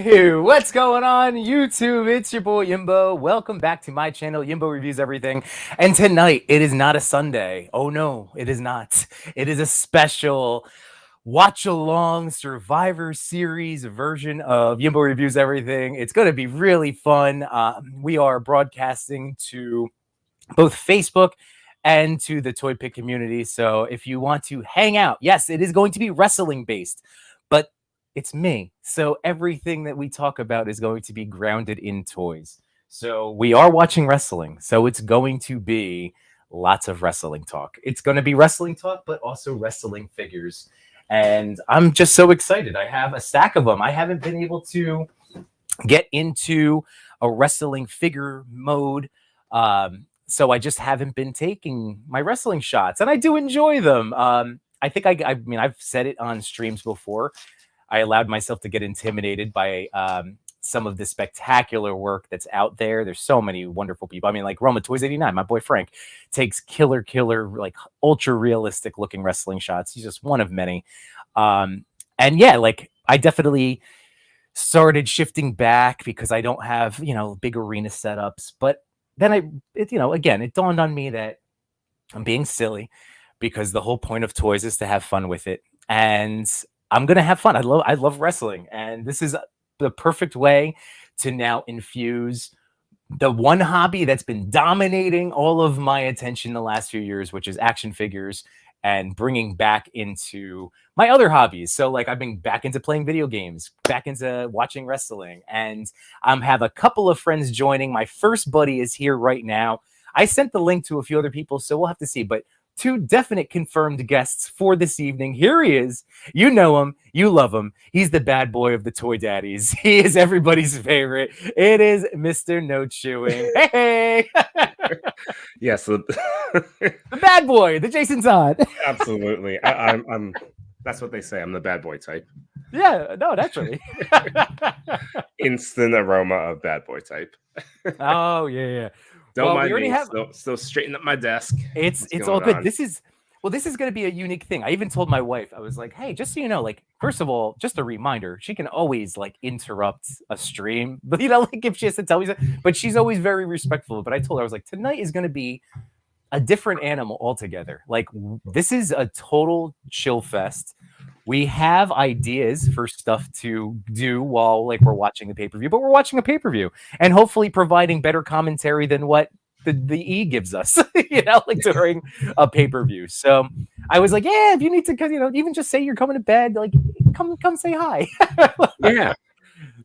Hey, what's going on YouTube? It's your boy Yimbo. Welcome back to my channel, Yimbo Reviews Everything. And tonight, it is not a Sunday. Oh no, it is not. It is a special watch-along Survivor Series version of Yimbo Reviews Everything. It's going to be really fun. We are broadcasting to both Facebook and to the Toy Pick community. So if you want to hang out, yes, it is going to be wrestling based, but it's me. So everything that we talk about is going to be grounded in toys. So we are watching wrestling. So it's going to be lots of wrestling talk. It's going to be wrestling talk, but also wrestling figures. And I'm just so excited. I have a stack of them. I haven't been able to get into a wrestling figure mode. So I just haven't been taking my wrestling shots, and I do enjoy them. I think I mean, I've said it on streams before. I allowed myself to get intimidated by some of the spectacular work that's out there. There's so many wonderful people. I mean, like Roma Toys 89, my boy Frank takes killer, like ultra realistic looking wrestling shots. He's just one of many. And yeah, like I definitely started shifting back because I don't have, big arena setups. But then again, it dawned on me that I'm being silly because the whole point of toys is to have fun with it. And I'm going to have fun. I love wrestling. And this is the perfect way to now infuse the one hobby that's been dominating all of my attention the last few years, which is action figures, and bringing back into my other hobbies. So like I've been back into playing video games, back into watching wrestling, and have a couple of friends joining. My first buddy is here right now. I sent the link to a few other people, so we'll have to see. But two definite confirmed guests for this evening. Here he is. You know him. You love him. He's the bad boy of the Toy Daddies. He is everybody's favorite. It is Mr. No Chewing. Hey! Yes, The bad boy, the Jason Todd. absolutely. I'm. That's what they say. I'm the bad boy type. Yeah, no, naturally. Instant aroma of bad boy type. Oh yeah. Don't mind me. Still straighten up my desk. It's all good. This is going to be a unique thing. I even told my wife, I was like, hey, just so you know, like, first of all, just a reminder, she can always like interrupt a stream, but like if she has to tell me something, but she's always very respectful. But I told her, I was like, tonight is going to be a different animal altogether. Like this is a total chill fest. We have ideas for stuff to do while like we're watching the pay-per-view, but we're watching a pay-per-view and hopefully providing better commentary than what the E gives us, like during a pay-per-view. So I was like, yeah, if you need to, even just say you're coming to bed, like come say hi. Yeah.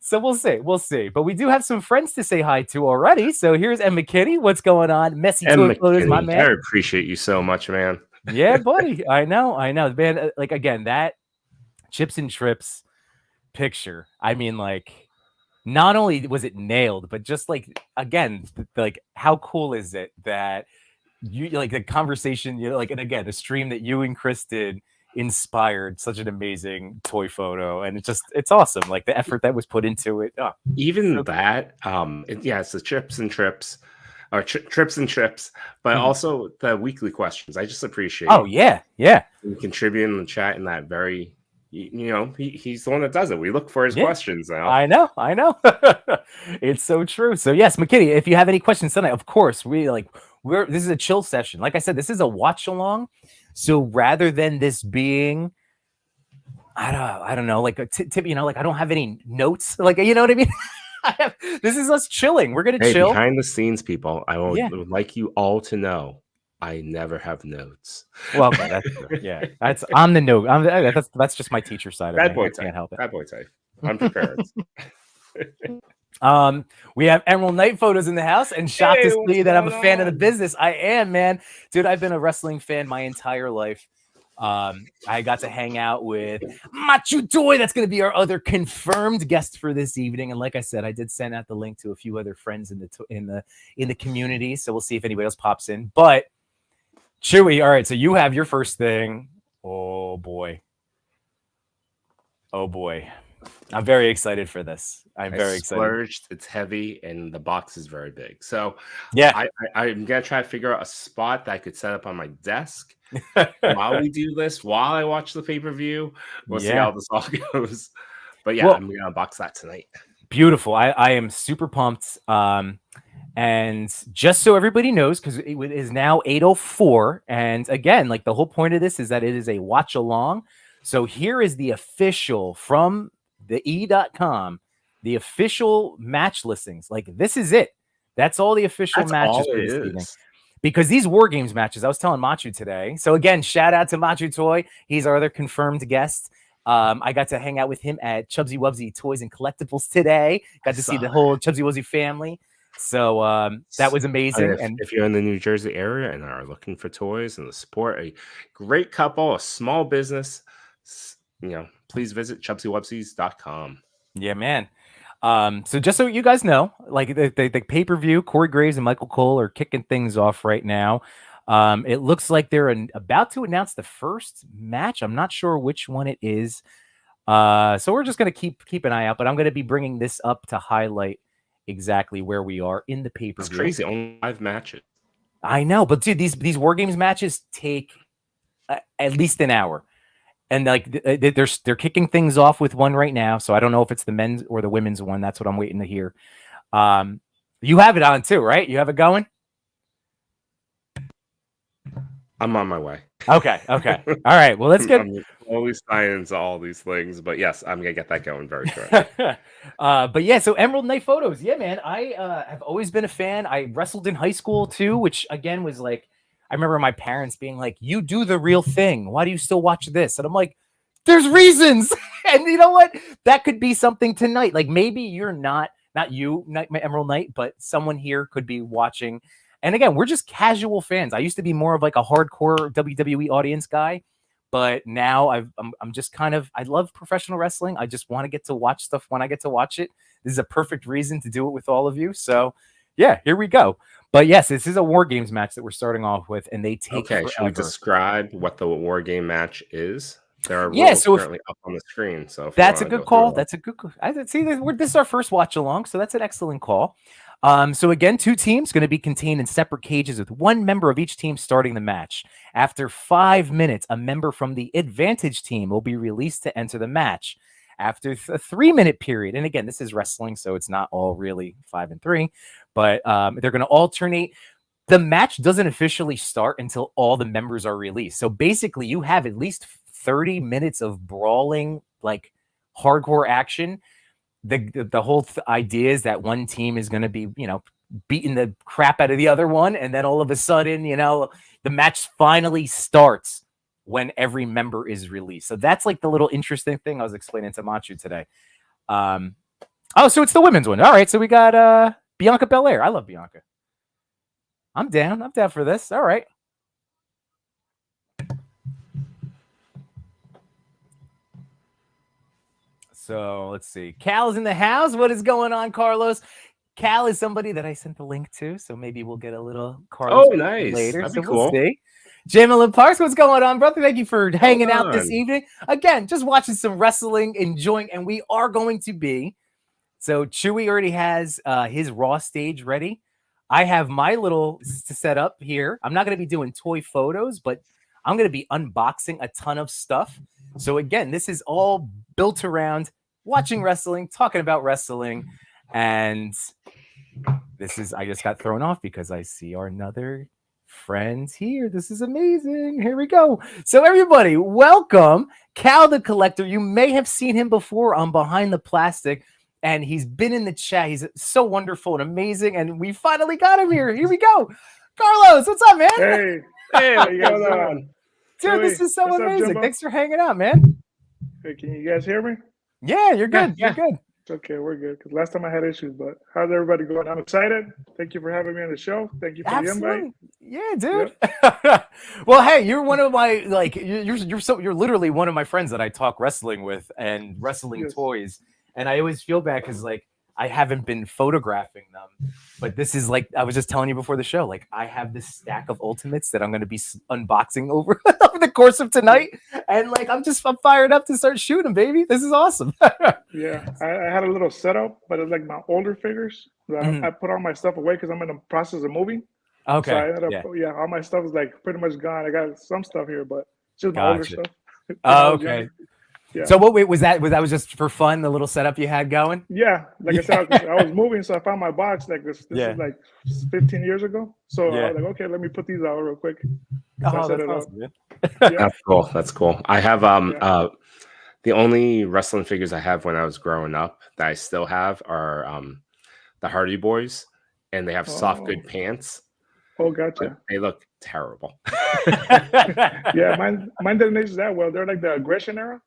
So we'll see. But we do have some friends to say hi to already. So here's M. McKinney. What's going on? Messy Toy Photos, my man. I appreciate you so much, man. Yeah, buddy. I know. Man, like again, that Chips and Trips picture. I mean, like, not only was it nailed, but just like again, like how cool is it that you like the conversation, and again, the stream that you and Chris did inspired such an amazing toy photo, and it's awesome. Like the effort that was put into it. Oh, even that, it's the Chips and Trips. Or Trips and Trips, but also the weekly questions. I just appreciate. Oh yeah. You contribute in the chat in that very. He's the one that does it. We look for his questions now. I know. It's so true. So yes, McKinney, if you have any questions tonight, of course, this is a chill session. Like I said, this is a watch along. So rather than this being, I don't know, like a tip, like I don't have any notes, like, you know what I mean? This is us chilling. We're gonna chill behind the scenes, people. I would like you all to know. I never have notes. Well, that's true. Yeah, I'm the note. That's just my teacher side. Bad boy type. I can't help it. Bad boy type. I'm prepared. We have Emerald Knight photos in the house, and shocked to see that I'm a fan of the business. I am, man, dude. I've been a wrestling fan my entire life. I got to hang out with Machu Toy. That's going to be our other confirmed guest for this evening. And like I said, I did send out the link to a few other friends in the community. So we'll see if anybody else pops in. But Chewy, all right. So you have your first thing. Oh boy. I'm very excited for this. I'm very excited. It's heavy, and the box is very big. So yeah, I'm gonna try to figure out a spot that I could set up on my desk while we do this. While I watch the pay-per-view, we'll see how this all goes. But yeah, I'm gonna unbox that tonight. Beautiful. I am super pumped. And just so everybody knows, because it is now 8:04, and again, like the whole point of this is that it is a watch along. So here is the official from the E.com, the official match listings. Like this is it. That's all the official That's matches all for it this evening. is. Because these War Games matches, I was telling Machu today. So again, shout out to Machu Toy. He's our other confirmed guest. I got to hang out with him at Chubsy Wubsy Toys and Collectibles today. Got to see the whole Chubsy Wubsy family. So that was amazing. And if you're in the New Jersey area and are looking for toys and to support a great couple, a small business, please visit chubsywubsies.com. yeah, man. So just so you guys know, like the pay-per-view, Corey Graves and Michael Cole are kicking things off right now. It looks like they're about to announce the first match. I'm not sure which one it is. So we're just going to keep an eye out, but I'm going to be bringing this up to highlight exactly where we are in the pay-per-view. It's crazy. Only 5 matches. I know, but dude, these War Games matches take at least an hour. And like they're kicking things off with one right now, so I don't know if it's the men's or the women's one. That's what I'm waiting to hear. You have it on too, right? You have it going? I'm on my way. Okay. All right. Well, let's get. I'm always signing all these things, but yes, I'm gonna get that going very short. But yeah, so Emerald Knight Photos, yeah, man. I have always been a fan. I wrestled in high school too, which again was like. I remember my parents being like, "You do the real thing. Why do you still watch this?" And I'm like, "There's reasons." And you know what? That could be something tonight. Like maybe you're not you, not my Emerald Knight, but someone here could be watching. And again, we're just casual fans. I used to be more of like a hardcore WWE audience guy, but now I'm just kind of, I love professional wrestling. I just want to get to watch stuff when I get to watch it. This is a perfect reason to do it with all of you. So yeah, here we go. But yes, this is a War Games match that we're starting off with, and they take forever. Should we describe what the War Game match is? There are rules currently up on the screen. So that's a good call. That's a good call. I see this is our first watch along, so that's an excellent call. So again, 2 teams going to be contained in separate cages with 1 member of each team starting the match. After 5 minutes, a member from the advantage team will be released to enter the match. After a 3-minute period, and again, this is wrestling, so it's not all really 5 and 3, but they're going to alternate. The match doesn't officially start until all the members are released. So basically, you have at least 30 minutes of brawling, like hardcore action. The whole idea is that one team is going to be, beating the crap out of the other one, and then all of a sudden, the match finally starts when every member is released. So that's like the little interesting thing I was explaining to Machu today. So it's the women's one. All right, so we got Bianca Belair. I love Bianca. I'm down for this. All right. So let's see. Cal is in the house. What is going on, Carlos? Cal is somebody that I sent the link to, so maybe we'll get a little Carlos nice. later. That'd so be cool. We'll see. Jamilyn Parks, what's going on, brother? Thank you for hanging out this evening. Again, just watching some wrestling, enjoying, and we are going to be. So Chewy already has his Raw stage ready. I have my little set up here. I'm not going to be doing toy photos, but I'm going to be unboxing a ton of stuff. So again, this is all built around watching wrestling, talking about wrestling, and I just got thrown off because I see our another friends here. This is amazing. Here we go. So everybody, welcome Cal the Collector. You may have seen him before on Behind the Plastic, and he's been in the chat. He's so wonderful and amazing, and we finally got him here. Here we go. Carlos, what's up, man? Hey, what you guys doing? Dude, this is so amazing. Thanks for hanging out, man. Hey, can you guys hear me? Yeah, you're good. Yeah. You're good. It's okay, we're good. Because last time I had issues, but how's everybody going? I'm excited. Thank you for having me on the show. Thank you for the invite. Yeah, dude. Yep. Well, hey, you're one of my you're literally one of my friends that I talk wrestling with and wrestling toys. And I always feel bad because I haven't been photographing them, but this is I was just telling you before the show, I have this stack of Ultimates that I'm going to be unboxing over the course of tonight. And I'm fired up to start shooting, baby. This is awesome. Yeah, I had a little setup, but it's my older figures. I put all my stuff away because I'm in the process of moving. Okay. So I ended up, all my stuff is pretty much gone. I got some stuff here, but just my older stuff. Oh, okay. Yeah. So what was that? Was just for fun? The little setup you had going? Yeah, like I said, I was moving, so I found my box. Like this Yeah. is like 15 years ago. So I Yeah. was like, okay, let me put these out real quick. So I Oh, set that's it up. awesome, man. Yeah, That's cool. That's cool. I have yeah. the only wrestling figures I have when I was growing up that I still have are the Hardy Boys, and they have soft good Oh, pants, oh, but gotcha. they look terrible. Yeah, mine didn't age that well. They're like the aggression era,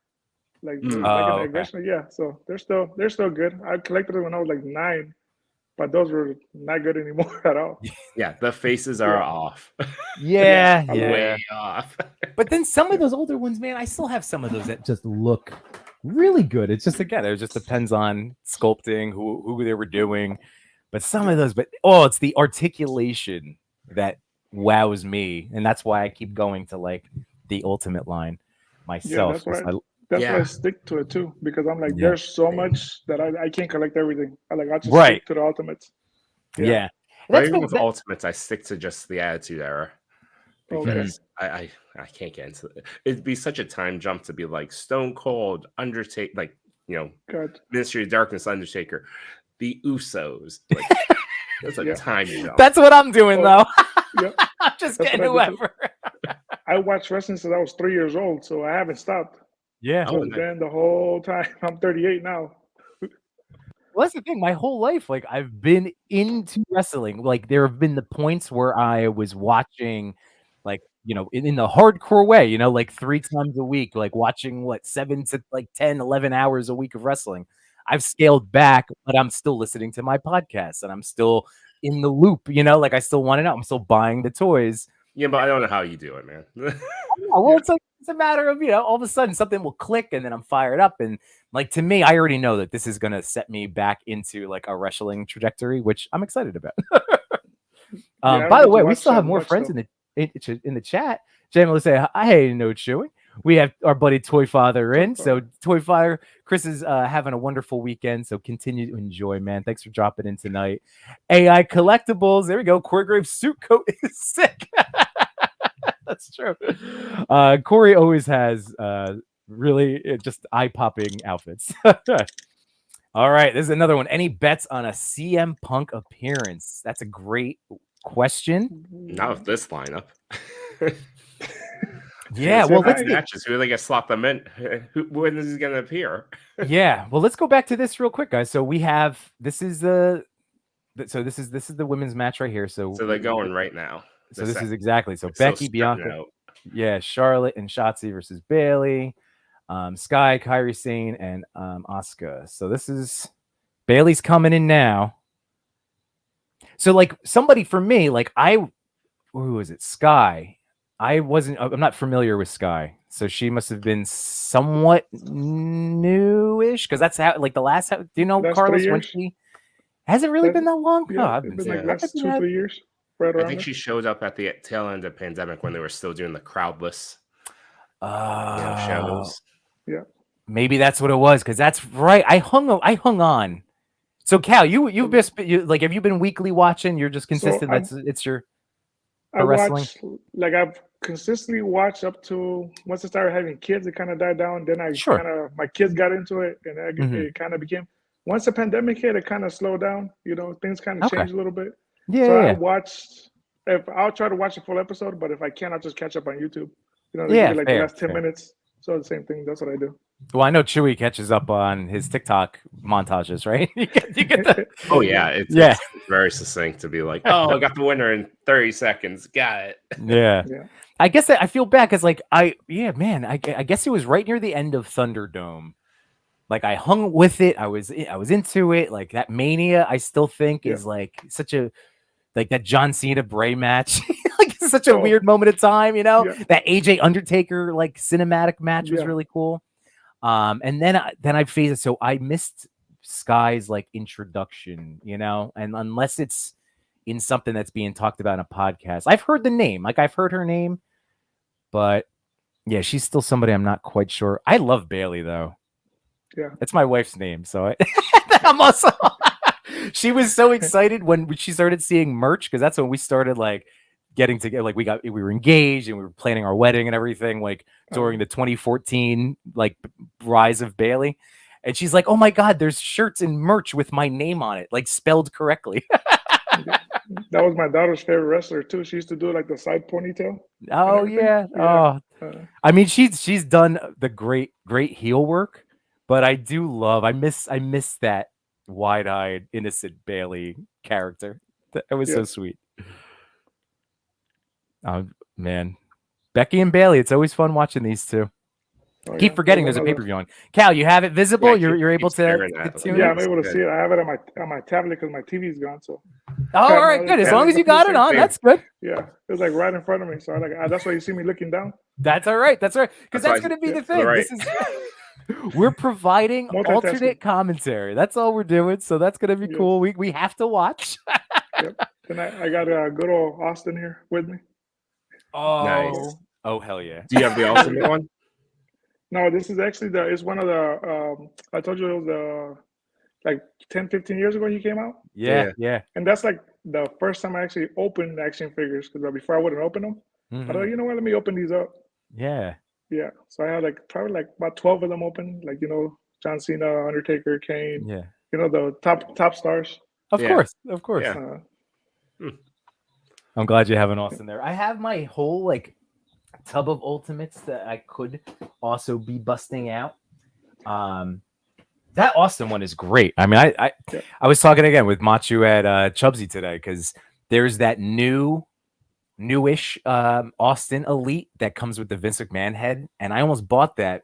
like Mm. back in Oh, the okay. aggression. Yeah, so they're still good. I collected them when I was like 9, but those were not good anymore at all. Yeah, the faces are Yeah, off. Yeah, a lot. Way yeah. off. But then some of Yeah, those older ones, man, I still have some of those that just look really good. It's just again, it just depends on sculpting, who they were doing. But some yeah, of those, it's the articulation that wows me, and that's why I keep going to like the Ultimate line yeah. myself. 'Cause That's why I Yeah. stick to it too, because I'm like, Yeah, there's so much that I can't collect everything. I just right, stick to the ultimates. Yeah. yeah. And But that's even cool. with Ultimates, I stick to just the Attitude Era Okay. because I can't get into it. It'd be such a time jump to be like Stone Cold, Undertaker, like Good. Ministry of Darkness, Undertaker, the Usos. Like that's a Yeah. time jump. That's what I'm doing Oh, though. yeah. I'm just That's getting what I did too. whoever. I watched wrestling since I was 3 years old, so I haven't stopped. Yeah. Oh, So it's been the whole time. I'm 38 now. Well, that's the thing. My whole life, like I've been into wrestling. Like there have been the points where I was watching, like in the hardcore way. Like 3 times a week, like watching 7 to like 10, 11 hours a week of wrestling. I've scaled back, but I'm still listening to my podcast, and I'm still in the loop. Like I still want to know. I'm still buying the toys. yeah, but I don't know how you do it, man. Yeah, well, Yeah. it's a matter of all of a sudden something will click, and then I'm fired up. And like to me, I already know that this is gonna set me back into like a wrestling trajectory, which I'm excited about. Yeah, I don't By the get to way, we watch still have as more much friends though. in the chat. Jamie will say, "Hey, no chewing." We have our buddy Toy Father in. So Toy Father, Chris is having a wonderful weekend. So continue to enjoy, man. Thanks for dropping in tonight. AI Collectibles. There we go. Choreographed suit coat is sick. That's true. Corey always has really just eye-popping outfits. All right, this is another one. Any bets on a CM Punk appearance? That's a great question. Not with this lineup. Yeah, It's well, about let's get, matches. Who are they gonna slot them in? When is he gonna appear? yeah, well, let's go back to this real quick, guys. So we have this is the women's match right here. So they're going right now. So this is exactly so It's so Becky, stripped Bianca, out. yeah, Charlotte and Shotzi versus Bailey, Sky, Kairi Sane, and Asuka. So this is Bailey's coming in now. So like somebody for me, like who is it? Sky. I'm not familiar with Sky, so she must have been somewhat newish because that's how like the last. Do you know That's 3 Carlos when years. she? Has it really been that long? Oh, Yeah, I've it's been been like Yeah. last 2-3 years, right I around think there. she showed up at the tail end of pandemic when they were still doing the crowdless shows. Yeah. Maybe that's what it was because that's right. I hung on. So Cal, you've been like, have you been weekly watching? You're just consistent. It's your I wrestling. watch like I've consistently watched up to once I started having kids, it kind of died down. Then my kids got into it, and it kind of became. Once the pandemic hit, it kind of slowed down. Things kind of changed a little bit. Yeah. So yeah. I watched. I'll try to watch a full episode, but if I can't, I'll just catch up on YouTube. They give Yeah, me like the last 10 minutes. So the same thing. That's what I do. Well, I know Chewy catches up on his TikTok montages, right? you get the. Oh yeah, it's very succinct to be like, oh, I got the winner in 30 seconds. Got it. Yeah. Yeah. I guess I feel bad because like I guess it was right near the end of Thunderdome. Like I hung with it. I was into it. Like that Mania, I still think is like such a like that John Cena Bray match. Like it's such a weird moment of time, That AJ Undertaker like cinematic match was really cool. And then I phased it. So I missed Sky's like introduction, and unless it's in something that's being talked about in a podcast, I've heard the name, like I've heard her name, but yeah, she's still somebody I'm not quite sure. I love Bailey though. Yeah, it's my wife's name, so I'm also. She was so excited when she started seeing merch because that's when we started like getting together. Like we were engaged and we were planning our wedding and everything. Like during the 2014 like rise of Bailey, and she's like, "Oh my God, there's shirts and merch with my name on it, like spelled correctly." That was my daughter's favorite wrestler too. She used to do like the side ponytail. Oh yeah. Oh, I mean, she's done the great heel work, but I do love. I miss that wide-eyed, innocent Bailey character. That was so sweet. Oh man, Becky and Bailey. It's always fun watching these two. Keep forgetting there's a pay-per-view on. Cal, you have it visible. You're able to tune in? Yeah, I'm able to see it. I have it on my tablet because my TV's gone. So. Oh, all right, good. As long as you got it on, that's good. Yeah, it's like right in front of me. So that's why you see me looking down. That's all right. That's all right. Because that's going to be the thing. Right. This is we're providing alternate commentary. That's all we're doing. So that's going to be cool. We have to watch. Yep. And I got a good old Austin here with me. Oh, nice. Oh, hell yeah. Do you have the ultimate one? No, this is actually it's one of the I told you it was like 10, 15 years ago he came out. Yeah. And that's like the first time I actually opened action figures because before I wouldn't open them. I thought, you know what, let me open these up. Yeah. Yeah. So I had probably about 12 of them open, like, John Cena, Undertaker, Kane. Yeah. The top stars. Of course. Yeah. I'm glad you have an Austin there. I have my whole like tub of ultimates that I could also be busting out. That Austin one is great. I mean, I was talking again with Machu at Chubsy today because there's that newish Austin Elite that comes with the Vince McMahon head, and I almost bought that,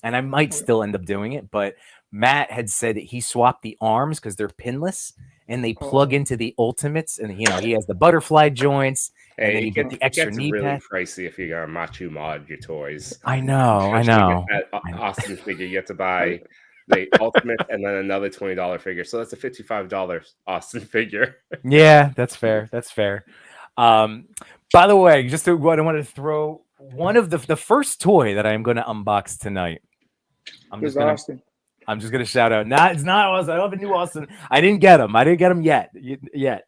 and I might still end up doing it. But Matt had said that he swapped the arms because they're pinless and they plug into the ultimates, and he has the butterfly joints. And then you get the extra knee really pad. Pricey if you're gonna Machu mod your toys. I know. That Austin figure, you have to buy the ultimate and then another $20 figure. So that's a $55 Austin figure. Yeah, that's fair. That's fair. By the way, I wanted to throw one of the first toy that I am going to unbox tonight. I'm just going to shout out. It's not Austin. I don't have a new Austin. I didn't get him. yet.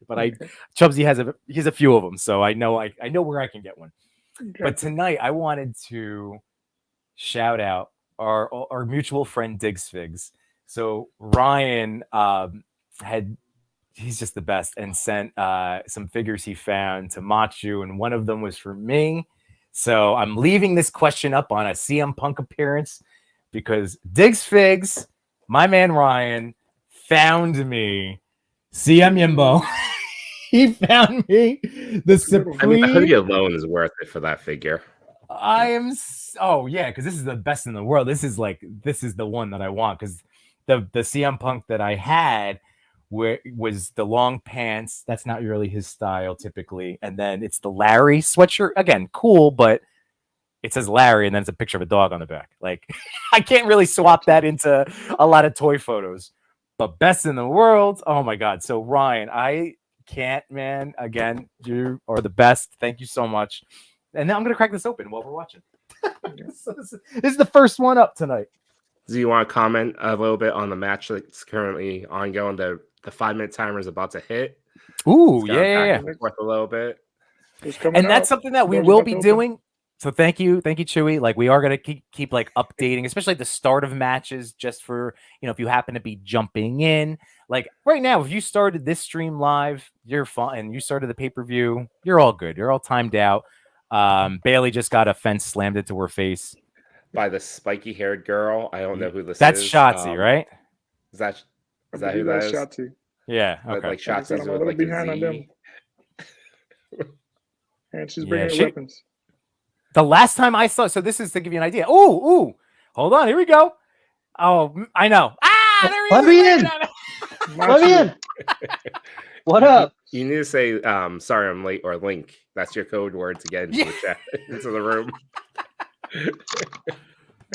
But Chubsy has a few of them, so I know where I can get one. Okay. But tonight I wanted to shout out our mutual friend Diggs Figs. So Ryan he's just the best and sent some figures he found to Machu, and one of them was for me. So I'm leaving this question up on a CM Punk appearance because Diggs Figs, my man Ryan, found me CM Yimbo. He found me the Supreme. I mean, the hoodie alone is worth it for that figure. Because this is the best in the world. This is the one that I want because the CM Punk that I had was the long pants. That's not really his style typically. And then it's the Larry sweatshirt. Again, cool, but it says Larry and then it's a picture of a dog on the back. Like I can't really swap that into a lot of toy photos. But best in the world. Oh my God. So Ryan, I can't, man. Again, you are the best. Thank you so much. And now I'm gonna crack this open while we're watching. So this is the first one up tonight. Do you want to comment a little bit on the match that's currently ongoing? The 5-minute timer is about to hit. Ooh, yeah. Forth a little bit. And that's something that we will be doing. So thank you, Chewy. Like we are gonna keep like updating, especially at the start of matches, just for if you happen to be jumping in. Like right now, if you started this stream live, you're fine, and you started the pay-per-view, you're all good. You're all timed out. Bailey just got a fence slammed into her face by the spiky-haired girl. I don't know who this That's is. That's Shotzi, right? Is that who that is? Shotzi. Yeah. Okay. Like Shotzi's with like behind on them. And she's bringing weapons. The last time I saw, so this is to give you an idea. Ooh, hold on, here we go. Oh, I know. There he is. Let me in. Let me in. What up? You need to say, sorry I'm late, or link. That's your code word to get into the chat, into the room.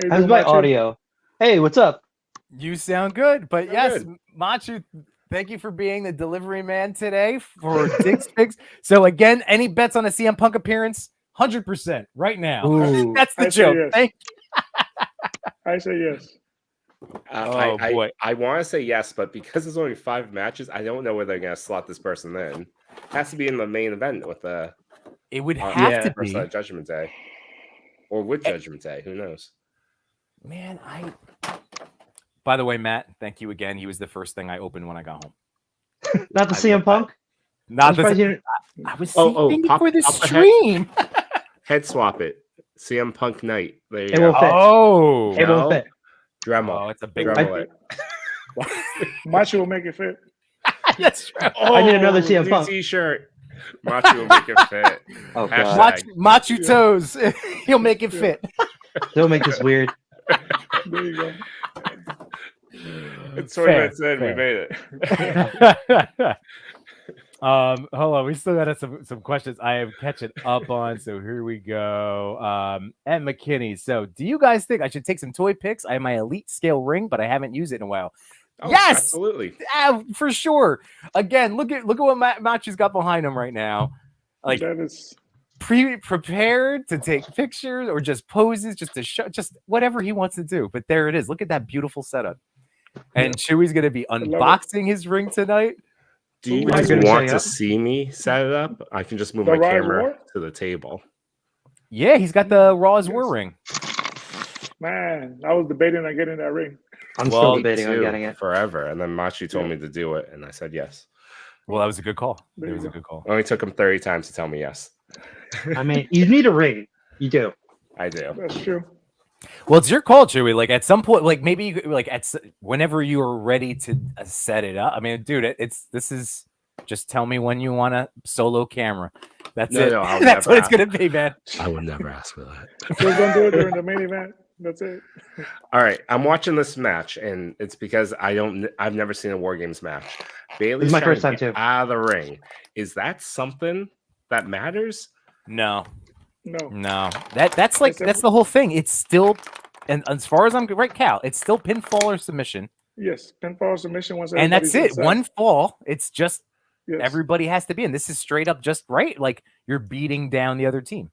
How's my audio? Hey, what's up? You sound good, but yes, Machu, thank you for being the delivery man today for Diggs Figs. So again, any bets on a CM Punk appearance? 100% right now. Ooh. That's the joke. Yes. Thank you. I say yes. Boy. I want to say yes, but because there's only 5 matches, I don't know where they're going to slot this person in. It has to be in the main event with the It would have to be Judgment Day, or with Judgment Day. Who knows? Man, By the way, Matt, thank you again. He was the first thing I opened when I got home. Not the CM Punk. Not the. I was saving it for the stream. Head swap it. CM Punk night. There you it go. Won't fit. Oh, it won't fit. Dremel. Oh, it's a big Dremel. Macho will make it fit. That's true. I need another CM Punk T-shirt. Macho will make it fit. Oh god. Macho toes. He'll make it fit. Don't make this weird. There you go. It's 20 minutes in. We made it. Hold on. We still got some questions I am catching up on. So here we go. And McKinney. So do you guys think I should take some toy pics? I have my elite scale ring, but I haven't used it in a while. Oh, yes, absolutely. For sure. Again, look at what Macho's got behind him right now. Like that is prepared to take pictures or just poses, just to show, just whatever he wants to do. But there it is. Look at that beautiful setup. And Chewy's gonna be unboxing his ring tonight. Do you guys want to see me set it up? I can just move my camera to the table. Yeah, he's got the Raw's War ring. Man, I was debating on getting that ring. I'm still debating on getting it forever. And then Machi told me to do it, and I said yes. Well, that was a good call. It was a good call. It only took him 30 times to tell me yes. I mean, you need a ring. You do. I do. That's true. Well, it's your call, Chewy. Like at some point, like maybe like whenever you are ready to set it up. I mean, dude, this is just tell me when you want a solo camera. That's it. No, that's what it's gonna be, man. I would never ask for that. Just don't do it during the main event. That's it. All right, I'm watching this match, and it's because I've never seen a War Games match. Bailey's my first time too. Out of the ring. Is that something that matters? No. No. That's the whole thing. It's still, and as far as I'm right, Cal, it's still pinfall or submission. Yes, pinfall or submission. And that's it. Inside. One fall. It's just everybody has to be in. This is straight up just right. Like you're beating down the other team.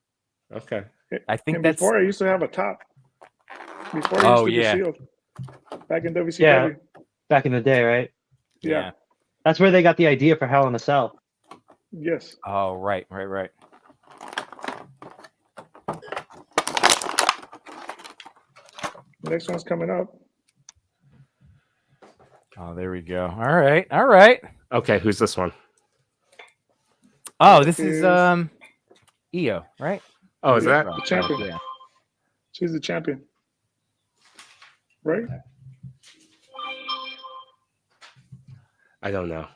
Okay. I think and that's before I used to have a top. Before I used to be sealed. Back in WCW. Yeah. Back in the day, right? Yeah. That's where they got the idea for Hell in a Cell. Yes. Oh, right. Next one's coming up. Oh, there we go. All right. Okay, who's this one? Oh, this is Io, right? Oh, is that the champion? Yeah. She's the champion. Right? I don't know.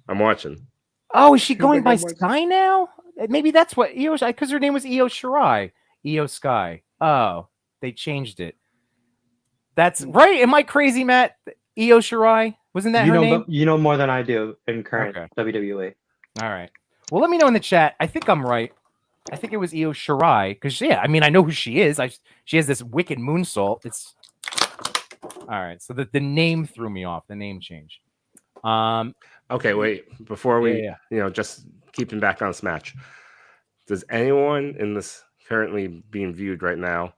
I'm watching. Oh, is she going by Sky now? Maybe that's what Io, because her name was Io Shirai. Io Sky. Oh, they changed it. That's right. Am I crazy, Matt? Io Shirai? Wasn't that her name? You know more than I do in current WWE. All right. Well, let me know in the chat. I think I'm right. I think it was Io Shirai because I mean I know who she is. She has this wicked moonsault. It's all right. So the name threw me off. The name change. Okay, wait. Before we just keeping back on this match. Does anyone in this currently being viewed right now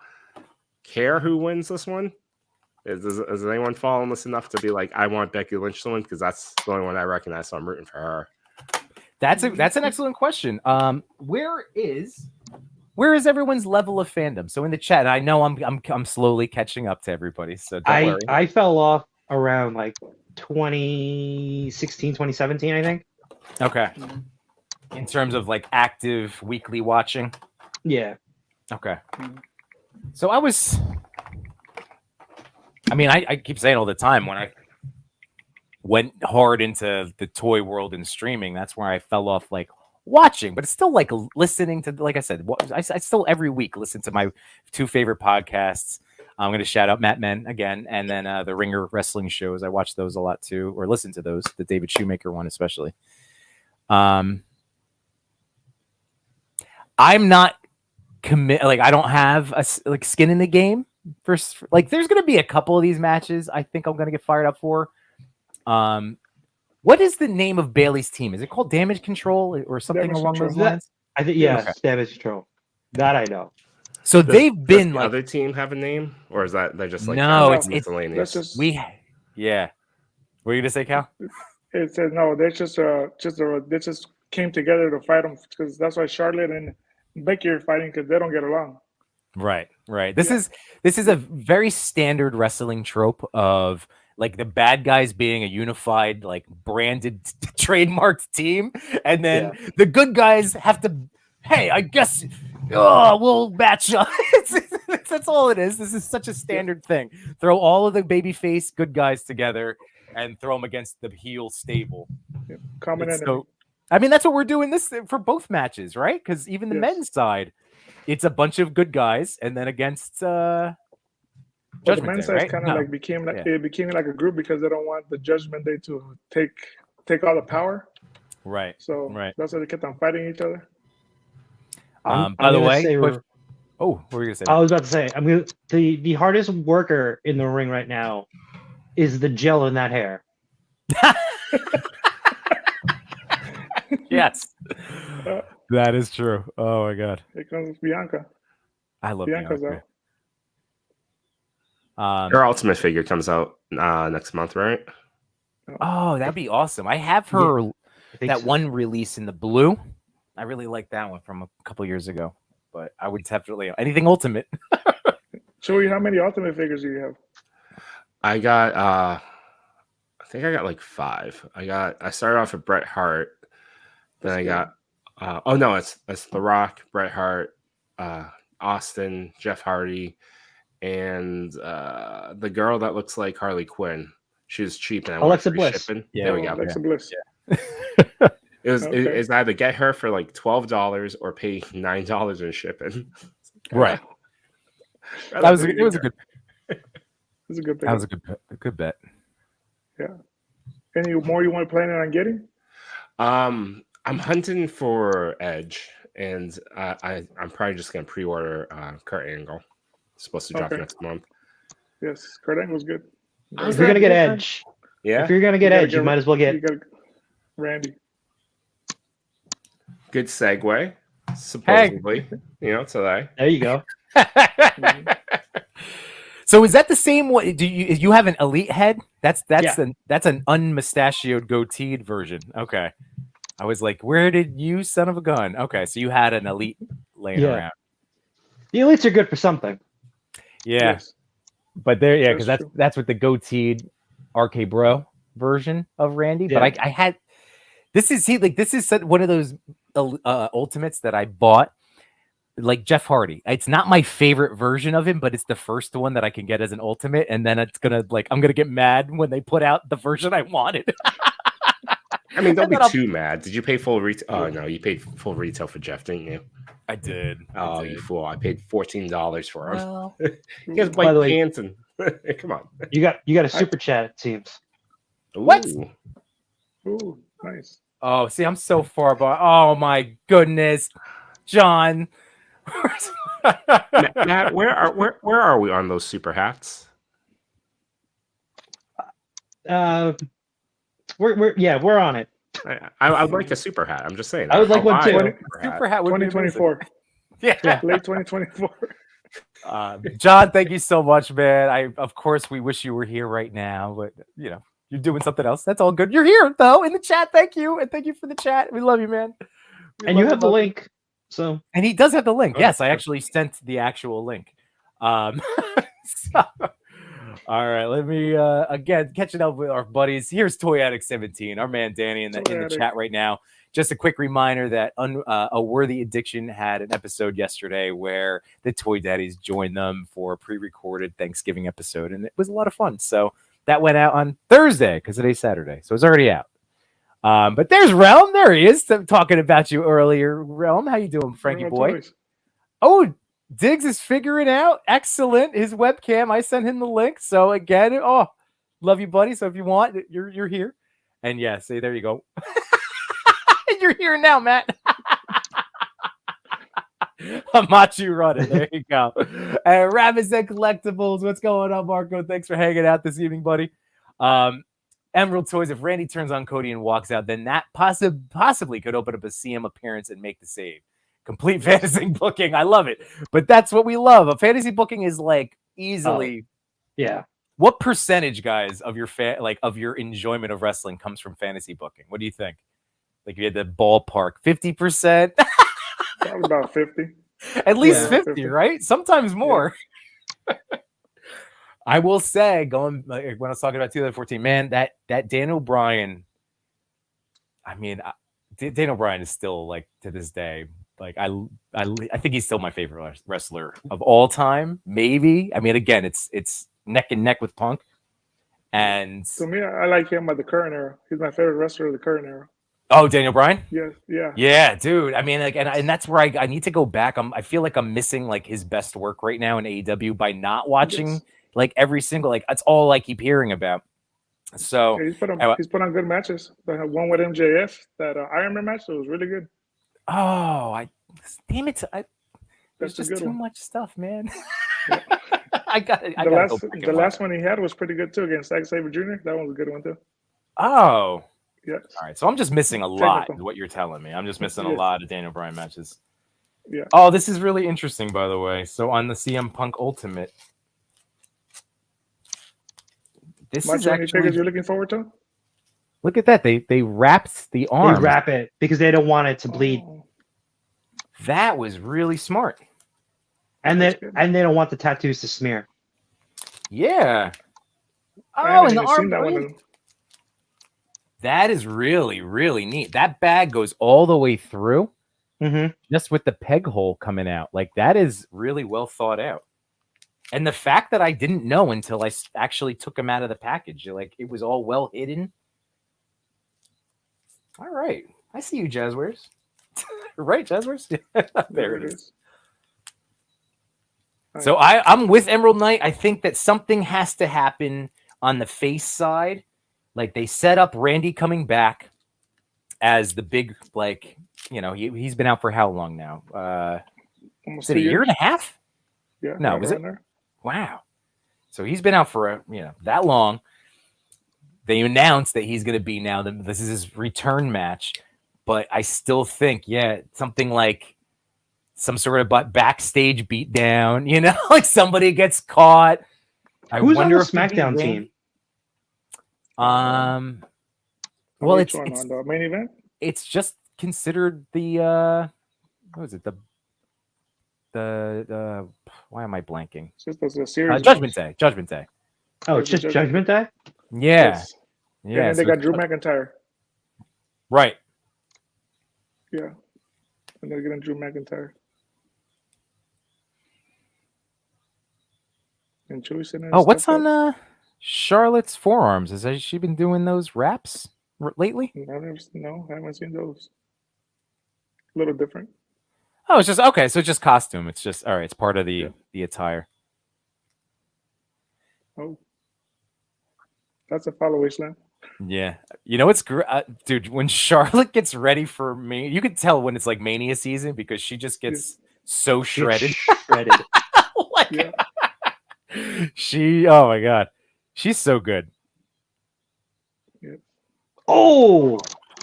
care who wins this one? Is anyone following this enough to be like, I want Becky Lynch to win because that's the only one I recognize, so I'm rooting for her. That's an excellent question. Where is everyone's level of fandom? So in the chat, I know I'm slowly catching up to everybody. So don't worry. I fell off around like 2016, 2017, I think. Okay. In terms of like active weekly watching. Yeah. Okay. So I keep saying all the time when I went hard into the toy world and streaming, that's where I fell off like watching, but it's still like listening to, like I said, I still every week listen to my two favorite podcasts. I'm going to shout out Matt Men again. And then the Ringer wrestling shows. I watch those a lot too, or listen to those, the David Shoemaker one, especially. I'm not like, I don't have like skin in the game for like, there's going to be a couple of these matches I think I'm going to get fired up for. What is the name of Bailey's team? Is it called Damage Control or something along those lines? I think Damage Control. That I know. So they've been the like other team have a name, or is that they're just like no? It's miscellaneous. Just, What are you gonna say, Cal? It says no. They just came together to fight them because that's why Charlotte Becky are fighting because they don't get along. Right. This is a very standard wrestling trope of like the bad guys being a unified, like branded, trademarked team, and then the good guys have to. Hey, I guess we'll match up. That's all it is. This is such a standard thing. Throw all of the babyface good guys together and throw them against the heel stable. Common enemy. So, I mean, that's what we're doing this for both matches, right? Because even the men's side, it's a bunch of good guys, and then against the men's side kind of like became like a group because they don't want the Judgment Day to take all the power. Right. So that's why they kept on fighting each other. By the way, what were you gonna say? I was about to say, the hardest worker in the ring right now is the gel in that hair. Yes, that is true. Oh my god! Here comes Bianca. I love Bianca's Bianca. Her Ultimate figure comes out next month, right? Oh, that'd be awesome. I have her one release in the blue. I really like that one from a couple years ago, but I would definitely anything Ultimate. Joey, how many Ultimate figures do you have? I got I think I got like 5. I started off with Bret Hart. Then I got it's The Rock, Bret Hart, Austin, Jeff Hardy, and the girl that looks like Harley Quinn. She was cheap and Alexa Bliss. Shipping. Yeah, there we go. Alexa Bliss. Yeah. It was either get her for like $12 or pay $9 in shipping. Right. It was a good. It was a good thing. That was a good bet. Yeah. Any more you want to plan on getting? I'm hunting for Edge, and I'm probably just gonna pre-order Kurt Angle. It's supposed to drop next month. Yes, Kurt Angle's good. If you're gonna get Edge, if you're gonna get Edge, you might as well get Randy. Good segue, supposedly. Today. There you go. So is that the same way? Do you have an Elite head? That's an unmustachioed goateed version. Okay. I was like, where did you son of a gun? Okay, so you had an Elite laying around. The Elites are good for something. Yeah. Yes. But because that's with the goateed RK Bro version of Randy. Yeah. But I had this is one of those Ultimates that I bought. Like Jeff Hardy. It's not my favorite version of him, but it's the first one that I can get as an Ultimate, and then I'm gonna get mad when they put out the version I wanted. I mean, don't be too mad. Did you pay full retail? Oh no, you paid full retail for Jeff, didn't you? I did. Oh, you fool! I paid $14 for him. Well, he has white pants and come on. You got a super chat, it seems. What? Ooh, nice. Oh, see, I'm so far behind. Oh my goodness, John. Matt, where are we on those super hats? We're on it. I would like a super hat. I'm just saying. I would like one too. Super hat would 2024. Yeah, late 2024. John, thank you so much, man. Of course we wish you were here right now, but you're doing something else. That's all good. You're here though in the chat. Thank you, and thank you for the chat. We love you, man. And you have the link. So, and he does have the link. Yes, I actually sent the actual link. All right, let me again catching up with our buddies. Here's Toy Addict 17, our man Danny in the chat right now. Just a quick reminder that A Worthy Addiction had an episode yesterday where the Toy Daddies joined them for a pre-recorded Thanksgiving episode, and it was a lot of fun. So that went out on Thursday because today's Saturday, so it's already out. But there's Realm. There he is. talking about you earlier. Realm, how you doing, Frankie boy? Toys. Oh, Diggs is figuring out. Excellent. His webcam. I sent him the link. So again, love you, buddy. So if you want, you're here. And yeah, see, there you go. You're here now, Matt. Machu running. There you go. Rabbits and Collectibles. What's going on, Marco? Thanks for hanging out this evening, buddy. Emerald Toys, if Randy turns on Cody and walks out, then that possibly could open up a CM appearance and make the save. Complete fantasy booking. I love it. But that's what we love. A fantasy booking is like easily. Yeah. What percentage, guys, of your of your enjoyment of wrestling comes from fantasy booking? What do you think? Like, you had the ballpark 50%. Probably about 50. At least 50, 50, right? Sometimes more. Yeah. I will say, going when I was talking about 2014, man, that Daniel Bryan. I mean, Daniel Bryan is still like to this day. Like I think he's still my favorite wrestler of all time. Maybe. I mean, again, it's neck and neck with Punk. And to me, I like him at the current era. He's my favorite wrestler of the current era. Oh, Daniel Bryan? Yes, yeah. Yeah, dude. I mean, like, and that's where I need to go back. I feel like I'm missing like his best work right now in AEW by not watching like every single that's all I keep hearing about. So yeah, he's put on good matches. The one with MJF, that Iron Man match, was really good. Oh, damn it! There's just too much stuff, man. Yeah. The last one he had was pretty good too against Zack Sabre Jr. That one was a good one too. Oh. Yes. All right. So I'm just missing a lot is what you're telling me. I'm just missing a lot of Daniel Bryan matches. Yeah. Oh, this is really interesting, by the way. So on the CM Punk Ultimate, this is actually figures you're looking forward to. Look at that. They wrapped the arm. They wrap it because they don't want it to bleed. That was really smart. And they don't want the tattoos to smear. Yeah. Oh, and the arm. That is really, really neat. That bag goes all the way through, just with the peg hole coming out. Like, that is really well thought out. And the fact that I didn't know until I actually took him out of the package, like, it was all well hidden. All right. I see you, Jazwares. Right, Jazwares? There it is. So I'm with Emerald Knight. I think that something has to happen on the face side. Like, they set up Randy coming back as the big, like, you know, he's been out for how long now? Is it a year and a half? Yeah. No, was it? Wow. So he's been out for that long. They announced that he's going to be now. This is his return match, but I still think, something like some sort of backstage beatdown. You know, like somebody gets caught. Who's on the SmackDown team? Well, it's on the main event. It's just considered the what was it? The why am I blanking? It's just a series. Judgment Day. Judgment Day. Oh, it's just Judgment Day. Yeah. Yes. Yeah. And they got Drew McIntyre. Right. Yeah. And they're getting Drew McIntyre. And what's on Charlotte's forearms? Has she been doing those wraps lately? No, I haven't seen those. A little different. Oh, it's just okay. So it's just costume. It's just all right. It's part of the attire. Oh, that's a follow slam. Yeah, you know it's dude. When Charlotte gets ready for me, you can tell when it's like Mania season because she just gets so shredded. Like, oh my god, she's so good. Yeah. Oh,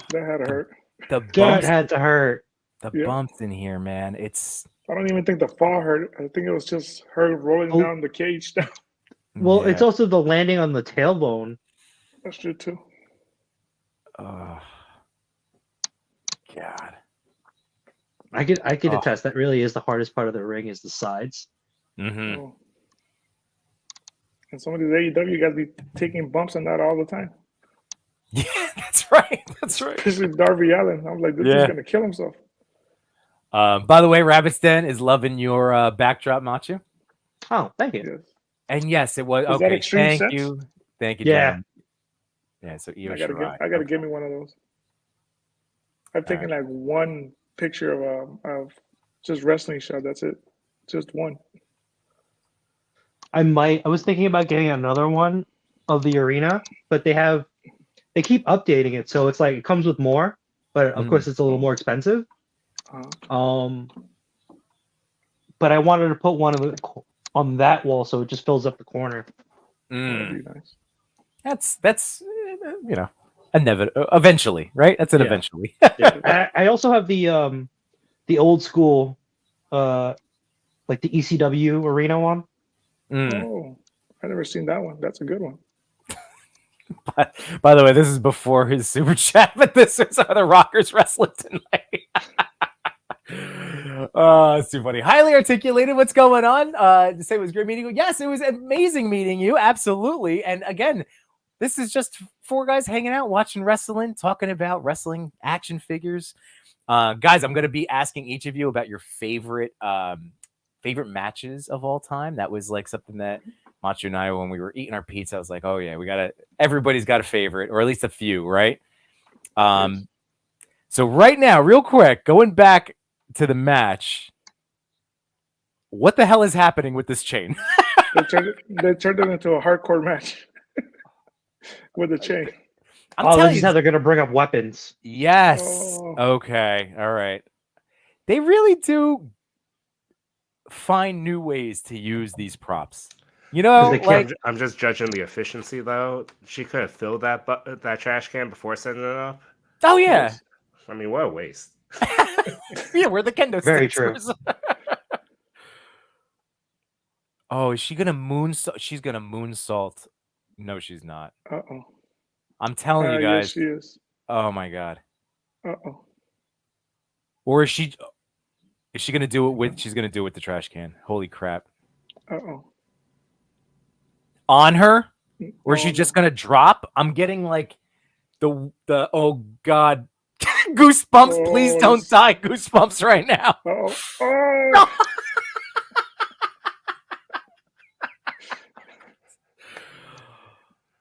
that had to hurt. That had to hurt. The bumps in here, man. I don't even think the fall hurt. I think it was just her rolling down the cage. Well, it's also the landing on the tailbone. That's true too. Oh, God. I could attest that really is the hardest part of the ring is the sides. Mm-hmm. Oh. And some of these AEW guys be taking bumps on that all the time. Yeah, that's right. That's right. Especially Darby Allin. I'm like, this is gonna kill himself. By the way, Rabbit's Den is loving your backdrop, Machu. Oh, thank you. Yes. And yes, it was. Is okay, thank sense? you. Thank you. Yeah. Dan. Yeah, so I gotta give me one of those. I've taken like one picture of just wrestling shot. That's it. Just one. I was thinking about getting another one of the arena, but they keep updating it, so it's like it comes with more, but of course it's a little more expensive. But I wanted to put one of it on that wall so it just fills up the corner. That'd be nice. That's eventually, right? That's it. Eventually. I also have the old school like the ECW arena one. Oh, I never seen that one. That's a good one. By the way, this is before his super chat, but this is how the Rockers wrestling tonight. It's too funny. Highly articulated. What's going on? To say it was great meeting you. Yes, it was amazing meeting you. Absolutely. And again, this is just four guys hanging out, watching wrestling, talking about wrestling action figures. Guys, I'm going to be asking each of you about your favorite matches of all time. That was like something that Macho and I, when we were eating our pizza, I was like, oh yeah, everybody's got a favorite, or at least a few, right? So right now, real quick, going back to the match, what the hell is happening with this chain? they turned it into a hardcore match with a chain. This is how they're going to bring up weapons. Yes. Oh. Okay. All right. They really do find new ways to use these props. You know, like I'm just judging the efficiency, though. She could have filled that trash can before sending it up. Oh yeah. I mean, what a waste. Yeah, we're the kendo sticks. Very true. Oh, is she gonna moonsault? She's gonna moonsault. No, she's not. Uh-oh. I'm telling you guys. Yes, she is. Oh my god. Uh-oh. Or is she gonna do it with? She's gonna do it with the trash can. Holy crap. Uh-oh. On her? Or is she just gonna drop? I'm getting like the oh god. Goosebumps. Oh, please don't die. Goosebumps right now. Uh-oh. Oh.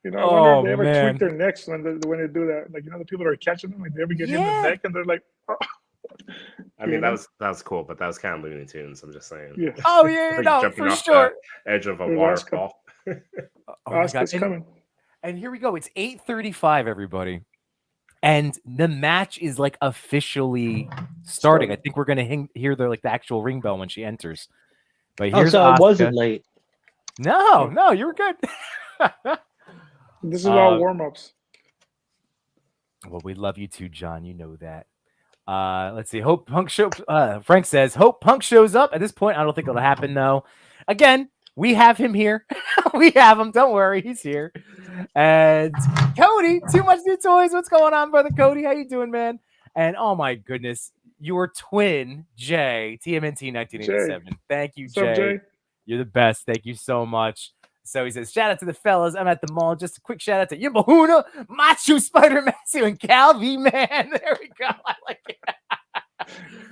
You know, I wonder if they ever tweak their necks when they do that. Like, you know, the people that are catching them, like they ever get in the neck and they're like, oh. I mean, that was cool, but that was kind of Looney Tunes. I'm just saying. Yeah. Oh yeah, no, for sure. Edge of a waterfall. Oscar's coming. And here we go. It's 8:35, everybody. And the match is like officially starting. I think we're gonna hear the actual ring bell when she enters. But here's so it wasn't late. No, you were good. This is all warm-ups. Well, we love you too, John. You know that. Let's see. Hope Punk show. Frank says Hope Punk shows up. At this point, I don't think it'll happen though. Again, we have him here. We have him. Don't worry, he's here. And Cody, Too Much New Toys. What's going on, brother Cody? How you doing, man? And oh my goodness, your twin Jay, TMNT 1987. Jay. Thank you, Jay. What's up, Jay. You're the best. Thank you so much. So he says, shout out to the fellas. I'm at the mall. Just a quick shout out to Yimbahuna, Machu, Spider Matthew, and Calvi, man. There we go. I like it.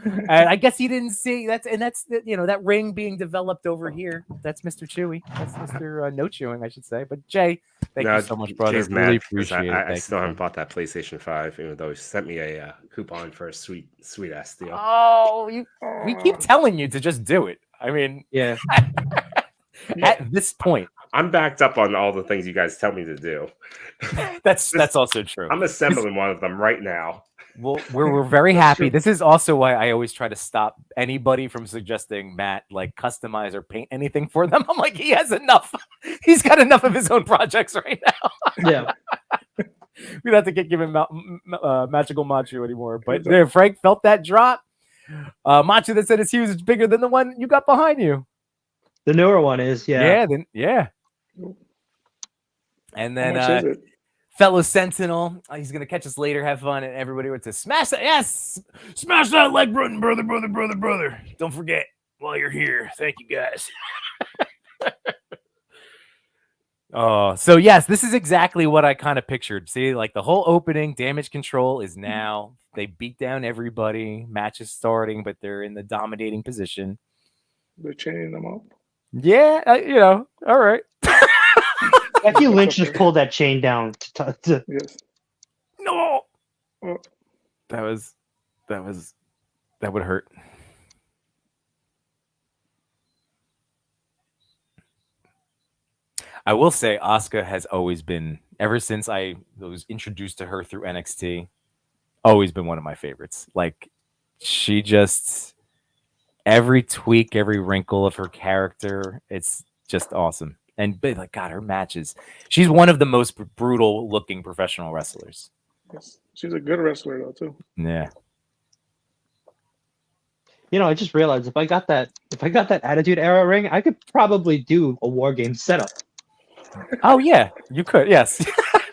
And I guess he didn't see that's that ring being developed over here. That's Mr. Chewy. That's Mr. No Chewing, I should say. But Jay, thank you so much, brother. Really appreciate it. I still haven't bought that PlayStation 5, even though he sent me a coupon for a sweet ass deal. Oh, we keep telling you to just do it. I mean, yeah. At this point, I'm backed up on all the things you guys tell me to do. That's also true. I'm assembling one of them right now. Well, we're very happy. This is also why I always try to stop anybody from suggesting Matt customize or paint anything for them. I'm like, he has enough. He's got enough of his own projects right now. Yeah. We don't have to get given Magical Machu anymore. But there, Frank felt that drop. Machu that said it's huge. It's bigger than the one you got behind you. The newer one is, yeah. Yeah. And then fellow Sentinel, he's gonna catch us later. Have fun, and everybody went to smash that. Yes, smash that like button, brother. Don't forget while you're here. Thank you, guys. Oh, so yes, this is exactly what I kind of pictured. See, like the whole opening, damage control is now. They beat down everybody. Match is starting, but they're in the dominating position. They're chaining them up. Yeah, all right. Becky Lynch just pulled that chain down. Yes. No. That would hurt. I will say Asuka has always been, ever since I was introduced to her through NXT, always been one of my favorites. Like, she just, every tweak, every wrinkle of her character, it's just awesome. And like, God, her matches, she's one of the most brutal looking professional wrestlers. Yes. She's a good wrestler though too. Yeah. I just realized if I got that Attitude Era ring, I could probably do a War Game setup. Oh yeah, you could. Yes.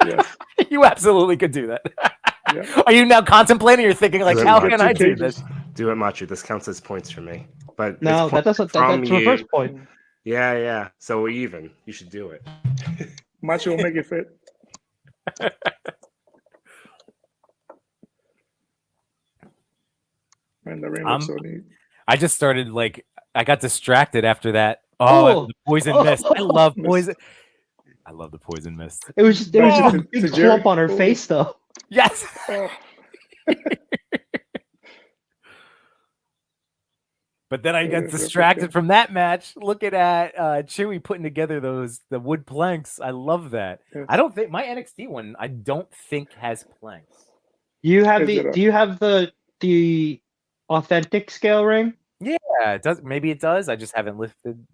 Yes. You absolutely could do that. Yeah. Are you now contemplating? You're thinking like, how can I do this? Do it, Machu. This counts as points for me. But no, that doesn't. That's you. reverse point. Yeah. So we're even. You should do it. Machu will make it fit. And the ring looks so neat. I just started like I got distracted after that. Oh, the poison mist. I love poison. I love the poison mist. It was just a big clump on her face, though. Yes. But then I got distracted from that match looking at Chewy putting together the wood planks. I love that. I don't think my NXT one I don't think has planks. Do you have the authentic scale ring? Yeah, it does. Maybe it does. I just haven't lifted.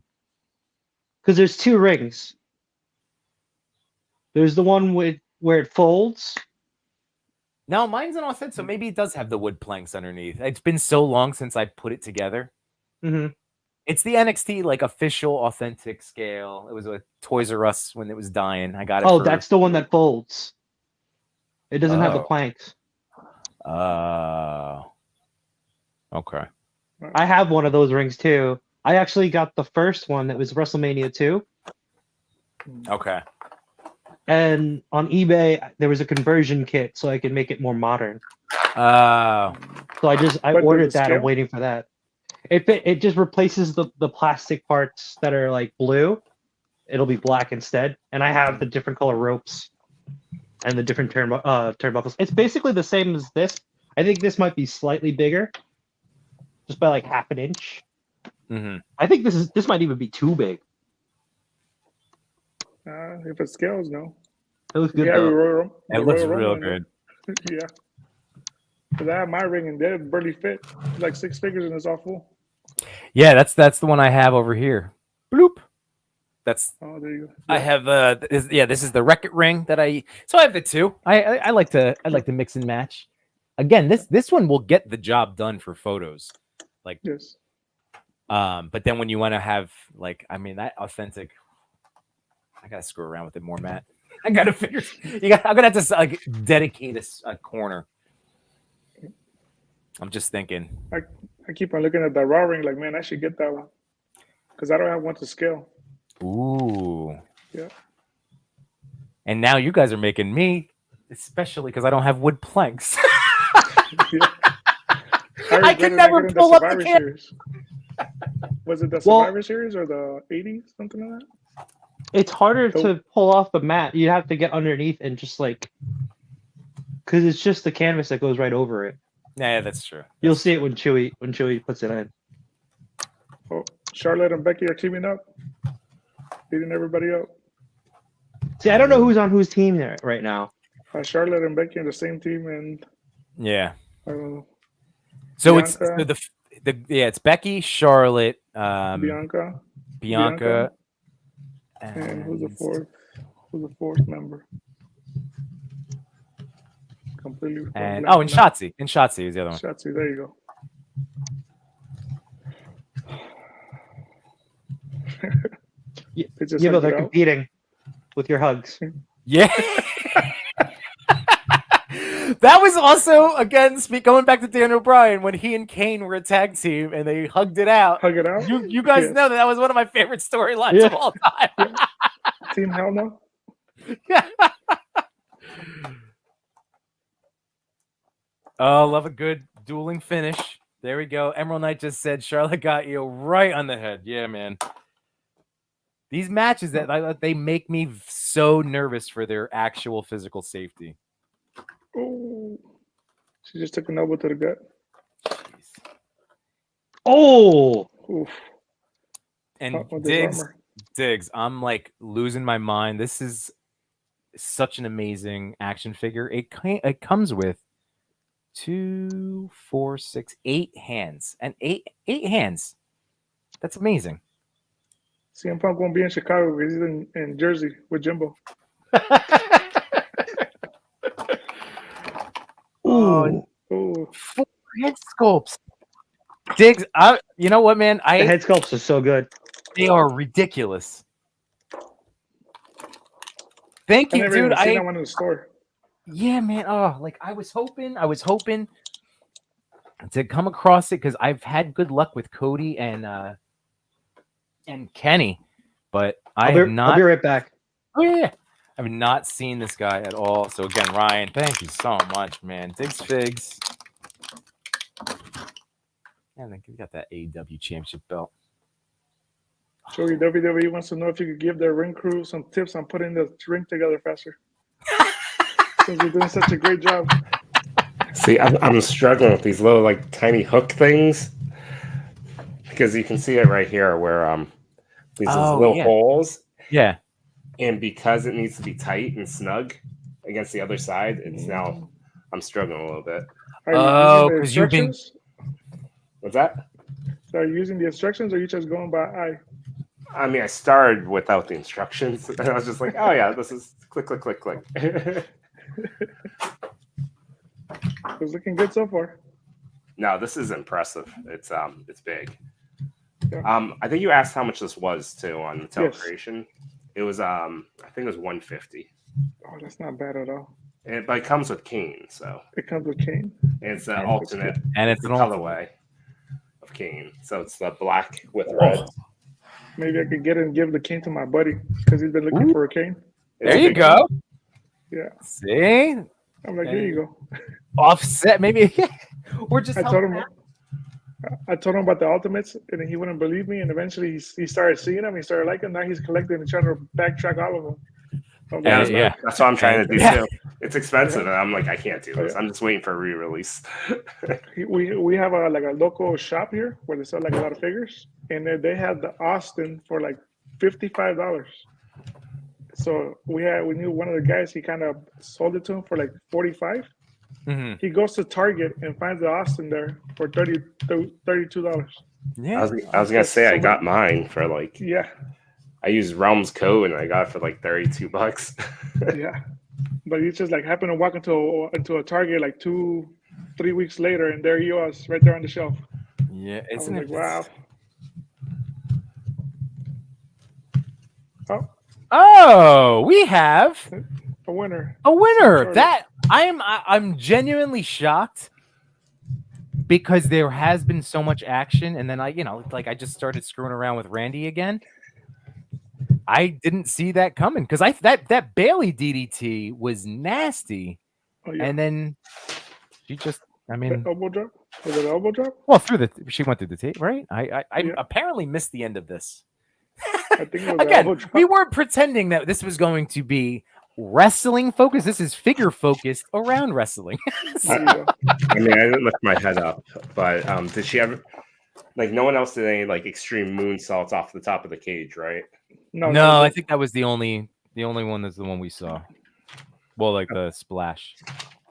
Because there's two rings. There's the one where it folds. No, mine's an authentic, so maybe it does have the wood planks underneath. It's been so long since I put it together. Mm-hmm. It's the NXT like official authentic scale. It was with Toys R Us when it was dying. I got it. Oh, that's the one that folds. It doesn't have the planks. Okay. I have one of those rings too. I actually got the first one that was WrestleMania 2. Okay. And on eBay there was a conversion kit so I could make it more modern. So I ordered that. I'm waiting for that. It just replaces the plastic parts that are like blue. It'll be black instead. And I have the different color ropes and the different turnbuckles. It's basically the same as this. I think this might be slightly bigger, just by like half an inch. Mm-hmm. I think this might even be too big. If it scales, no. It looks good. It looks real good. Yeah. Because I have my ring and they barely fit. It's like 6 figures and it's all full. Yeah, that's the one I have over here. Bloop. That's. Oh, there you go. I have this is the Wreck-It ring that I. So I have the two. I like to mix and match. Again, this one will get the job done for photos. Like yes. But then when you want to have that authentic, I gotta screw around with it more, Matt. I gotta figure. I'm gonna have to dedicate a corner. I'm just thinking. I keep on looking at the raw ring, like, man, I should get that one because I don't have one to scale. Ooh. Yeah. And now you guys are making me, especially because I don't have wood planks. I can never pull up the series. Was it the Survivor Series or the 80s, something like that? It's harder to pull off the mat. You have to get underneath and just because it's just the canvas that goes right over it. Yeah, that's true. You'll see it when Chewy puts it in. Oh, Charlotte and Becky are teaming up, beating everybody up. See, I don't know who's on whose team there right now. Charlotte and Becky on the same team, and yeah, I don't know. So Bianca, it's Becky, Charlotte, Bianca, and who's the fourth member? Completely. And Shotzi. And Shotzi is the other one. Shotzi, there you go. They're competing with your hugs. Yeah. That was also, again, going back to Daniel Bryan, when he and Kane were a tag team and they hugged it out. Hug it out? You guys know that was one of my favorite storylines of all time. Yeah. Team Hell No? Oh, love a good dueling finish. There we go. Emerald Knight just said Charlotte got you right on the head. Yeah, man. These matches they make me so nervous for their actual physical safety. Oh, she just took an elbow to the gut. Jeez. Oh, oof. And Diggs, I'm losing my mind. This is such an amazing action figure. It comes with 2, 4, 6, 8 hands, and eight hands. That's amazing. CM Punk won't be in Chicago because he's in Jersey with Jimbo. Ooh. 4 head sculpts. Diggs, you know what, man? The head sculpts are so good. They are ridiculous. Thank you, dude. I went in the store. Yeah, man. Oh, I was hoping to come across it because I've had good luck with Cody and Kenny, but I'll be right back. Oh yeah, I've not seen this guy at all. So again, Ryan, thank you so much, man. Digs Figs. And then we got that AEW Championship belt. Joey, WWE wants to know if you could give their ring crew some tips on putting the ring together faster. Since you're doing such a great job. See, I'm struggling with these little like tiny hook things because you can see it right here where these little holes. Yeah. And because it needs to be tight and snug against the other side, it's now I'm struggling a little bit. Are you using the instructions? What's that? So are you using the instructions or are you just going by eye? I mean, I started without the instructions and I was just like, oh yeah, this is click, click, click, click. It's looking good so far. No, this is impressive. It's big. Yeah. I think you asked how much this was too on the Mattel Creation. It was I think it was $150. Oh, that's not bad at all. But it comes with Kane, so it comes with Kane. It's an alternate, and it's an colorway of Kane. So it's the black with red. Maybe I could get it and give the Kane to my buddy because he's been looking for a Cane. There you go. Yeah. See? I'm like, here you go. Offset, maybe. We're just. I told him about the Ultimates, and he wouldn't believe me. And eventually, he started seeing them. He started liking them. Now he's collecting and trying to backtrack all of them. Yeah, that's what I'm trying to do too. It's expensive, and I'm like, I can't do this. I'm just waiting for a re-release. we have a local shop here where they sell like a lot of figures, and they had the Austin for like $55. So we knew one of the guys. He kind of sold it to him for like $45. Mm-hmm. He goes to Target and finds the Austin there for $32. Yeah, I was gonna say I got mine for like I used Realm's code and I got it for like $32. Yeah, but you just like happened to walk into a Target like 2-3 weeks later, and there he was right there on the shelf. Yeah, it's like wow. Oh, we have a winner. A winner. That I'm genuinely shocked because there has been so much action, and then I just started screwing around with Randy again. I didn't see that coming because that Bailey DDT was nasty, and then she just elbow drop. Was it an elbow drop? Well, she went through the tape, right? I apparently missed the end of this. I think it was again, we weren't pretending that this was going to be wrestling focused. This is figure focused around wrestling. I mean, I didn't lift my head up, but did she ever? Like, no one else did any like extreme moonsaults off the top of the cage, right? No, I think that was the only one. That's the one we saw. Well, like the splash.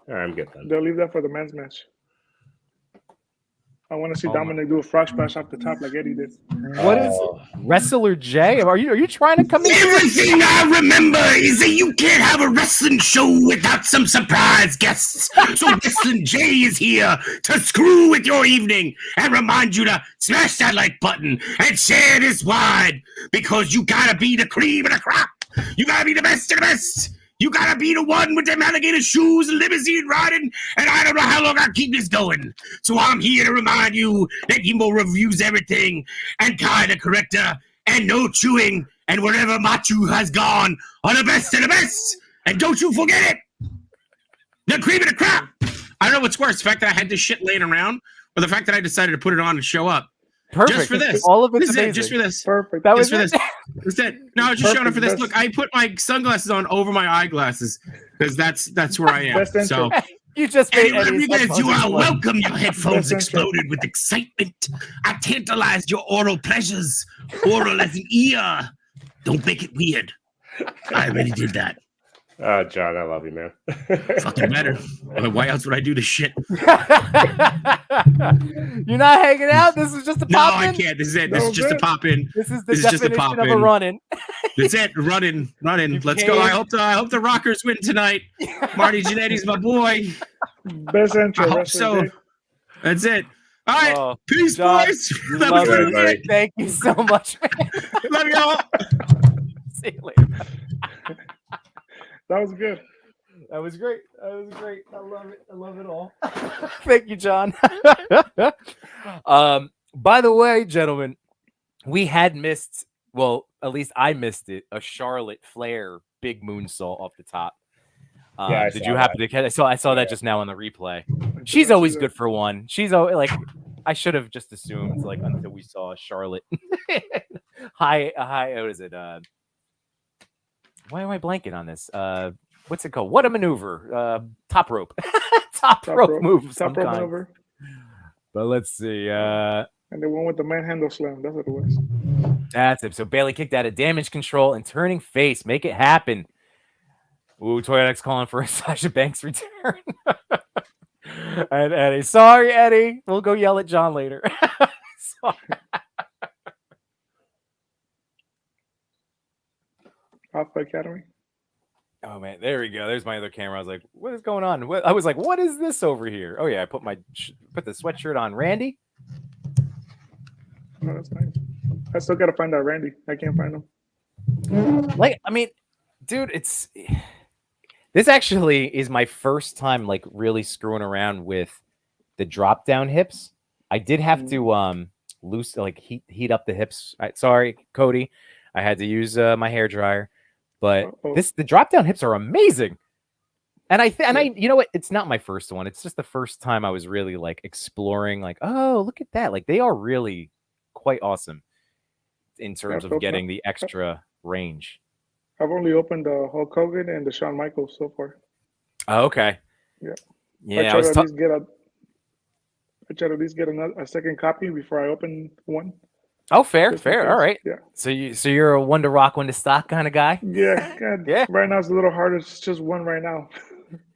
All right, I'm good then. They'll leave that for the men's match. I want to see Dominic do a frog splash off the top like Eddie did. What is Wrestler J? Are you trying to come in? Everything I remember is that you can't have a wrestling show without some surprise guests. So Wrestling J is here to screw with your evening and remind you to smash that like button and share this wide because you gotta be the cream of the crop. You gotta be the best of the best. You gotta be the one with them alligator shoes and limousine riding, and I don't know how long I'll keep this going. So I'm here to remind you that Yimbo reviews everything, and kinda corrector, and no chewing, and wherever my chew has gone are the best of the best. And don't you forget it! The cream of the crop! I don't know what's worse, the fact that I had this shit laying around, or the fact that I decided to put it on and show up. Perfect. Just for this. All of it's this amazing. It, just for this. Perfect. That was just for this. That's it. No, I was just showing up for this. Look, I put my sunglasses on over my eyeglasses because that's where I am. So you just made you are welcome. Your headphones exploded with excitement. I tantalized your oral pleasures. Oral as an ear. Don't make it weird. I already did that. John, I love you, man. Fucking better. I mean, why else would I do this shit? You're not hanging out? This is just a pop in? No, I can't. This is it. This is just a pop in. This is the definition of a run-in. That's it. Running. Let's go. I hope the Rockers win tonight. Marty Jannetty's my boy. Best intro. I hope so. That's it. All right. Peace, John, boys. Love you, thank you so much, man. Love y'all. See you later. That was good. That was great. That was great. I love it. I love it all. Thank you, John. By the way, gentlemen, we had missed, well, at least I missed it, a Charlotte Flair big moonsault off the top. Did you happen to catch? I saw that just now on the replay. She's always good for one. She's always like, I should have just assumed like until we saw Charlotte. High. What is it? Why am I blanking on this? What's it called? What a maneuver! Top rope. Top rope move. Top rope maneuver. But let's see. And the one with the manhandle slam. That's what it was. That's it. So Bayley kicked out of damage control and turning face. Make it happen. Ooh, Toyonex calling for a Sasha Banks return. And Eddie. Sorry, Eddie. We'll go yell at John later. Alpha Academy. Oh man, there we go. There's my other camera. I was like, "What is going on?" I was like, "What is this over here?" Oh yeah, I put the sweatshirt on. Randy. Oh, that's nice. I still gotta find out Randy. I can't find him. Like, I mean, dude, this actually is my first time like really screwing around with the drop down hips. I did have to heat up the hips. Sorry, Cody. I had to use my hair dryer. But the drop down hips are amazing. And I you know what? It's not my first one. It's just the first time I was really like exploring, like, oh, look at that. Like they are really quite awesome in terms of getting the extra range. I've only opened the Hulk Hogan and the Shawn Michaels so far. Oh, okay. Yeah. Yeah. I try to at least get a second copy before I open one. Oh, fair. All right. Yeah. So you're a one to rock, one to stock kind of guy. Yeah. God, yeah. Right now it's a little harder. It's just one right now.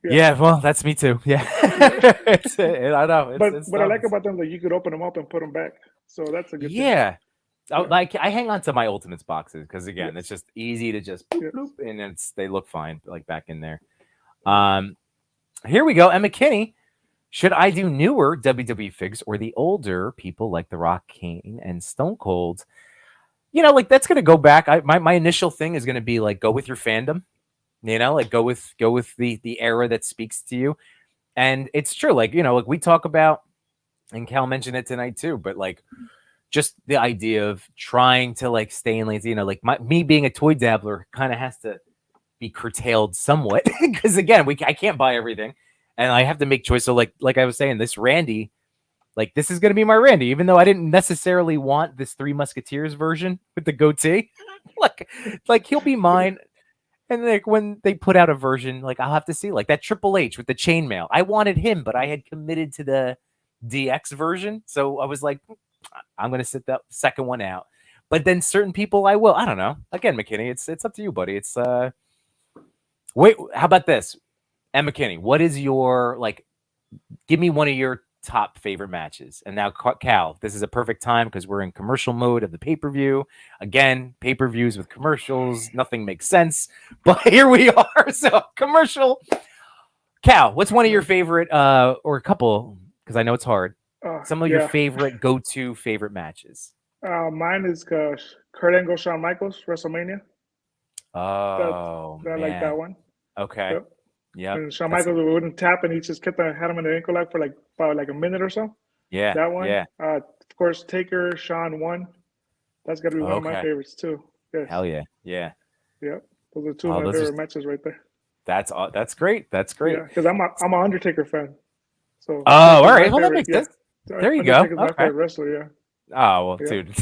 Yeah. Well, that's me too. Yeah. I know. But what I like about them, like you could open them up and put them back. So that's a good thing. Yeah. Like I hang on to my Ultimates boxes because again, it's just easy to just bloop, and they look fine like back in there. Here we go. Emma Kinney. Should I do newer WWE figs or the older people like The Rock, Kane, and Stone Cold? You know, like that's gonna go back. My initial thing is gonna be like go with your fandom. You know, like go with the era that speaks to you. And it's true, like you know, like we talk about, and Cal mentioned it tonight too. But like, just the idea of trying to like stay in lanes. You know, like me being a toy dabbler kind of has to be curtailed somewhat because again, I can't buy everything. And I have to make choice. So like I was saying, this Randy, like this is going to be my Randy, even though I didn't necessarily want this Three Musketeers version with the goatee. like he'll be mine. And like when they put out a version, like I'll have to see like that Triple H with the chainmail. I wanted him, but I had committed to the DX version. So I was like, I'm going to sit that second one out. But then certain people I will. I don't know. Again, McKinney, it's up to you, buddy. It's wait, how about this? Emma Kinney, what is your, like, give me one of your top favorite matches. And now, Cal, this is a perfect time because we're in commercial mode of the pay-per-view. Again, pay-per-views with commercials. Nothing makes sense. But here we are. So, commercial. Cal, what's one of your favorite, or a couple, because I know it's hard, some of your favorite go-to favorite matches? Mine is Kurt Angle, Shawn Michaels, WrestleMania. Oh, I like that one. Okay. Yep. Yeah. And Shawn Michaels wouldn't tap, and he just had him in the ankle lock for about a minute or so. Yeah. That one. Yeah. Of course, Taker, Shawn 1. That's got to be one of my favorites too. Yes. Hell yeah. Yeah. Yep. Those are two of my favorite matches right there. That's great. That's great. Yeah, because I'm an Undertaker fan. So. Oh, all right. Well, that makes sense. There you go. My favorite wrestler. Yeah. Oh well, dude.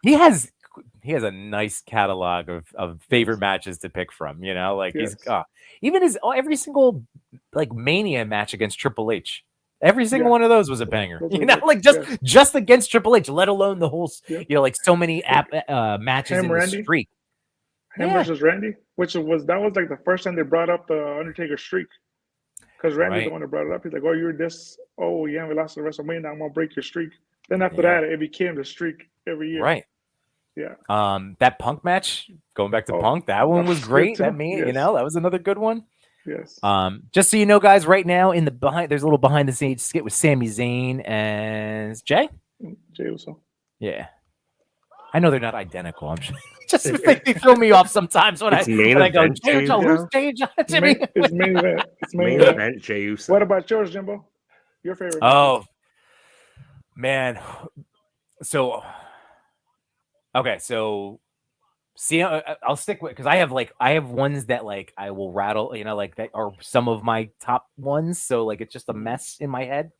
He has a nice catalog of favorite matches to pick from, you know, like he's even his every single like Mania match against Triple H. Every single one of those was a banger, you know, like just against Triple H, let alone the whole, you know, like so many matches in the streak. Him versus Randy, that was like the first time they brought up the Undertaker streak. Because Randy's the one that brought it up. He's like, oh, you're this. Oh, yeah, we lost at WrestleMania. I'm going to break your streak. Then after that, it became the streak every year. Right. Yeah. That Punk match, going back to Punk, that one was great. That you know, that was another good one. Yes. Just so you know, guys, right now in the there's a little behind the scenes skit with Sami Zayn and Jay Uso. Yeah. I know they're not identical. I'm just they throw me off sometimes when I go, who's Jay? Jimmy? It's main event. It's main event. Jey Uso. What about yours, Jimbo? Your favorite? Oh man. So okay, so see, I'll stick with because I have ones that like I will rattle, like that are some of my top ones. So like it's just a mess in my head.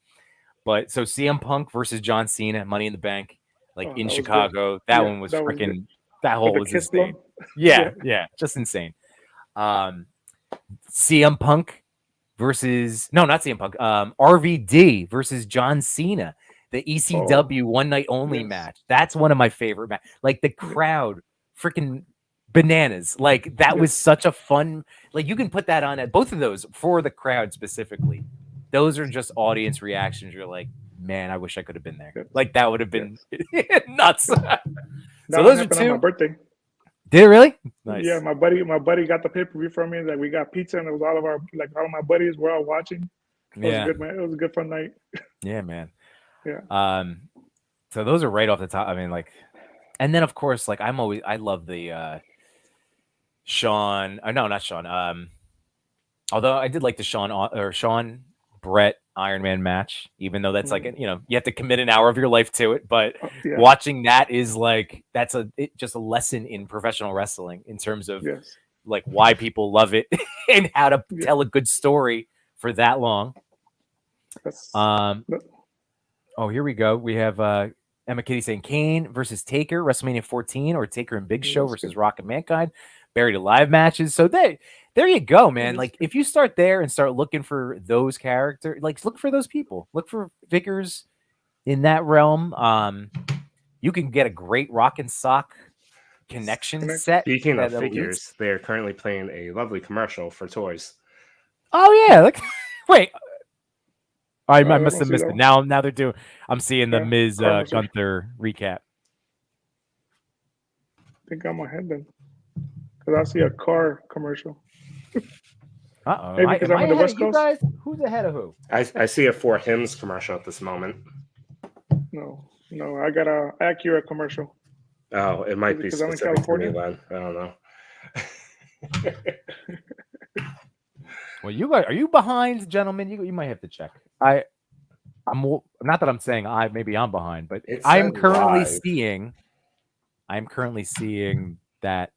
But so CM Punk versus John Cena, Money in the Bank, like in Chicago. That one was freaking. That whole was insane. Yeah, just insane. CM Punk versus not CM Punk. RVD versus John Cena, the ECW one night only match. That's one of my favorite matches. Like the crowd, freaking bananas. Like that was such a fun. Like you can put that on at both of those for the crowd specifically. Those are just audience reactions. You're like, man, I wish I could have been there. Like that would have been nuts. So those are two. On my birthday. Did it really? Nice. Yeah, my buddy got the pay-per-view from me. Like we got pizza, and it was all of my buddies were all watching. It was good, man. It was a good fun night. Yeah, man. Yeah. So those are right off the top. I mean, like, and then of course, like I love the Sean. No, not Sean. Although I did like the Sean Brett Iron Man match, even though that's like you have to commit an hour of your life to it, but watching that is like just a lesson in professional wrestling in terms of like why people love it and how to tell a good story for that long. Here we go. We have Emma Kitty saying Kane versus Taker, WrestleMania 14, or Taker and Big Show versus Rock and Mankind, Buried Alive matches. So there you go, man. Like if you start there and start looking for those characters, like look for those people, look for figures in that realm. You can get a great rock and sock connection set. Speaking of figures, they are currently playing a lovely commercial for toys. Oh yeah, look. Wait. I must have missed it. Now they're doing. I'm seeing the Miz Gunther recap. I think I'm ahead then, because I see a car commercial. Maybe because I'm on the West Coast. Guys, who's ahead of who? I see a For Hims commercial at this moment. No, I got a Acura commercial. Oh, it might be specific I'm in California. Then. I don't know. Well, you guys, are you behind, gentlemen? You might have to check. I'm not that I'm saying maybe I'm behind, but I'm currently seeing that.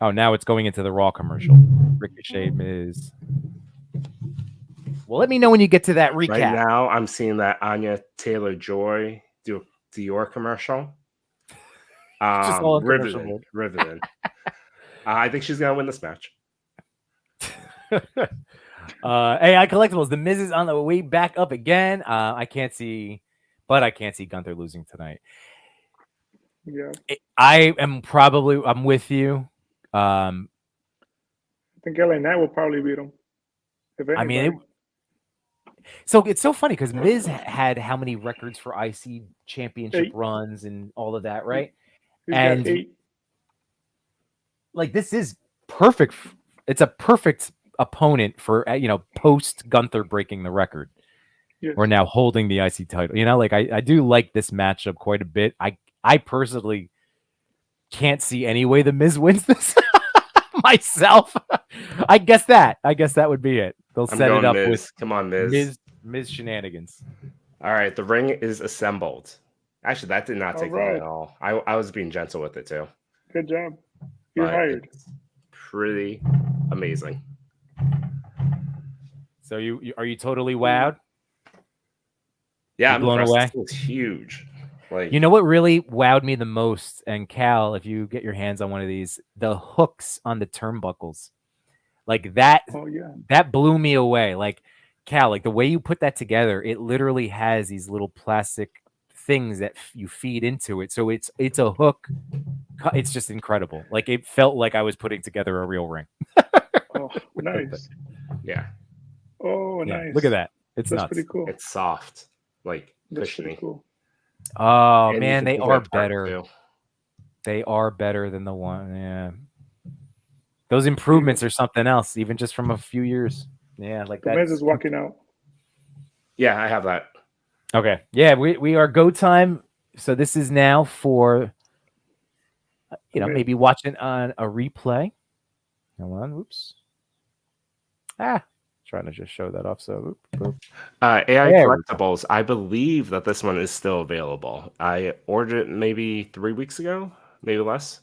Oh, now it's going into the Raw commercial. Ricochet Miz. Well, let me know when you get to that recap. Right now, I'm seeing that Anya Taylor-Joy do Dior commercial. Just all riveting. I think she's gonna win this match. AI Collectibles. The Miz is on the way back up again. I can't see Gunther losing tonight. Yeah, I'm with you. I think LA Knight will probably beat him. I mean, so it's so funny because Miz had how many records for IC championship runs and all of that, right? He's got 8. Like this is perfect. It's a perfect opponent for post Gunther breaking the record. Yes. Or now holding the IC title. Like I do like this matchup quite a bit. I personally can't see any way the Miz wins this myself. I guess that would be it. They'll set it up Miz. with come on, Miz shenanigans. All right, the ring is assembled. Actually, that did not take long at all. I was being gentle with it too. Good job. You're hired. Pretty amazing. So are you totally wowed? Yeah, I'm blown away. It's huge. Like, you know what really wowed me the most, and Cal, if you get your hands on one of these, the hooks on the turnbuckles, like that. Oh yeah, that blew me away. Like Cal, like the way you put that together, it literally has these little plastic things that you feed into it. So it's a hook. It's just incredible. Like it felt like I was putting together a real ring. Oh, nice. Yeah. Oh, nice. Yeah, look at that. That's nuts. Pretty cool. It's soft, like cushiony. Cool. Oh and man, they are better. They are better than the one. Yeah. Those improvements are something else, even just from a few years. Yeah, like that. The Miz is walking out. Yeah, I have that. Okay. Yeah, we are go time So this is now for, maybe watching on a replay. Hold on. Oops. Trying to just show that off. So AI Collectibles, I believe that this one is still available. I ordered it maybe 3 weeks ago, maybe less.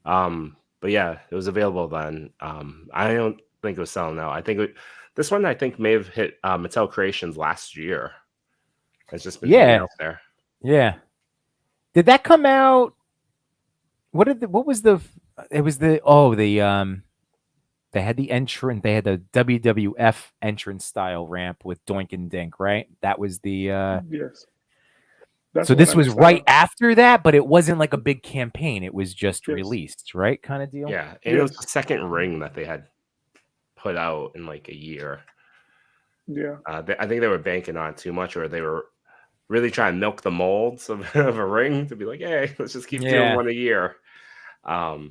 But yeah, it was available then. I don't think it was selling now. I think this one may have hit Mattel Creations last year. It's just been hanging out there. Yeah. Did that come out? They had the entrance. They had the WWF entrance style ramp with Doink and Dink, right? That was the yes. So this was right after that, but it wasn't like a big campaign. It was just released, right? Kind of deal. Yeah, and it was the second ring that they had put out in like a year. Yeah, I think they were banking on too much, or they were really trying to milk the molds of a ring to be like, hey, let's just keep doing one a year. It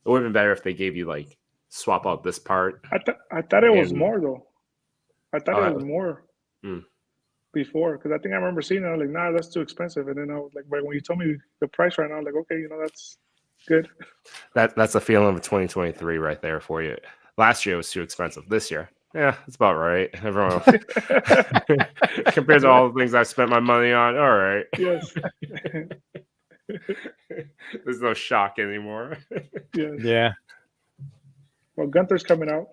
would have been better if they gave you like swap out this part. I thought it was more though. I thought it was more before, because I think I remember seeing it. I was like, nah, that's too expensive. And then I was like, but when you told me the price right now, I was like, okay, that's good. That's a feeling of 2023 right there for you. Last year it was too expensive. This year, yeah, it's about right. Everyone compared to all the things I've spent my money on, all right. Yes. There's no shock anymore. Yes. Yeah. Well, Gunther's coming out.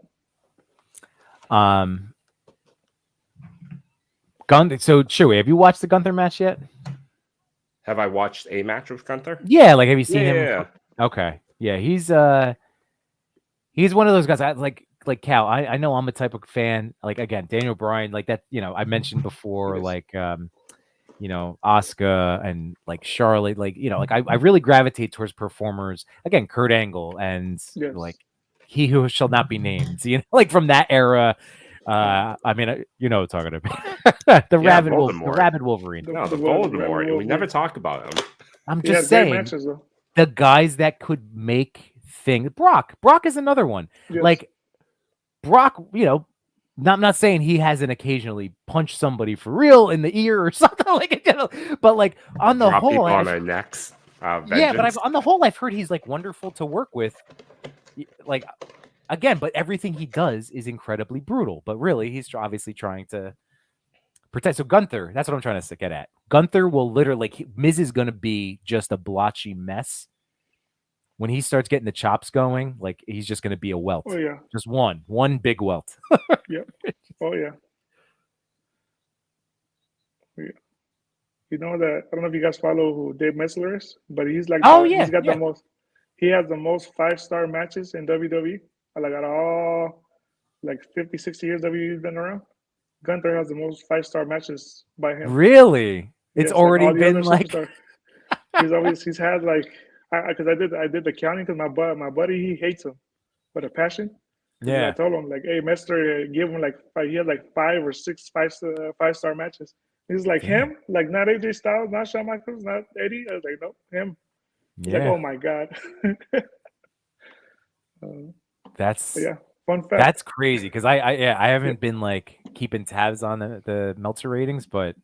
So Chewy, have you watched the Gunther match yet? Have I watched a match with Gunther? Yeah, like have you seen him? Yeah. Okay. Yeah, he's one of those guys. Like Cal, I know I'm a type of fan. Like again, Daniel Bryan, like that. I mentioned before, like Asuka and like Charlotte. Like I really gravitate towards performers. Again, Kurt Angle and like He Who Shall Not Be Named. Like from that era. I mean, what I'm talking about. the rabid Wolverine. No, the Voldemort. We never talk about him. I'm just saying, matches, the guys that could make things. Brock is another one. Yes. Like Brock, I'm not saying he hasn't occasionally punched somebody for real in the ear or something like it, but like on the whole, on their necks. But on the whole, I've heard he's like wonderful to work with. Like. Again, but everything he does is incredibly brutal. But really, he's obviously trying to protect. So Gunther, that's what I'm trying to get at. Gunther will literally, Miz is going to be just a blotchy mess. When he starts getting the chops going, like he's just going to be a welt. Oh, yeah. Just one big welt. Yeah. Oh, yeah. You know that, I don't know if you guys follow who Dave Metzler is, but he's like, he's got the most, he has the most 5-star matches in WWE. Like out of all, like 50, 60 years WWE's been around, Gunther has the most 5-star matches by him. Really? It's already been like he's had like, because I did the counting because my buddy, he hates him with a passion. Yeah. I told him like, hey, Metzler, give him like he had like 5 or 6 5-star matches. He's like, him? Like not AJ Styles, not Shawn Michaels, not Eddie. I was like, no, him. He's like, oh my God. That's fun fact. That's crazy because I haven't been like keeping tabs on the Meltzer ratings, but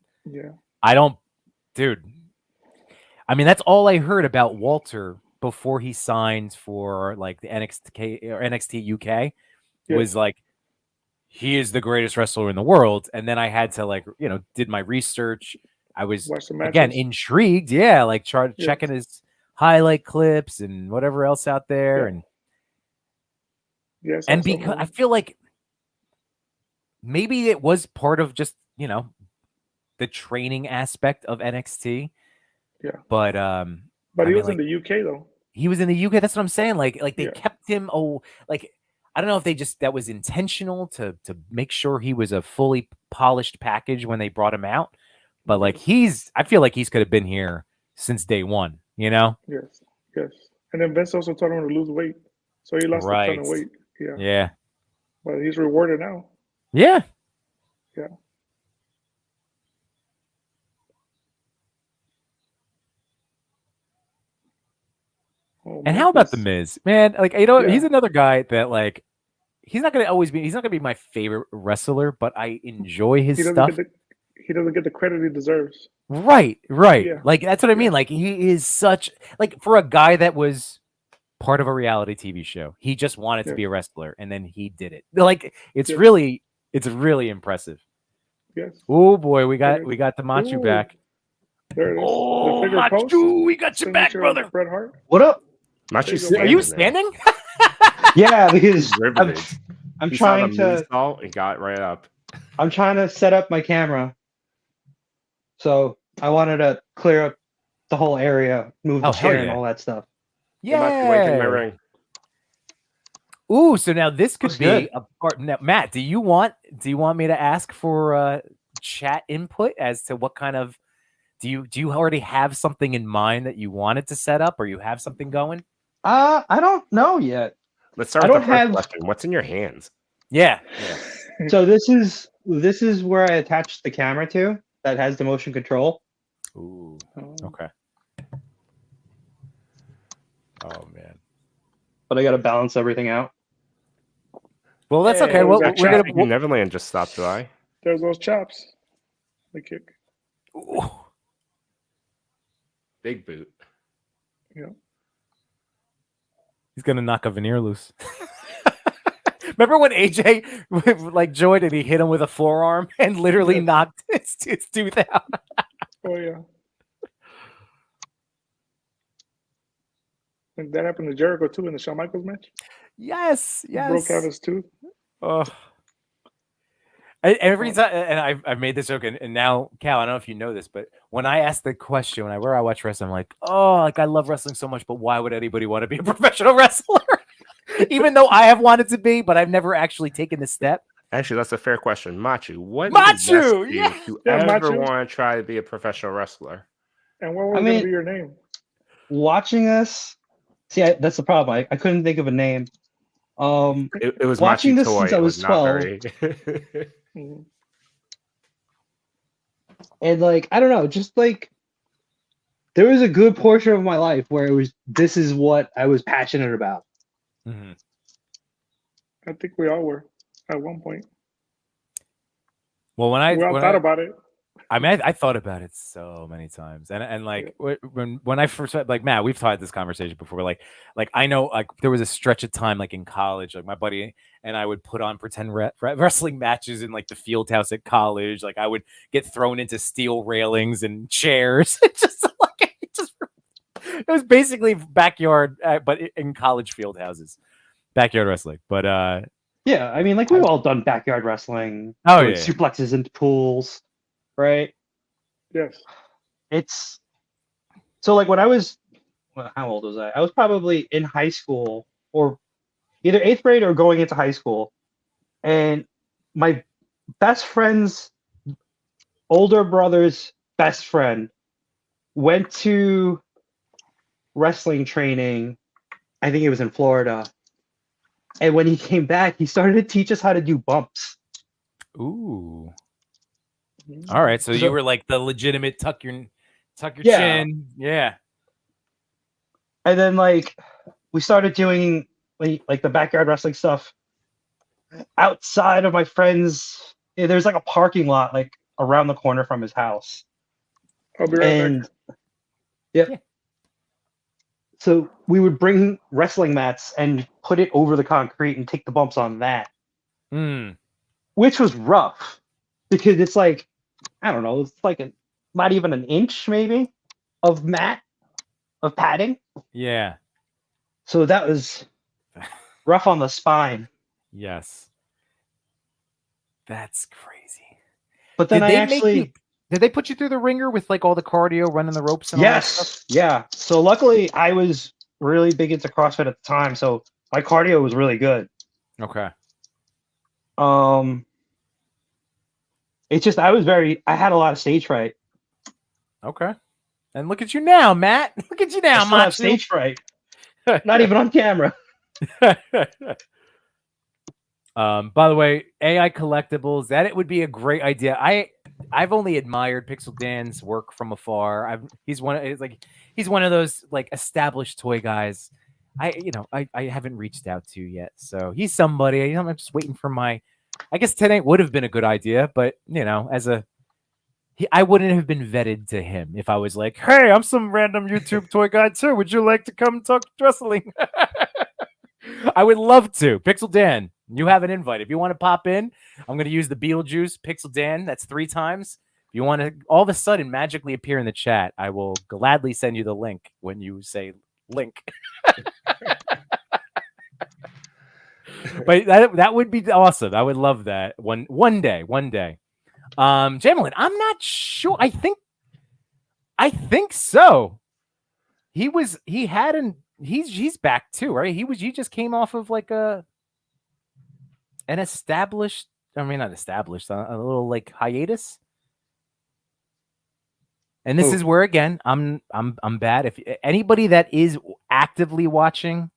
I don't, dude. I mean, that's all I heard about Walter before he signed for like the NXT UK was like he is the greatest wrestler in the world, and then I had to like did my research. I was again intrigued, like checking his highlight clips and whatever else out there, and. Yes, and because I feel like maybe it was part of just the training aspect of NXT. Yeah, but he was in the UK though. He was in the UK. That's what I'm saying. Like they kept him. Like I don't know if that was intentional to make sure he was a fully polished package when they brought him out. But like I feel like he's could have been here since day one. Yes. And then Vince also told him to lose weight, so he lost a ton of weight. Yeah. But he's rewarded now. Yeah. Yeah. And how about the Miz, man? Like he's another guy that like he's not gonna be my favorite wrestler, but I enjoy his stuff. he doesn't get the credit he deserves. Right. Yeah. Like that's what I mean. Like he is such like for a guy that was part of a reality TV show, he just wanted to be a wrestler, and then he did it. Like it's really impressive. Yes. Oh boy, we got the Machu back. There it is. Oh, Machu, we got you back, brother. Bret Hart. What up? Machu's Are you standing? Yeah, because I'm trying to. And got right up. I'm trying to set up my camera, so I wanted to clear up the whole area, move the chair, and all that stuff. Yeah. Ooh, so now this could be a part. Now, Matt, do you want me to ask for chat input as to what kind of do you already have something in mind that you wanted to set up, or you have something going? I don't know yet. Let's start with the first question. What's in your hands? Yeah. So this is where I attached the camera to that has the motion control. Ooh. Okay. Oh man. But I got to balance everything out. Well, that's okay. Well, we're gonna. Neverland just stopped by. There's those chops. The kick. Ooh. Big boot. Yeah. He's gonna knock a veneer loose. Remember when AJ like joined and he hit him with a forearm and literally knocked his tooth out? Oh yeah. And that happened to Jericho too in the Shawn Michaels match. Yes. He broke out his tooth. Oh. Every time, and I've made this joke, and now, Cal, I don't know if you know this, but when I ask the question, where I watch wrestling, I'm like, oh, like I love wrestling so much, but why would anybody want to be a professional wrestler? Even though I have wanted to be, but I've never actually taken the step. Actually, that's a fair question. Machu, what Machu, you ever want to try to be a professional wrestler? And what was going to be your name? Watching us, that's the problem. I couldn't think of a name. It was watching Machu this Toy. since I was 12. And like, I don't know, just like there was a good portion of my life where this is what I was passionate about. Mm-hmm. I think we all were at one point. Well, when I thought about it. I mean, I thought about it so many times, and like when I first like Matt, we've had this conversation before. Like I know like there was a stretch of time like in college, like my buddy and I would put on pretend wrestling matches in like the field house at college. Like I would get thrown into steel railings and chairs. It was basically backyard, but in college field houses, backyard wrestling. But yeah, I mean, like we've all done backyard wrestling. Oh yeah, suplexes into pools. Right. Yes. It's so like when I was, how old was I? I was probably in high school or either 8th grade or going into high school. And my best friend's older brother's best friend went to wrestling training. I think it was in Florida. And when he came back, he started to teach us how to do bumps. Ooh. All right, so you were like the legitimate tuck your chin, yeah. And then like we started doing like the backyard wrestling stuff outside of my friend's. There's like a parking lot like around the corner from his house. I'll be right back. Yeah. So we would bring wrestling mats and put it over the concrete and take the bumps on that, which was rough because it's like. I don't know, it's like not even an inch maybe of padding. Yeah. So that was rough on the spine. Yes. That's crazy. But then did they put you through the ringer with like all the cardio, running the ropes and all that stuff? Yeah. So luckily I was really big into CrossFit at the time, so my cardio was really good. Okay. It's just I had a lot of stage fright. Okay. And look at you now, Matt. Look at you now, I have stage fright. Not even on camera. By the way, AI Collectibles, that it would be a great idea. I've only admired Pixel Dan's work from afar. He's one of those like established toy guys. I haven't reached out to yet. So he's somebody. I'm just waiting for my. I guess 10-8 would have been a good idea, but as a I wouldn't have been vetted to him if I was like, hey, I'm some random YouTube toy guy too. Would you like to come talk wrestling? I would love to. Pixel Dan, you have an invite. If you want to pop in, I'm going to use the Beetlejuice Pixel Dan. That's 3 times. If you want to all of a sudden magically appear in the chat, I will gladly send you the link when you say link. But that would be awesome. I would love that one day. Jamelin, I'm not sure. I think so. He's back too, right? He just came off of like an established, I mean not established, a little like hiatus. And this is where again, I'm bad. If anybody that is actively watching,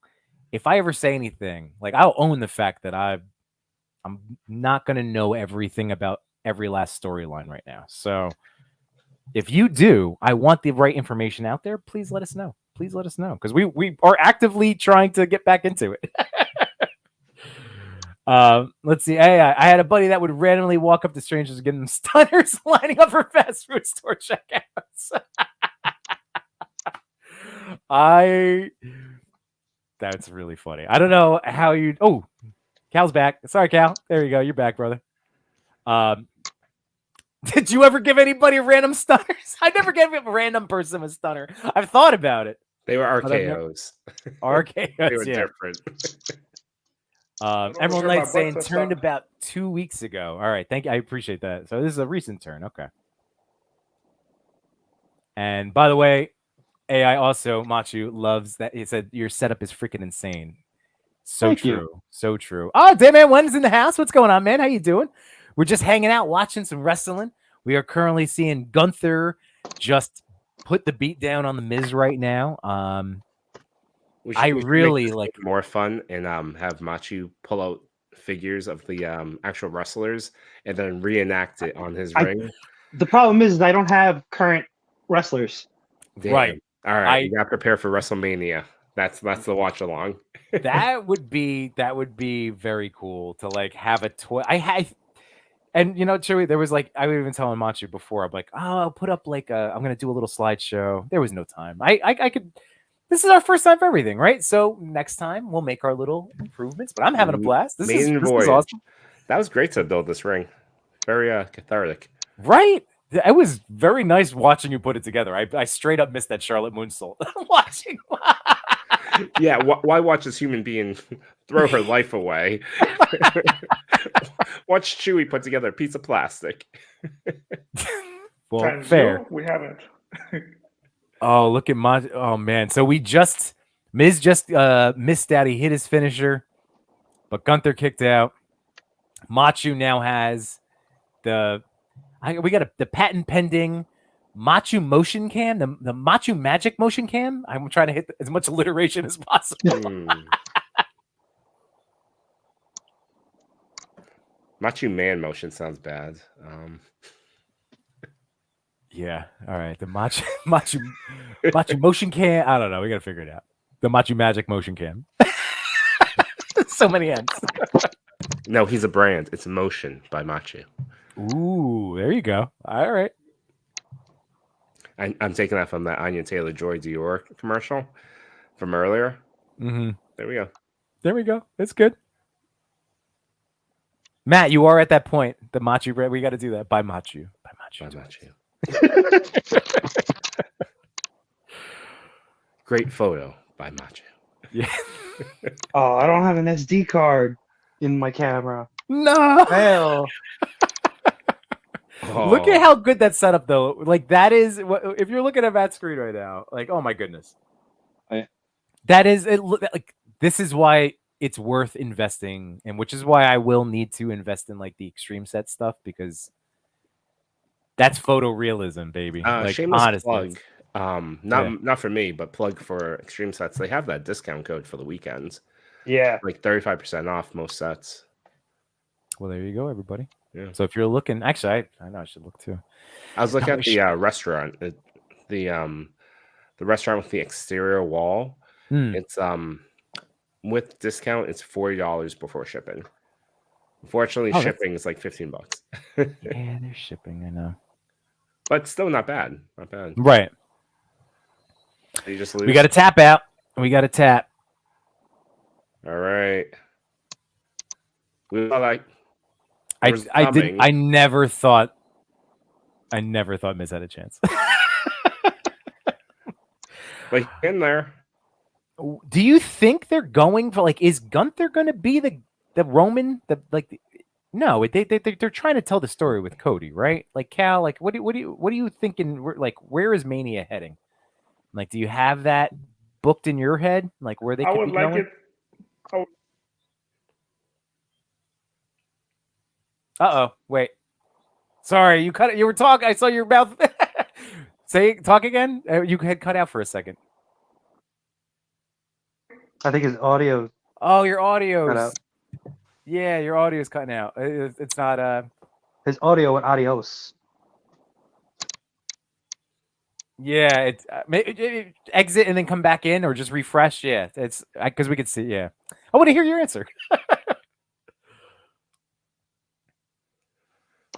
if I ever say anything, like I'll own the fact that I'm not going to know everything about every last storyline right now. So if you do, I want the right information out there. Please let us know. Please let us know because we are actively trying to get back into it. Let's see. Hey, I had a buddy that would randomly walk up to strangers and give them stunners lining up for fast food store checkouts. That's really funny. I don't know how you. Oh, Cal's back. Sorry, Cal. There you go. You're back, brother. Did you ever give anybody random stunners? I never gave a random person a stunner. I've thought about it. They were RKOs. RKOs, they were different. different. Everyone likes saying turned about 2 weeks ago. All right, thank you. I appreciate that. So this is a recent turn. Okay. And by the way, AI also Machu loves that. He said your setup is freaking insane. So Thank true. You. So true. Oh, damn man, Wen's in the house. What's going on, man? How you doing? We're just hanging out, watching some wrestling. We are currently seeing Gunther just put the beat down on the Miz right now. I really like more fun and have Machu pull out figures of the actual wrestlers and then reenact it on his ring. The problem is I don't have current wrestlers. Damn. Right. All right. You got to prepare for WrestleMania. That's the watch along. that would be very cool to like have a toy. And you know, Chewy, there was like I was even telling Machu before. I'm like, oh, I'll put up like I'm gonna do a little slideshow. There was no time. I could. This is our first time for everything, right? So next time we'll make our little improvements. But I'm having a blast. This is awesome. That was great to build this ring. Very cathartic. Right. It was very nice watching you put it together. I straight up missed that Charlotte Moonsault watching. Yeah, why watch this human being throw her life away? Watch Chewy put together a piece of plastic. Well, fair. We haven't. Oh, look at my. Oh man. So Miz just missed out. He hit his finisher, but Gunther kicked out. Machu now has the patent pending Machu motion cam, the Machu magic motion cam. I'm trying to hit as much alliteration as possible. Machu man motion sounds bad. Yeah. All right. The Machu motion cam. I don't know. We got to figure it out. The Machu magic motion cam. So many ends. No, he's a brand. It's Motion by Machu. Ooh, there you go. All right. I'm taking that from that Anya Taylor-Joy Dior commercial from earlier. Mm-hmm. There we go. There we go. It's good. Matt, you are at that point. The Machu brand. We got to do that by Machu. By Machu. Great photo by Machu. Yeah. Oh, I don't have an SD card in my camera. No. Hell. Oh. Look at how good that setup though. Like that is if you're looking at Matt's screen right now. Like, oh my goodness. That is it. Like this is why it's worth investing, and which is why I will need to invest in like the extreme set stuff because that's photorealism, baby. Like, shameless honestly. plug. Not for me, but plug for extreme sets. They have that discount code for the weekends. Yeah, like 35% off most sets. Well, there you go, everybody. Yeah. So if you're looking, actually, I know I should look too. I was looking at the restaurant. The restaurant with the exterior wall. It's with discount, it's $40 before shipping. Unfortunately, shipping is like $15. Yeah, they're shipping. I know. But still not bad. Not bad. Right. You just lose. We got to tap out. We got to tap. All right. We like. I never thought Miz had a chance. Like in there. Do you think they're going for is Gunther going to be the Roman no, they're trying to tell the story with Cody, right? Like Cal, what are you thinking? Where is Mania heading? Like, do you have that booked in your head? Like where they could be going? Wait. Sorry, you cut it. You were talking. I saw your mouth. Talk again. You had cut out for a second. I think his audio. Oh, your audio. Yeah, your audio is cutting out. It's not. His audio went adios. Yeah, it's exit and then come back in, or just refresh. Yeah, it's because we could see. Yeah, I want to hear your answer.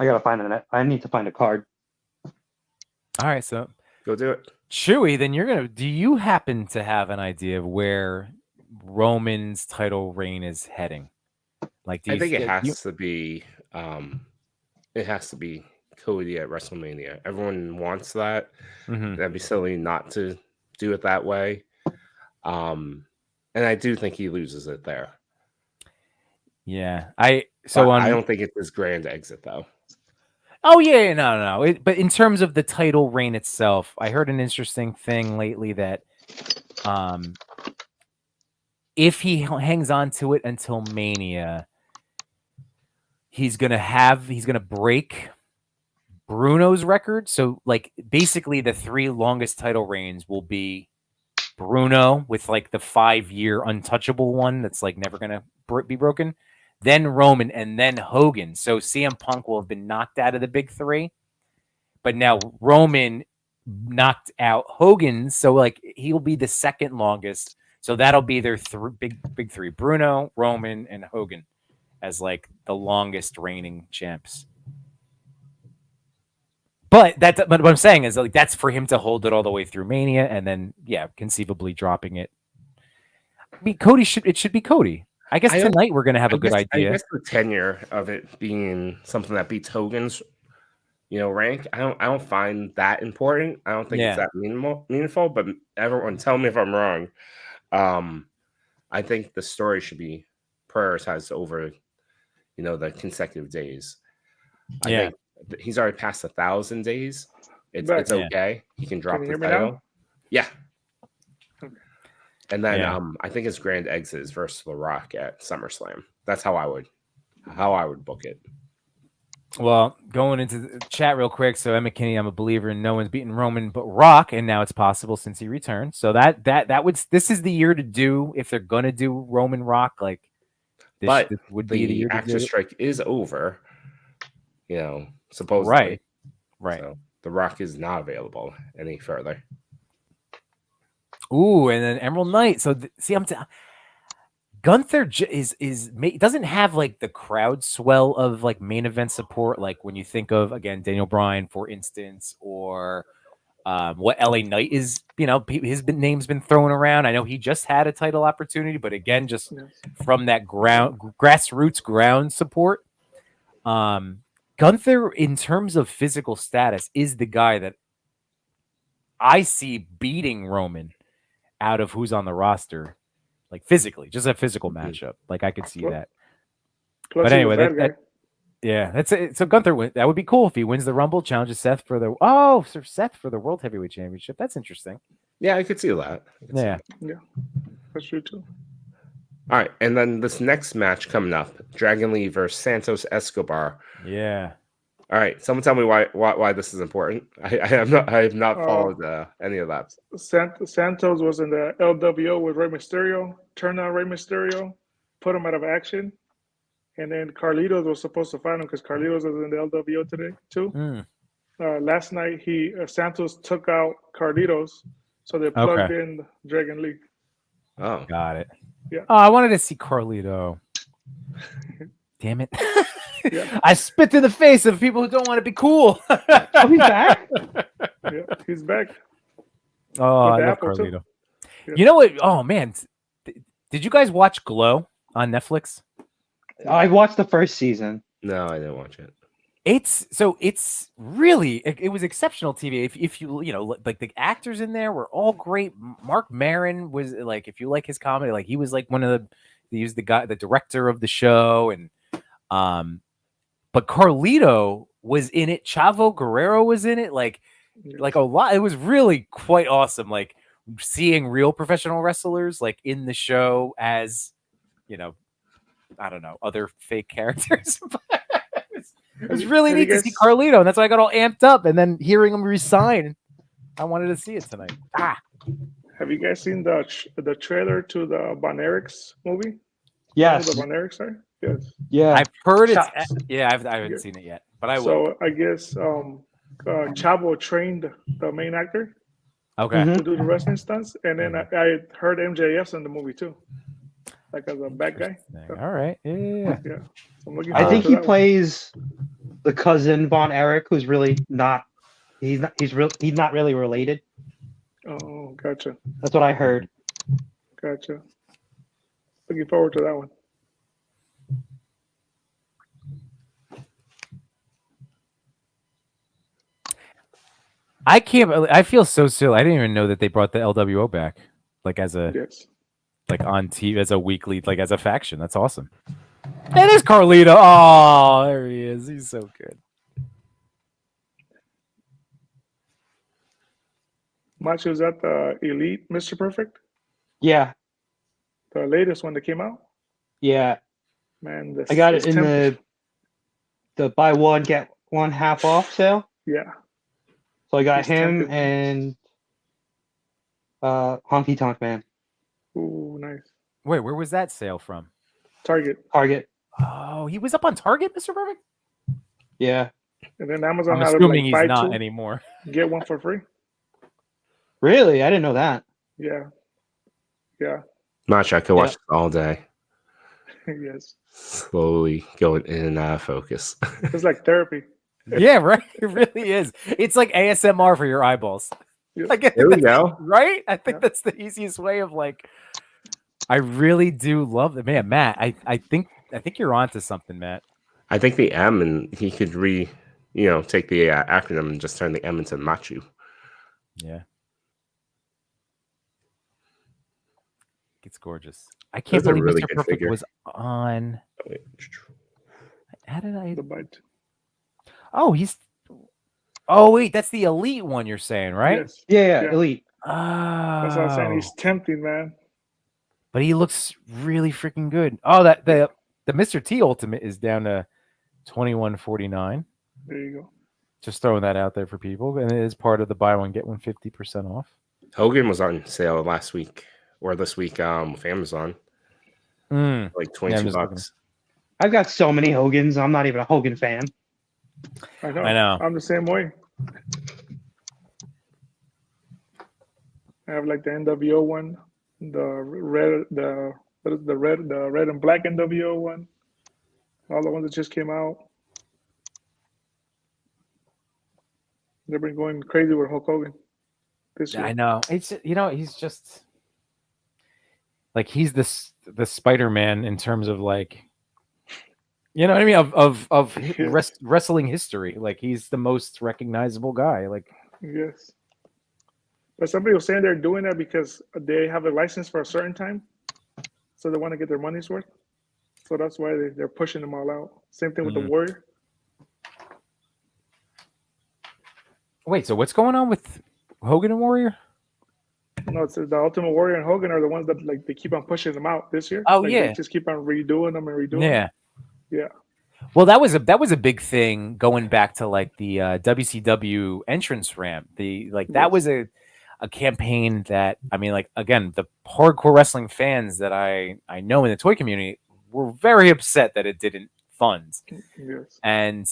I gotta find I need to find a card. All right, so go do it. Chewy, then do you happen to have an idea of where Roman's title reign is heading? I think it has to be Cody at WrestleMania. Everyone wants that. Mm-hmm. That'd be silly not to do it that way. And I do think he loses it there. Yeah, I don't think it's his grand exit though. Oh yeah, no. But in terms of the title reign itself, I heard an interesting thing lately that, if he hangs on to it until Mania, he's gonna break Bruno's record. So basically, the 3 longest title reigns will be Bruno with the 5-year untouchable one that's never gonna be broken. Then Roman, and then Hogan. So CM Punk will have been knocked out of the big 3. But now Roman knocked out Hogan. So he'll be the second longest. So that'll be their big 3. Bruno, Roman, and Hogan as the longest reigning champs. But what I'm saying is that's for him to hold it all the way through Mania, and then conceivably dropping it. I mean, it should be Cody. I guess tonight we're going to have a good idea. I guess the tenure of it being something that beats Hogan's, rank, I don't find that important. I don't think it's that meaningful. But everyone, tell me if I'm wrong. I think the story should be prioritized over, the consecutive days. I think he's already passed 1,000 days. It's okay. He can drop the title. Yeah. And then I think his grand exit is versus The Rock at SummerSlam. That's how I would book it. Well, going into the chat real quick. So Emma Kinney, I'm a believer in no one's beaten Roman but Rock, and now it's possible since he returned. So this is the year to do if they're gonna do Roman Rock. This would be the year. Actor strike is over. Supposedly. Right. So The Rock is not available any further. Ooh, and then Emerald Knight. So Gunther doesn't have the crowd swell of main event support, when you think of Daniel Bryan, for instance, or what LA Knight is. His name's been thrown around. I know he just had a title opportunity, but again, just from that grassroots ground support. Gunther, in terms of physical status, is the guy that I see beating Roman out of who's on the roster, physically, just a physical matchup. I could see that. But anyway, that's it. So Gunther, that would be cool if he wins the Rumble, challenges Seth for the World Heavyweight Championship. That's interesting. Yeah, I could see that. Yeah, that's true too. All right, and then this next match coming up, Dragon Lee versus Santos Escobar. Yeah. All right, someone tell me why this is important. I have not followed any of that. Santos was in the LWO with Rey Mysterio, turned on Rey Mysterio, put him out of action, and then Carlitos was supposed to fight him because Carlitos was in the LWO today too. Last night Santos took out Carlitos, so they plugged in Dragon Lee. Oh, got it. Yeah. Oh, I wanted to see Carlito. Damn it. I spit in the face of people who don't want to be cool. Oh, he's back. Yeah, he's back. Oh, I love Carlito. Yeah. You know what? Oh man, did you guys watch Glow on Netflix? I watched the first season. No, I didn't watch it. It's really it was exceptional TV. If you like the actors in there were all great. Mark Maron was like, if you like his comedy, like he was like he was the director of the show, and but Carlito was in it. Chavo Guerrero was in it. Like a lot. It was really quite awesome. Like seeing real professional wrestlers like in the show as, I don't know, other fake characters. It was really neat to see Carlito, and that's why I got all amped up. And then hearing him resign, I wanted to see it tonight. Have you guys seen the trailer to the Von Erichs movie? Yes. The Von Erichs are? Yes. Yeah. I've heard it. Yeah, I haven't seen it yet, but I will. So I guess Chavo trained the main actor. Okay. To do the wrestling stunts, and then I heard MJF's in the movie too, like as a bad guy. All right. Yeah. So I'm looking I think he plays the cousin Von Erich, who's really not. He's not really related. Oh, gotcha. That's what I heard. Gotcha. Looking forward to that one. I feel so silly. I didn't even know that they brought the LWO back, like as a like on TV as a weekly, like as a faction. That's awesome. It is Carlito. Oh, there he is. He's so good. Macho, is that the Elite Mr. Perfect? Yeah. The latest one that came out? Yeah. Man, I got it in the buy one get one half off sale. Yeah. So I got him and Honky Tonk Man. Ooh, nice. Wait, where was that sale from? Target. Oh, he was up on Target, Mr. Perfect? Yeah. And then Amazon I'm assuming he's not anymore. Get one for free. Really? I didn't know that. Yeah. Much I could watch it all day. Yes. Slowly going in and out of focus. It's like therapy. Yeah, right. It really is. It's like ASMR for your eyeballs. Like, there we go. Right? I think that's the easiest way of like. I really do love the man, Matt. I think you're onto something, Matt. I think the M, and he could take the acronym and just turn the M into Machu. Yeah. It's gorgeous. I can't believe really Mr. Perfect was on. How did I? The bite. Oh, Oh, wait, that's the Elite one you're saying, right? Yes. Yeah, Elite. Oh. That's what I'm saying. He's tempting, man. But he looks really freaking good. Oh, the Mr. T Ultimate is down to $21.49. There you go. Just throwing that out there for people, and it is part of the buy one get one 50% off. Hogan was on sale last week or this week with Amazon. Like $22. I've got so many Hogans. I'm not even a Hogan fan. I know. I'm the same way. I have like the NWO one, the red and black NWO one, all the ones that just came out. They've been going crazy with Hulk Hogan this year. I know. It's he's just like he's the Spider-Man in terms of like. You know what I mean? Of wrestling history. Like, he's the most recognizable guy. Like, yes. But somebody was saying they're doing that because they have a license for a certain time. So they want to get their money's worth. So that's why they're pushing them all out. Same thing with the Warrior. Wait, so what's going on with Hogan and Warrior? No, it's the Ultimate Warrior and Hogan are the ones that like they keep on pushing them out this year. Oh, like, yeah. They just keep on redoing them and redoing them. Yeah. Well, that was a big thing going back to like the WCW entrance ramp. That was a campaign that, I mean, like, again, the hardcore wrestling fans that I know in the toy community were very upset that it didn't fund. Yes. And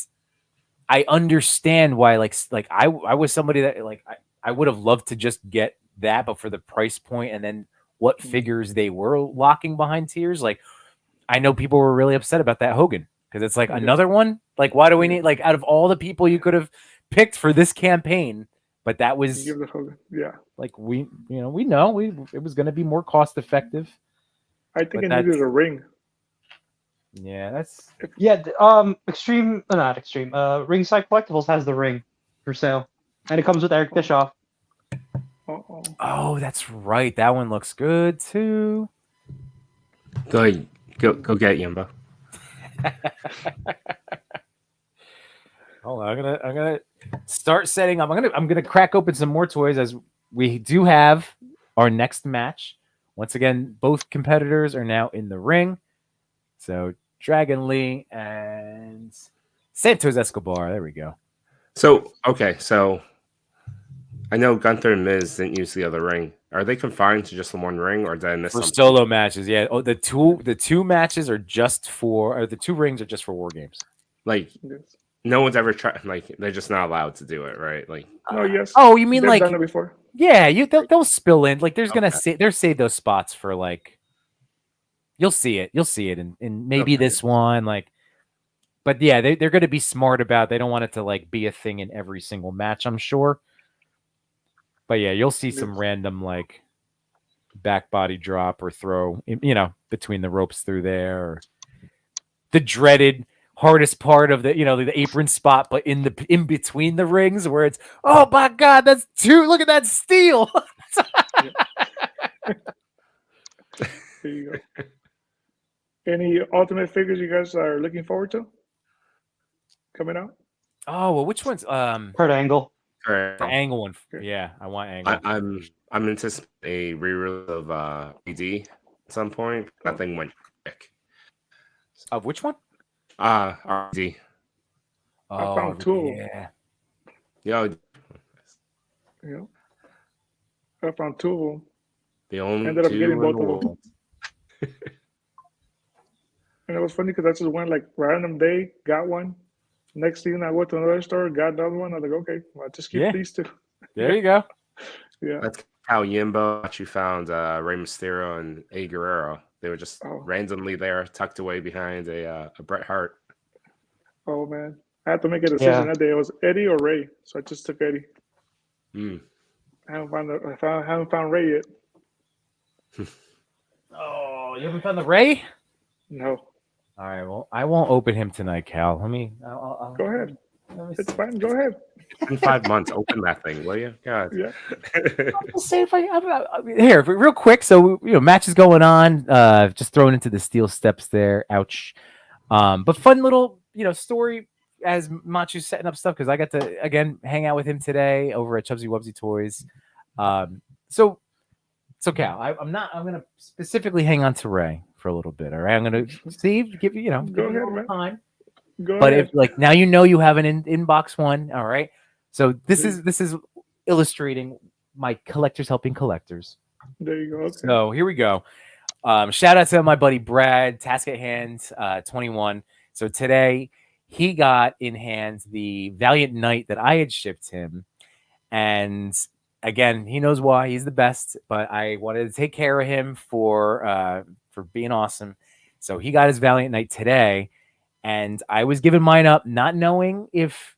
I understand why, like I was somebody that like I would have loved to just get that, but for the price point and then what figures they were locking behind tiers, like I know people were really upset about that Hogan. because it's like another one. Like, why do we need out of all the people you could have picked for this campaign? But that was like we know it was going to be more cost effective. I think it needed a ring. Yeah, that's Extreme, not Extreme. Ringside Collectibles has the ring for sale, and it comes with Eric Bischoff. Oh, that's right. That one looks good too. Go ahead, go get Yimbo. Hold on, I'm gonna start setting up. I'm gonna crack open some more toys as we do have our next match. Once again, both competitors are now in the ring. So Dragon Lee and Santos Escobar. There we go. So I know Gunther and Miz didn't use the other ring. Are they confined to just the one ring, or did I miss something? Solo matches? Yeah. Oh, the two matches are just for, or the two rings are just for War Games. Like no one's ever tried. Like they're just not allowed to do it, right? Like yes. Oh, you mean they've done it before? Yeah, they'll spill in. Like there's gonna save those spots for like. You'll see it in maybe this one, like. But yeah, they're going to be smart about. They don't want it to like be a thing in every single match, I'm sure. But yeah, you'll see some random like back body drop or throw, between the ropes through there. Or the dreaded hardest part of the apron spot, but in between the rings where it's, oh my God, that's look at that steel. There you go. Any Ultimate figures you guys are looking forward to coming out? Oh well, which one's Kurt Angle? The Angle one. Yeah, I want Angle. I'm anticipating a re-release of BD at some point. That thing went quick. Of which one? RD. I found two. Yeah. I found two of them. The only ended up two getting in both the of them. world. And it was funny because I just went like random day, got one. Next thing I went to another store, got another one. I was like, okay, well, I'll just keep these two. There you go. Yeah. That's how Yimbo actually found Rey Mysterio and Eddie Guerrero. They were just randomly there, tucked away behind a Bret Hart. Oh man, I had to make a decision that day. It was Eddie or Ray, so I just took Eddie. I haven't found Ray yet. Oh, you haven't found the Ray? No. All right. Well, I won't open him tonight, Cal. I'll go ahead. It's fine. Go ahead. In 5 months, open that thing, will you? God. Yeah. I'll say here real quick. So match is going on. Just thrown into the steel steps there. Ouch. But fun little story as Machu's setting up stuff because I got to again hang out with him today over at Chubsy Wubsy Toys. So Cal, I'm gonna specifically hang on to Ray for a little bit. All right, I'm gonna give you go ahead, time. Go but ahead. if now you have an inbox one. All right, so this is illustrating my collectors helping collectors. There you go. Okay. So here we go. Shout out to my buddy Brad, Task at Hand 21. So today he got in hand the Valiant Knight that I had shipped him, and again, he knows why. He's the best, but I wanted to take care of him for being awesome. So he got his Valiant Knight today, and I was giving mine up, not knowing if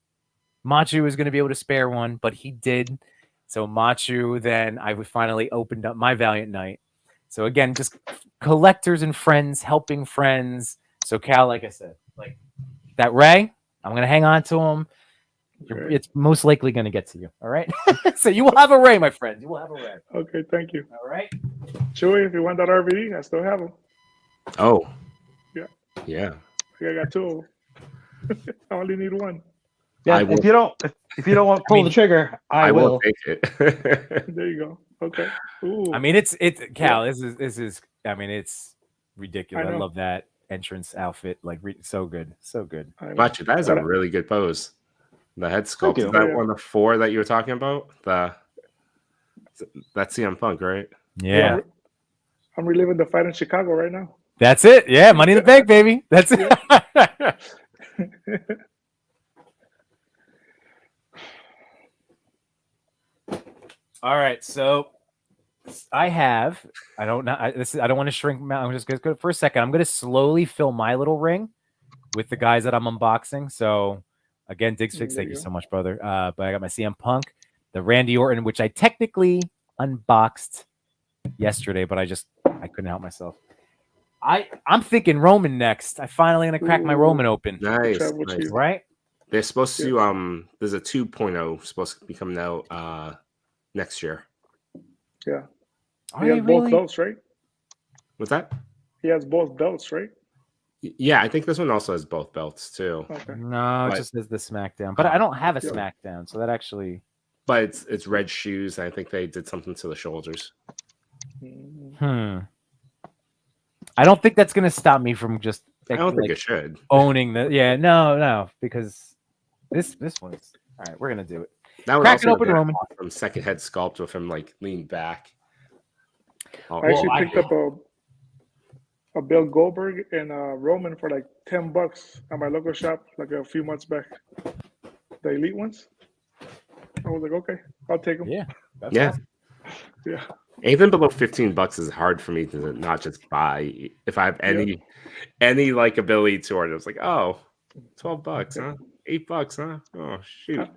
Machu was going to be able to spare one, but he did. So Machu, then I finally opened up my Valiant Knight. So again, just collectors and friends helping friends. So Cal, like I said, like that Ray, I'm going to hang on to him. Okay. It's most likely going to get to you. All right. So you will have a Ray, my friend. You will have a Ray. Okay. Thank you. All right. Chewy, if you want that RVD, I still have them. Oh. Yeah. Yeah. I got two. I only need one. Yeah. If you don't want to pull the trigger, I will take it. There you go. Okay. Ooh. I mean, it's Cal. Yeah. This is. I mean, it's ridiculous. I love that entrance outfit. Like, so good, so good. Machu, that is a really good pose. The head sculpt. Is that one of the 4 that you were talking about? That's CM Punk, right? Yeah. I'm reliving the fight in Chicago right now. That's it. Yeah, Money in the Bank, baby. That's it. All right, so I don't know. I don't want to shrink. I'm just going to go for a second. I'm going to slowly fill my little ring with the guys that I'm unboxing. So again, Diggs thank you so much, brother. But I got my CM Punk, the Randy Orton, which I technically unboxed yesterday, but I couldn't help myself. I'm thinking Roman next. I finally gonna crack my Roman open. Nice. Right? They're supposed to there's a 2.0 supposed to be coming out next year. Yeah. He has both belts, right? What's that? He has both belts, right? Yeah, I think this one also has both belts too. Okay. No, it just says the SmackDown. But I don't have a SmackDown, so that actually. But it's red shoes. I think they did something to the shoulders. I don't think that's gonna stop me from just. I don't think it should. Owning the no, because this one's all right. We're gonna do it. That was Crack it open, Roman. Awesome second head sculpt with him like leaned back. I actually picked up a Bill Goldberg and Roman for like $10 at my local shop like a few months back. The elite ones. I was like, okay, I'll take them. Yeah. Awesome. Yeah. Anything below $15 is hard for me to not just buy. If I have any like ability to it, it's like, oh, $12, huh? $8, huh? Oh shoot.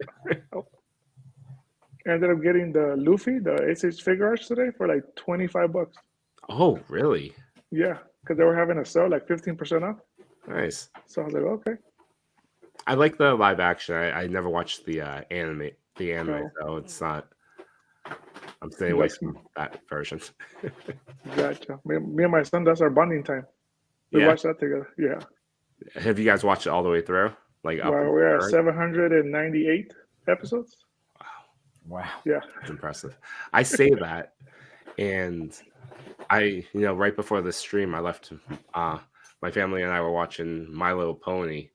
I ended up getting the Luffy, the ACH figure arts today for like $25. Oh, really? Yeah, because they were having a sale like 15% off. Nice. So I was like, okay. I like the live action. I never watched the anime, so it's not. I'm staying away from that version. Gotcha. Me and my son, that's our bonding time. We watch that together. Yeah. Have you guys watched it all the way through? Like, we're at 798 episodes. Wow. Yeah. That's impressive. I say that, and right before the stream, I left. My family and I were watching My Little Pony,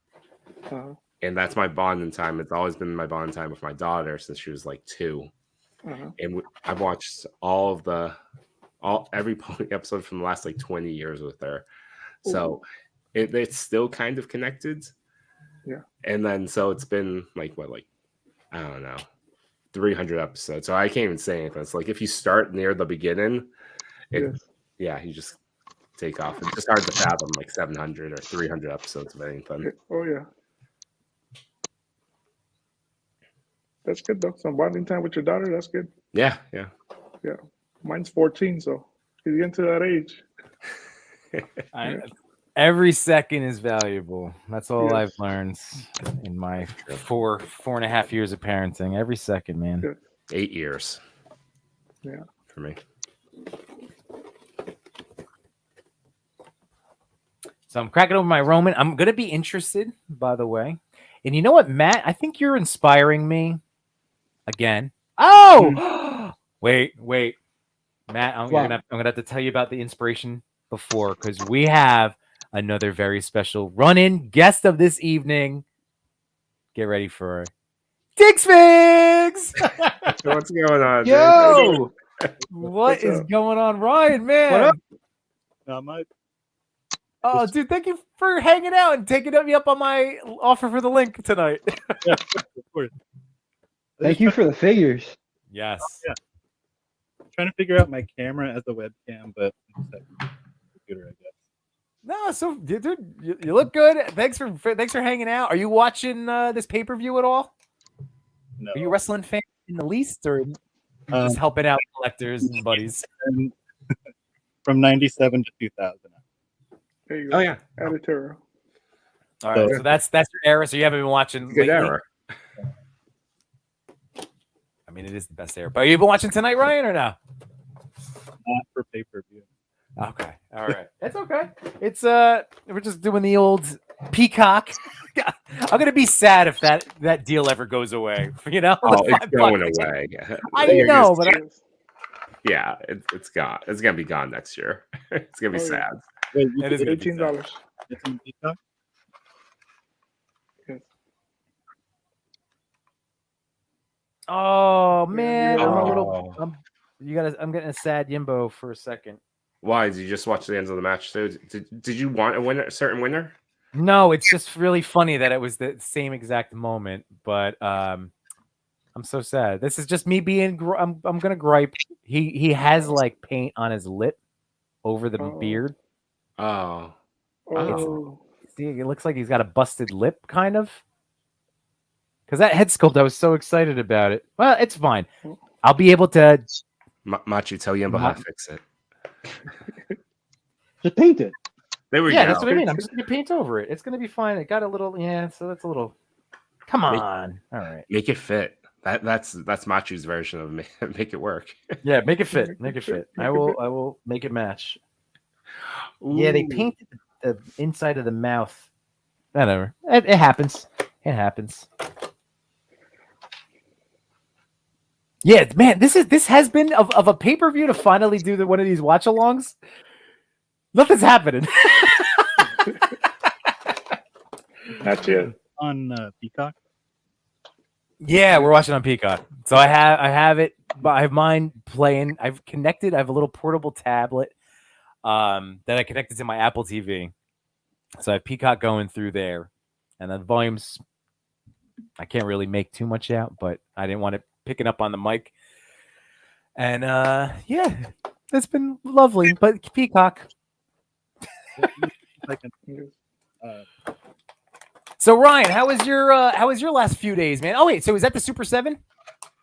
and that's my bonding time. It's always been my bonding time with my daughter since she was like 2. And I've watched every Pony episode from the last like 20 years with her. So it's still kind of connected. Yeah. And then so it's been like I don't know, 300 episodes. So I can't even say anything. It's like if you start near the beginning, you just take off. It's just hard to fathom like 700 or 300 episodes of anything. Oh yeah. That's good though. Some bonding time with your daughter. That's good. Yeah. Mine's 14, so he's getting to that age. Every second is valuable. That's all I've learned in my 4.5 years of parenting. Every second, man. Good. 8 years. Yeah. For me. So I'm cracking open my Roman. I'm gonna be interested, by the way. And you know what, Matt? I think you're inspiring me again. Oh, wait, Matt. I'm gonna have to tell you about the inspiration before because we have another very special run-in guest of this evening. Get ready for Diggs Figs. What's going on? Yo, what is going on, Ryan? Man, what up? Not much. Oh, dude, thank you for hanging out and taking me up on my offer for the link tonight. Yeah, of course. Thank you for the figures. Yes. Yeah. I'm trying to figure out my camera as a webcam, but I just have a computer, I guess. No, so dude, you look good. Thanks for hanging out. Are you watching this pay-per-view at all? No. Are you a wrestling fan in the least, or just helping out collectors and buddies? From 97 to 2000. There you go. Oh yeah, editor. All right, so that's your era. So you haven't been watching. Good era. I mean, it is the best era. But are you been watching tonight, Ryan, or no? Not for pay-per-view. Okay, all right, it's okay. It's we're just doing the old Peacock. I'm gonna be sad if that deal ever goes away. You know, it's going away. I know, but it's gone. It's gonna be gone next year. It's gonna be sad. Wait, it is $18. It's in Peacock? Yes. Oh man, I'm getting a sad Yimbo for a second. Why did you just watch the ends of the match too? Did you want a certain winner? No, it's just really funny that it was the same exact moment. But I'm so sad. This is just me being. I'm gonna gripe. He has like paint on his lip over the beard. Oh. See, it looks like he's got a busted lip, kind of. Because that head sculpt, I was so excited about it. Well, it's fine. I'll be able to. Machi, tell Yimbo how to fix it. Just paint it. There we go. Yeah, that's what I mean. I'm just going to paint over it. It's going to be fine. It got a little, so that's a little. Come on. All right. Make it fit. That's Machi's version of make it work. Yeah, make it fit. Make it fit. I will make it match. Ooh. Yeah, they painted the inside of the mouth. Whatever. It happens. It happens. Yeah, man, this has been of a pay-per-view to finally do one of these watch-alongs. Nothing's happening. Not yet. On Peacock. Yeah, we're watching on Peacock. So I have it. I have mine playing. I've connected. I have a little portable tablet that I connected to my Apple TV. So I have Peacock going through there, and the volumes. I can't really make too much out, but I didn't want it picking up on the mic. And yeah, it's been lovely. But Peacock. So Ryan, how was your last few days, man? Oh wait, so is that the Super 7?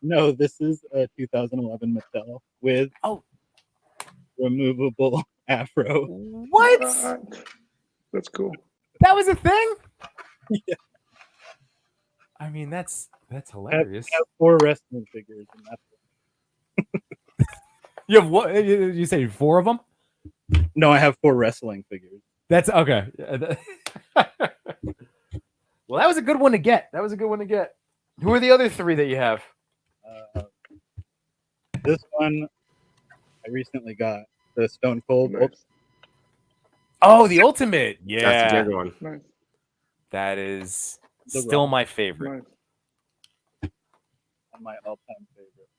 No, this is a 2011 Mattel with removable afro. What? That's cool. That was a thing? Yeah. I mean, that's hilarious. I have 4 wrestling figures, and that's it. You have what? You say 4 of them? No, I have 4 wrestling figures. That's okay. Well, that was a good one to get. Who are the other 3 that you have? This one I recently got, the Stone Cold. Nice. Oh, the Ultimate. Yeah. That's the good one. Nice. That is The still Rock. my favorite. Nice. My all-time favorite.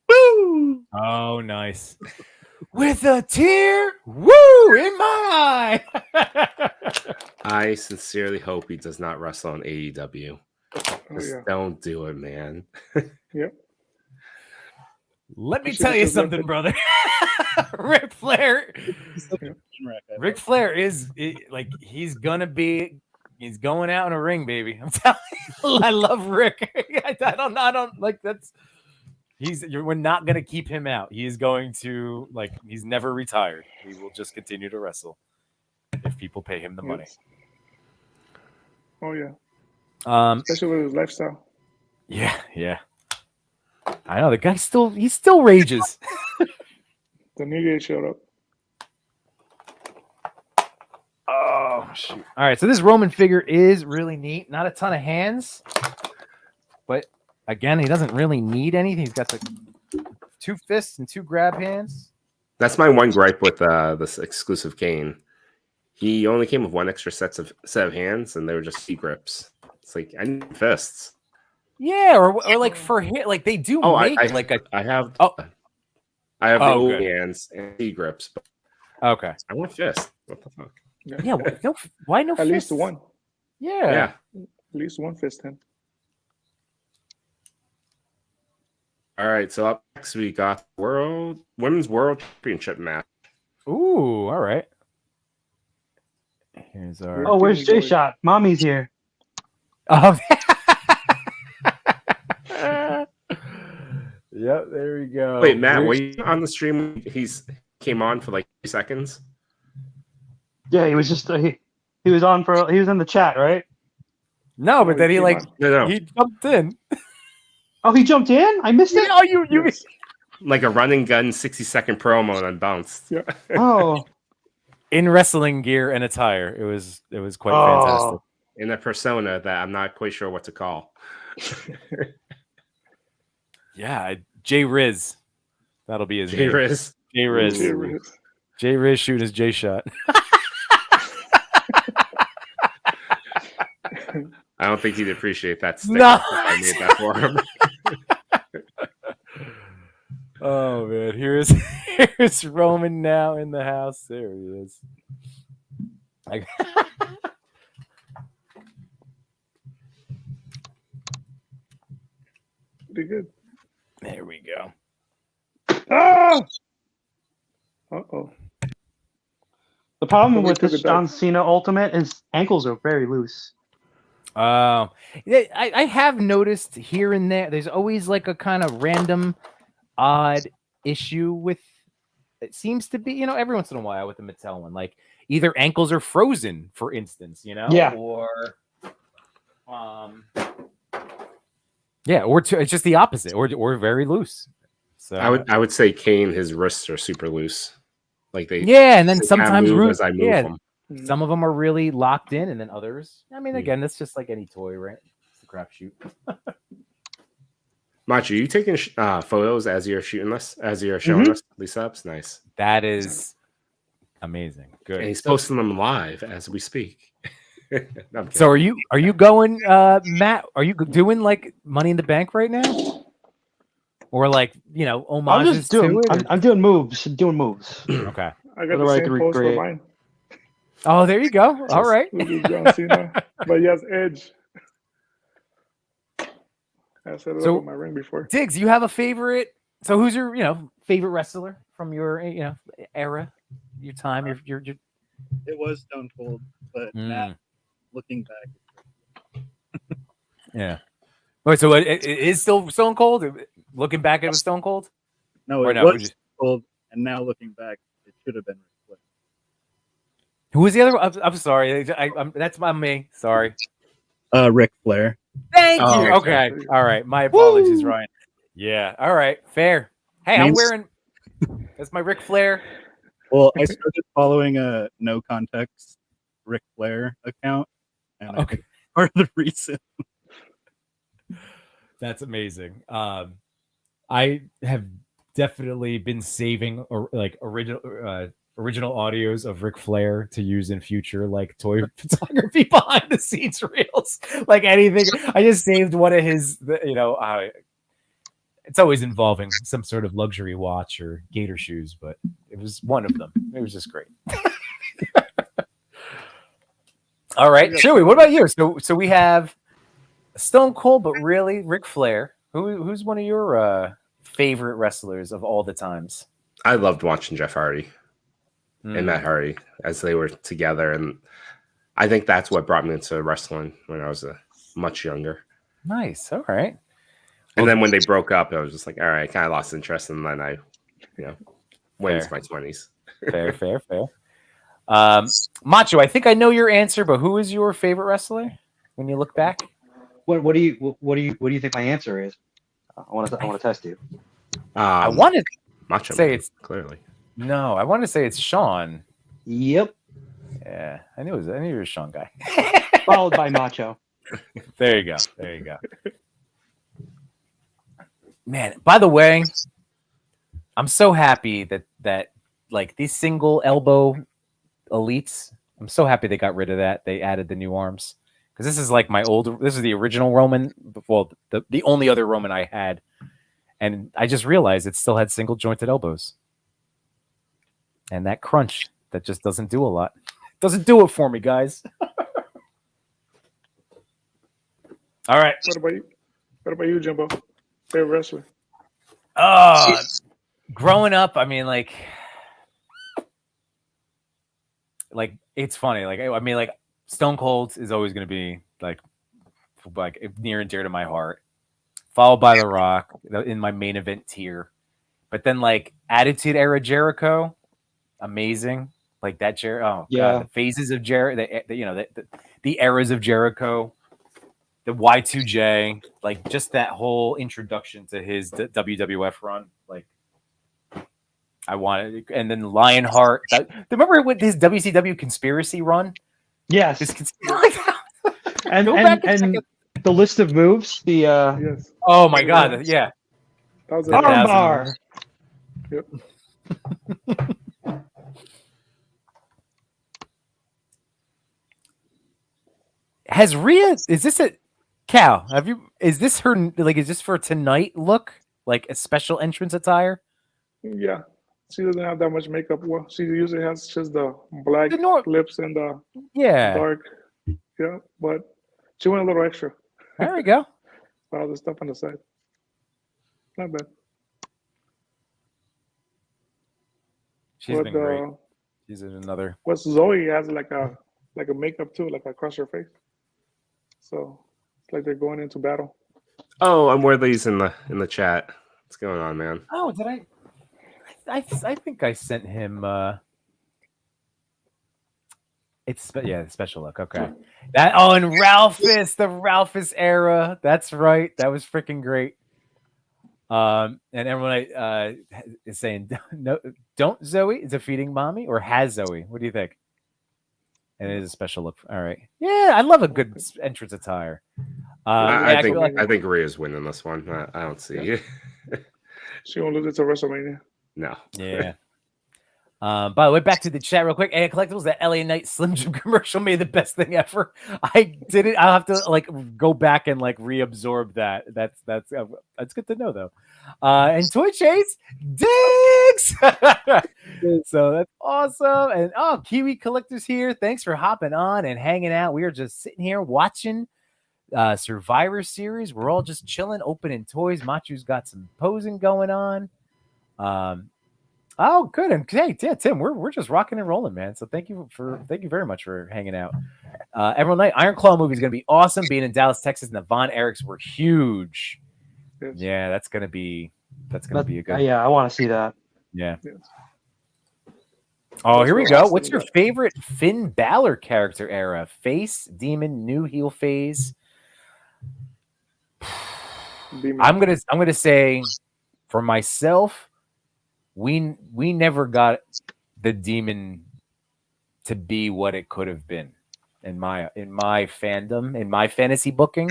Woo! Oh, nice. With a tear, woo, in my eye. I sincerely hope he does not wrestle on AEW. Just don't do it, man. Yep. Let me tell you something, brother. Ric Flair. Ric Flair is like he's going out in a ring, baby. I'm telling you, I love Rick. I don't like that's. We're not going to keep him out. He is going to he's never retired. He will just continue to wrestle if people pay him the money. Oh yeah. Especially with his lifestyle. Yeah. I know the guy still rages. The new guy showed up. Oh shoot! All right, so this Roman figure is really neat. Not a ton of hands, but again, he doesn't really need anything. He's got the 2 fists and 2 grab hands. That's my one gripe with this exclusive Kane. He only came with 1 extra set of hands, and they were just C-grips. It's like, I need fists. Yeah, or like for him, like they do make I have the old hands and C-grips. Okay. I want fists. What the fuck? Yeah, why no At fists? least one. Yeah. At least one fist then. All right, so up next we got Women's World Championship match. Ooh, all right. Here's our. Oh, where's J Shot? Mommy's here. Oh. Yep, there we go. Wait, Matt, were you on the stream? He's came on for like 3 seconds. Yeah, he was just he was on he was in the chat, right? No, but then he he jumped in. Oh, he jumped in? I missed it. Oh, you like a run and gun 60-second promo and then bounced. Yeah. Oh. In wrestling gear and attire. It was quite fantastic. In a persona that I'm not quite sure what to call. Yeah, J Riz. That'll be his name. Riz. J Riz. J Riz shooting his J shot. I don't think he'd appreciate that. No, I made that for him. Oh man, here's Roman now in the house. There he is. Pretty good. There we go. Ah! Uh-oh. The problem with this John Cena Ultimate is ankles are very loose. I have noticed here and there. There's always like a kind of random, odd issue with. It seems to be, every once in a while with the Mattel one, like either ankles are frozen, for instance, or it's just the opposite, or very loose. So I would say Kane, his wrists are super loose, like and then sometimes as I move them. Some of them are really locked in, and then others. I mean, again, that's just like any toy, right? It's a crapshoot. Macho, you taking photos as you're shooting us, as you're showing us these ups? Nice. That is amazing. Good. And he's posting them live as we speak. So are you going, Matt? Are you doing like Money in the Bank right now, or like homages to it? I'm doing moves. Okay. I got the same post for mine. Oh, there you go. All right. John Cena, but he has Edge. I set it up with my ring before. Diggs, you have a favorite? So who's your favorite wrestler from your era, your time? Your It was Stone Cold, but now looking back, yeah. Wait, so it is still Stone Cold? Looking back, it was Stone Cold? No, it was Stone Cold, and now looking back, it should have been Ric Flair. Who was the other? I'm sorry. That's me. Sorry. Ric Flair. Thank you. Okay. All right. My apologies, Ryan. Yeah. All right. Fair. Hey, I'm wearing. That's my Ric Flair. Well, I started following a No Context Ric Flair account, and part of the reason. That's amazing. I have definitely been saving original audios of Ric Flair to use in future, like toy photography behind the scenes reels, like anything. I just saved one of his, it's always involving some sort of luxury watch or gator shoes, but it was one of them. It was just great. All right, Chewy, what about you? So we have Stone Cold, but really Ric Flair. Who's one of your favorite wrestlers of all the times? I loved watching Jeff Hardy and Matt Hardy as they were together, and I think that's what brought me into wrestling when I was much younger. Nice. All right. And then when they broke up, I was just like, all right, I kind of lost interest, and then I, went into my 20s. Fair. Macho, I think I know your answer, but who is your favorite wrestler when you look back? What do you think my answer is? I want to test you. I want to Macho say Man, it's clearly. No, I want to say it's Sean. Yep. Yeah, I knew you were a Sean guy. Followed by Macho. There you go. Man, by the way, I'm so happy that like these single elbow elites, I'm so happy they got rid of that. They added the new arms. Because this is like this is the original Roman, well, the only other Roman I had. And I just realized it still had single jointed elbows. And that crunch, that just doesn't do a lot. Doesn't do it for me, guys. All right. What about you, Jimbo? Favorite wrestler? Growing up, I mean, like it's funny. Like Stone Cold is always going to be like near and dear to my heart, followed by The Rock in my main event tier. But then like Attitude Era Jericho, amazing. Like that God, the phases of Jericho, the eras of Jericho, the Y2J, like just that whole introduction to his WWF run, like I wanted, and then Lionheart. Remember with his WCW conspiracy run? Yes. and the list of moves. Yes. Oh my God! Yeah. That was armbar. Yep. Has Rhea? Is this a Cal? Is this her? Like, is this for tonight? Look, like a special entrance attire. Yeah. She doesn't have that much makeup. Well, she usually has just the black lips and the dark. Yeah, but she went a little extra. There we go. All the stuff on the side. Not bad. She's been great. She's in another. What's Zoe has like a makeup too, like across her face. So it's like they're going into battle. Oh, I'm Worthy's in the chat. What's going on, man? Oh, did I think I sent him. It's the special look. Okay, and Ralphus, the Ralphus era. That's right. That was freaking great. And everyone is saying, no, don't Zoe defeating mommy, or has Zoe? What do you think? And it is a special look. All right. Yeah, I love a good entrance attire. I think Rhea's winning this one. I don't see. Yeah. She won't lose it to WrestleMania. No. Yeah. By the way, back to the chat real quick. Hey, Collectibles, that LA Knight Slim Jim commercial made the best thing ever. I did it. I'll have to go back and reabsorb that. That's good to know though. And Toy Chase digs. So that's awesome. And Kiwi Collectors here. Thanks for hopping on and hanging out. We are just sitting here watching Survivor Series. We're all just chilling, opening toys. Machu's got some posing going on. Oh, good. And hey, yeah, Tim, we're just rocking and rolling, man. So thank you very much for hanging out. Emerald Knight Iron Claw movie is gonna be awesome. Being in Dallas, Texas, and the Von Erichs were huge. Yes. Yeah, that's gonna be a good. Yeah, I want to see that. Yeah. Yes. Oh, here we go. What's your favorite Finn Balor character era? Face, demon, new heel phase. I'm gonna say for myself. We never got the demon to be what it could have been in my fandom, in my fantasy booking.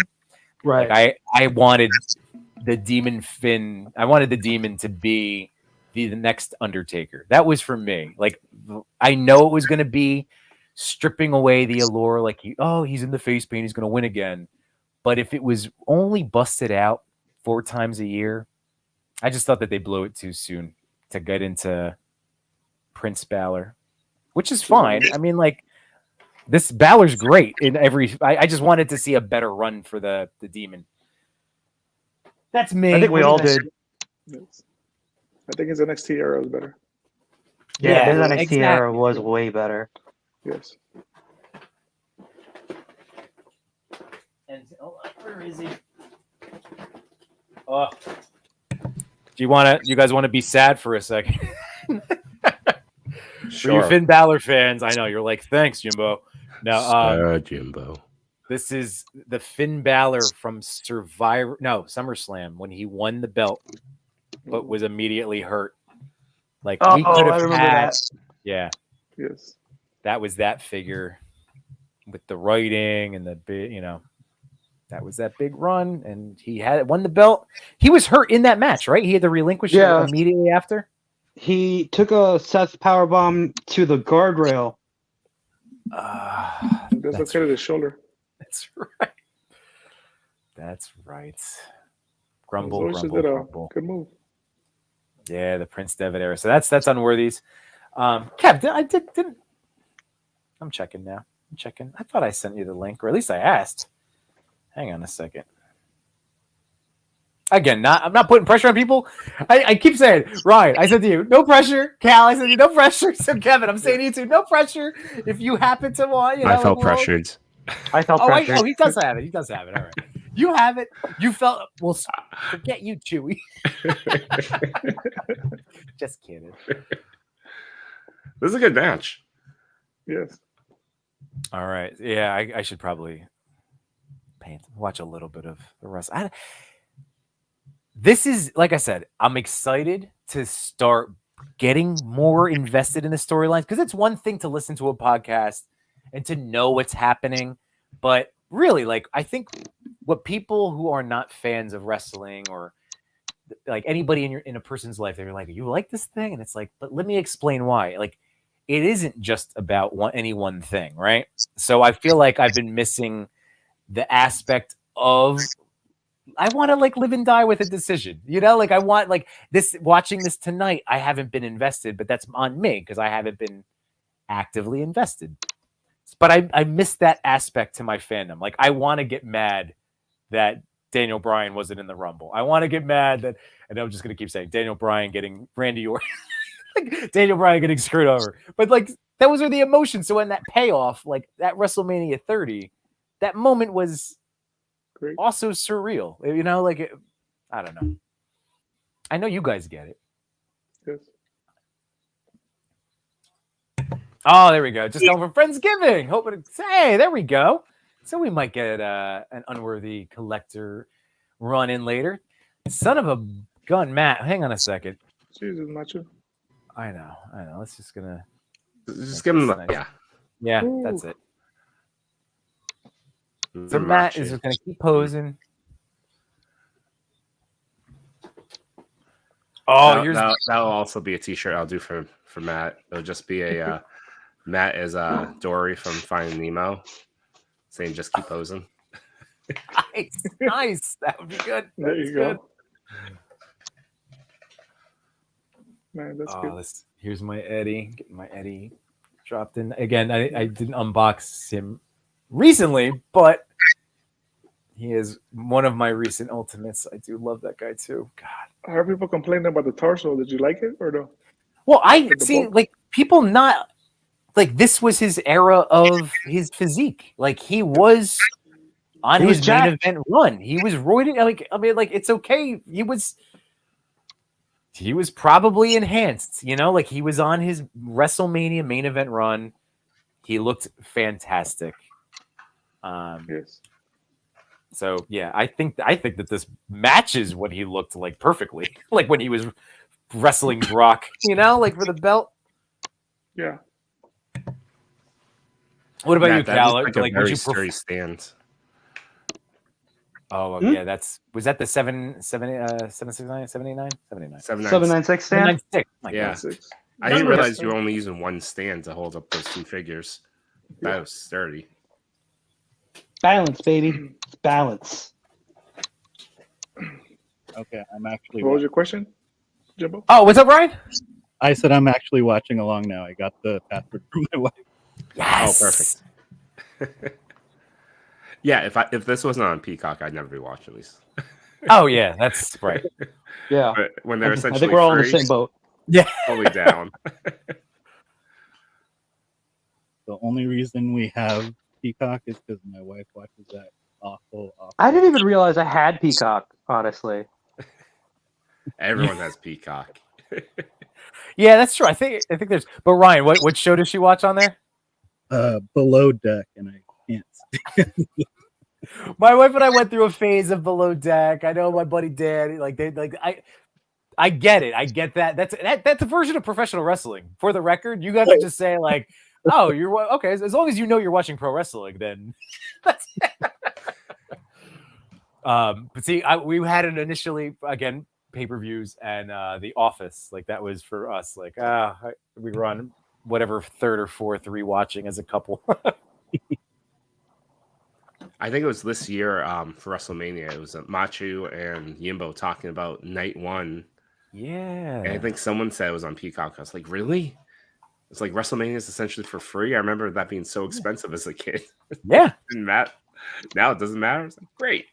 Right. Like I wanted the demon Finn. I wanted the demon to be the next Undertaker. That was for me. Like I know it was going to be stripping away the allure. Like he's in the face paint. He's going to win again. But if it was only busted out 4 times a year, I just thought that they blew it too soon to get into Prince Balor, which is fine. I mean, this Balor's great in every. I just wanted to see a better run for the demon. That's me. I think we all did. I think his NXT era was better. Yeah, his NXT era was way better. Yes. And where is he? Oh. You guys want to be sad for a second? Sure. For you Finn Balor fans, I know you're like, thanks, Jimbo. Now, Jimbo. This is the Finn Balor from SummerSlam when he won the belt, but was immediately hurt. We could have had. Yeah. Yes. That was that figure with the writing and the big, that was that big run, and he won the belt. He was hurt in that match, right? He had to relinquish it immediately after. He took a Seth powerbomb to the guardrail. That's okay to the shoulder. That's right. That's right. Grumble. Good move. Yeah, the Prince Devitt era. So that's Unworthy's. Kev, didn't. I'm checking now. I'm checking. I thought I sent you the link, or at least I asked. Hang on a second. Again, I'm not putting pressure on people. I keep saying, Ryan, I said to you, no pressure. Cal, I said to you, no pressure. So Kevin, I'm saying to you too, no pressure. If you happen to want, I felt pressured. I felt pressured. He does have it. He does have it. All right. You have it. You felt. Well, forget you, Chewy. Just kidding. This is a good match. Yes. All right. Yeah, I should probably watch a little bit of the rest. This is, like I said, I'm excited to start getting more invested in the storylines, because it's one thing to listen to a podcast and to know what's happening, but really, I think what people who are not fans of wrestling, or anybody in a person's life, they're like, you like this thing? And it's like, but let me explain why. It isn't just about any one thing, right? So I feel like I've been missing the aspect of, I want to live and die with a decision, I want this, watching this tonight, I haven't been invested, but that's on me because I haven't been actively invested. But I miss that aspect to my fandom. I want to get mad that Daniel Bryan wasn't in the Rumble. I want to get mad that, and I'm just going to keep saying Daniel Bryan getting Randy Orton, Daniel Bryan getting screwed over. But That was where the emotion. So when that payoff, like that WrestleMania 30, that moment was Great. also surreal. You know, like I don't know. I know you guys get it. Yes. Oh, there we go. Just over Friendsgiving. Hoping to say, there we go. So we might get an unworthy collector run in later. Son of a gun, Matt. Hang on a second. Jesus, Macho. I know. Let's just gonna give him nice. Yeah, Ooh. that's it. So Matt is just gonna keep posing. Oh, that'll also be a T-shirt I'll do for Matt. It'll just be a Matt is Dory from Finding Nemo, saying "just keep posing." Nice. That would be good. There That's you good. go. Man, that's good. Here's my Eddie. Getting my Eddie dropped in again. I didn't unbox him recently, but he is one of my recent ultimates. I do love that guy too. God. I heard people complaining about the torso. Did you like it or no? Well, I see like people not like this was his era of his physique. Like he was on his main event run. He was roided. Like it's okay. He was probably enhanced, you know, like he was on his WrestleMania main event run. He looked fantastic. Yes. So yeah, I think that this matches what he looked like perfectly, like when he was wrestling Brock, you know, like for the belt. Yeah. What about you, Cal? Like would you prefer stand? Oh yeah, was that the 769, 789, 79? 796 stand? 796. Yeah. 6. I didn't realize you were only using one stand to hold up those two figures. That was sturdy. Balance, baby. It's balance. Okay, I'm actually. What was your question, Jimbo? Oh, what's up, Ryan? I said I'm actually watching along now. I got the password from my wife. Yes. Oh, perfect. Yeah, if this wasn't on Peacock, I'd never be watching these. Oh yeah, that's right. Yeah. But when they're essentially I think we're all free, in the same boat. Yeah. Fully down. The only reason we have Peacock is because my wife watches that awful. I didn't even realize I had Peacock, honestly. Everyone has Peacock. Yeah, that's true. I think there's. But Ryan, what show does she watch on there? Below Deck, and I can't stand it. My wife and I went through a phase of Below Deck. I know my buddy Dan. I get it. I get that. That's a version of professional wrestling. For the record, you have to just say like, "Oh, you're okay." As long as you know you're watching pro wrestling, then that's. But see, we had it initially again pay-per-views and The Office. Like that was for us. Like we were on whatever third or fourth rewatching as a couple. I think it was this year for WrestleMania. It was Machu and Yimbo talking about night one. Yeah. And I think someone said it was on Peacock. I was like, really? It's like WrestleMania is essentially for free. I remember that being so expensive as a kid. Yeah. Now it doesn't matter. It's like, great.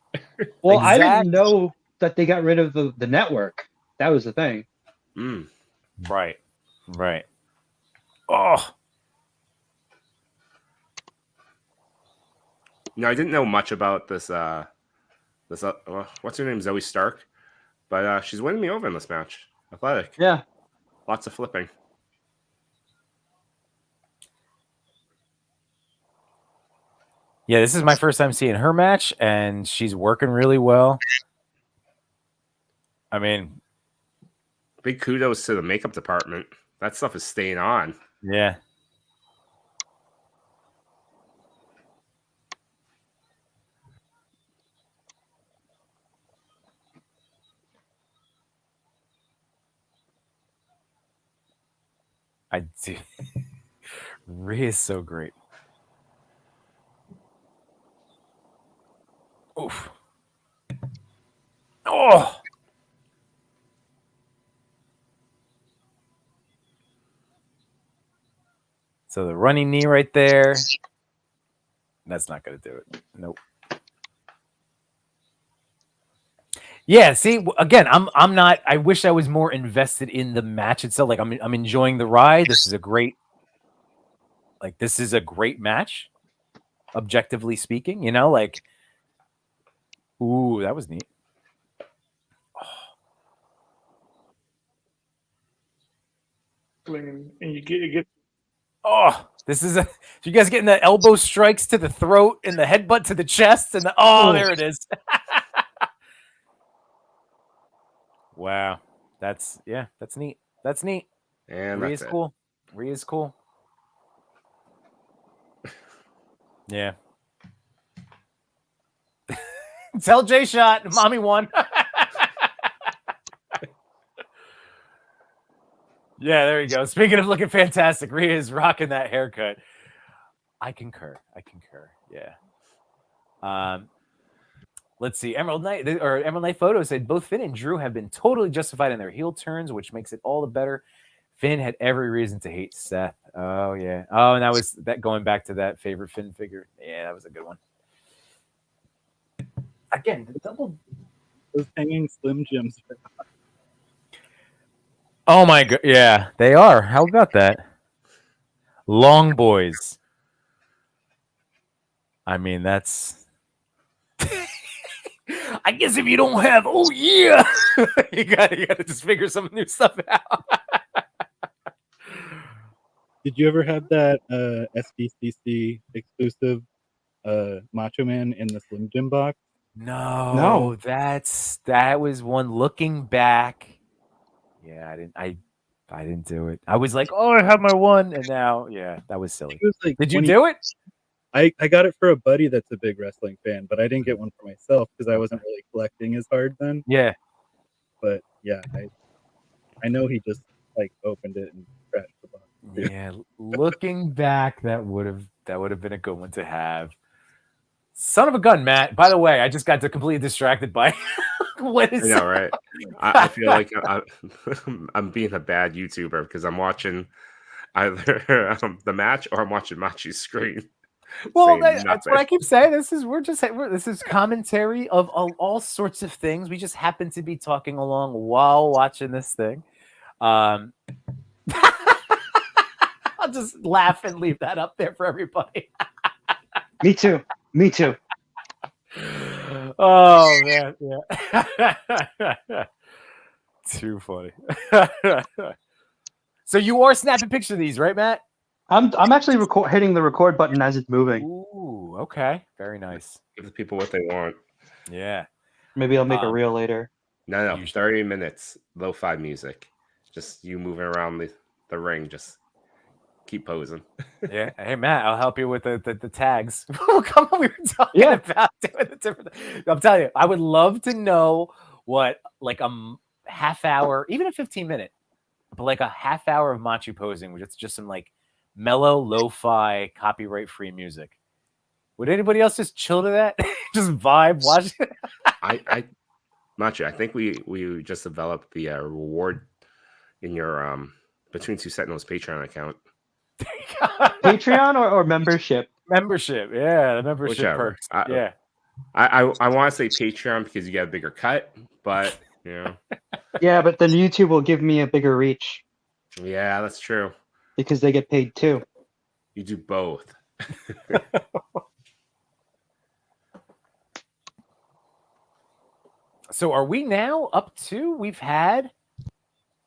Well, I didn't know that they got rid of the network. That was the thing. Mm. Right. Oh. No, I didn't know much about this. What's her name? Zoe Stark, but she's winning me over in this match. Athletic. Yeah. Lots of flipping. Yeah, this is my first time seeing her match, and she's working really well. I mean, big kudos to the makeup department. That stuff is staying on. Yeah. I do. Rhea is so great. Oof. Oh. So the running knee right there. That's not going to do it. Nope. Yeah, see, again, I'm not. I wish I was more invested in the match itself. Like I'm enjoying the ride. This is a great Like, this is a great match, objectively speaking. You know, like, ooh, that was neat. And you get. Oh, this is a. You guys getting the elbow strikes to the throat and the headbutt to the chest and the. Oh, there it is. Wow, that's neat. That's neat. And Rhea's cool. Rhea's cool. Yeah. Tell Jay Shot, mommy won. Yeah, there you go. Speaking of looking fantastic, Rhea is rocking that haircut. I concur. Yeah. Let's see. Emerald Knight Photo said both Finn and Drew have been totally justified in their heel turns, which makes it all the better. Finn had every reason to hate Seth. Oh yeah. Oh, and that was that going back to that favorite Finn figure. Yeah, that was a good one. Again, the double those hanging Slim Jims. Oh my god, yeah, they are. How about that? Long boys. I mean, that's. I guess if you don't have, oh yeah, you gotta just figure some new stuff out. Did you ever have that SBCC exclusive Macho Man in the Slim Jim box? No, that was one. Looking back, yeah, I didn't do it. I was like, oh, I have my one, and now, yeah, that was silly. Did you do it? I got it for a buddy that's a big wrestling fan, but I didn't get one for myself because I wasn't really collecting as hard then. Yeah. But yeah, I know he just like opened it and scratched the box. Yeah, looking back, that would have been a good one to have. Son of a gun, Matt. By the way, I just got completely distracted by what is. I know, right? I feel like I'm being a bad YouTuber because I'm watching either the match or I'm watching Machi's screen. Well, that's what I keep saying. This is commentary of all sorts of things. We just happen to be talking along while watching this thing. I'll just laugh and leave that up there for everybody. Me too. Oh man, yeah. Too funny. So you are snapping pictures of these, right, Matt? I'm actually hitting the record button as it's moving. Ooh, okay, very nice. Give the people what they want. Yeah. Maybe I'll make a reel later. No, 30 minutes, lo-fi music. Just you moving around the ring, just keep posing. Yeah. Hey, Matt, I'll help you with the tags. Come on, we were talking about doing the different. I'm telling you, I would love to know what like a half hour, even a 15-minute, but like a half hour of Machi posing with just some like mellow, lo-fi, copyright-free music. Would anybody else just chill to that? Just vibe, watch it? Machi, I think we just developed the reward in your Between Two Sentinels Patreon account. Patreon or membership? Membership, yeah, the membership Whichever. perks. Yeah. I want to say Patreon because you get a bigger cut, but you know. Yeah, but then YouTube will give me a bigger reach. Yeah, that's true. Because they get paid too. You do both. So are we now up to? We've had.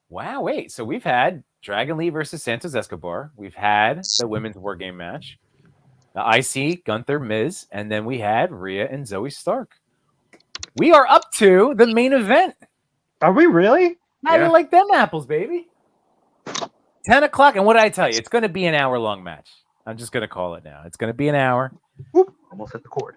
Wow, wait. So we've had Dragon Lee versus Santos Escobar. We've had the women's war game match. The IC, Gunther, Miz, and then we had Rhea and Zoe Stark. We are up to the main event. Are we really? How do you like them apples, baby? 10 o'clock, and what did I tell you? It's going to be an hour-long match. I'm just going to call it now. It's going to be an hour. Whoop, almost hit the cord.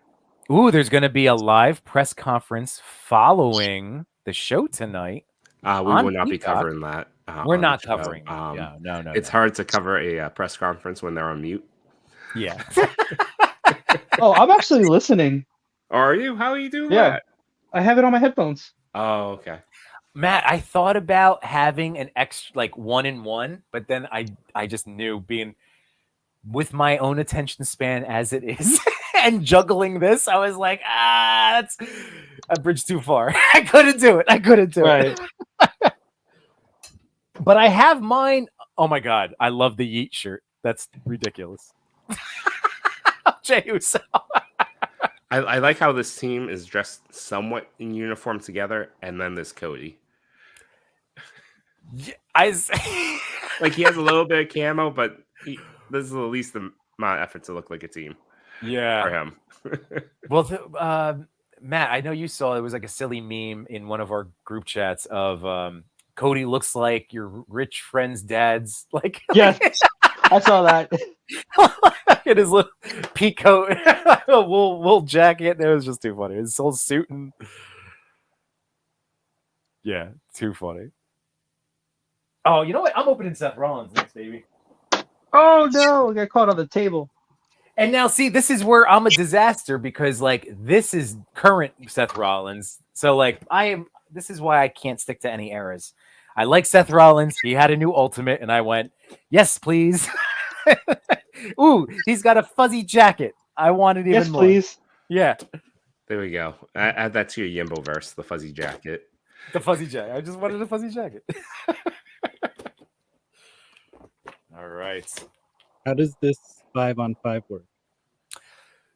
Ooh, there's going to be a live press conference following the show tonight. We will not be covering that. We're not covering. No. It's hard to cover a press conference when they're on mute. Yeah. Oh, I'm actually listening. Are you? How are you doing that? I have it on my headphones. Oh, okay. Matt, I thought about having an extra, like 1-in-1, but then I just knew being with my own attention span as it is and juggling this, I was like, that's a bridge too far. I couldn't do it. But I have mine. Oh my God. I love the Yeet shirt. That's ridiculous. Jey Uso. I like how this team is dressed somewhat in uniform together, and then there's Cody. Yeah, like he has a little bit of camo, but this is the least amount of effort to look like a team. Yeah, for him. Well, Matt, I know you saw it was like a silly meme in one of our group chats of Cody looks like your rich friend's dad's like. Yes, I saw that. In his little pea coat, wool jacket. It was just too funny. His whole suit and yeah, too funny. Oh, you know what? I'm opening Seth Rollins next, baby. Oh no, I got caught on the table. And now, see, this is where I'm a disaster because, like, this is current Seth Rollins. So, like, this is why I can't stick to any eras. I like Seth Rollins. He had a new Ultimate, and I went, yes, please. Ooh, he's got a fuzzy jacket. I want it even more. Yes, please. Yeah. There we go. Add that to your Yimbo verse, the fuzzy jacket. The fuzzy jacket. I just wanted a fuzzy jacket. All right. How does this 5-on-5 work?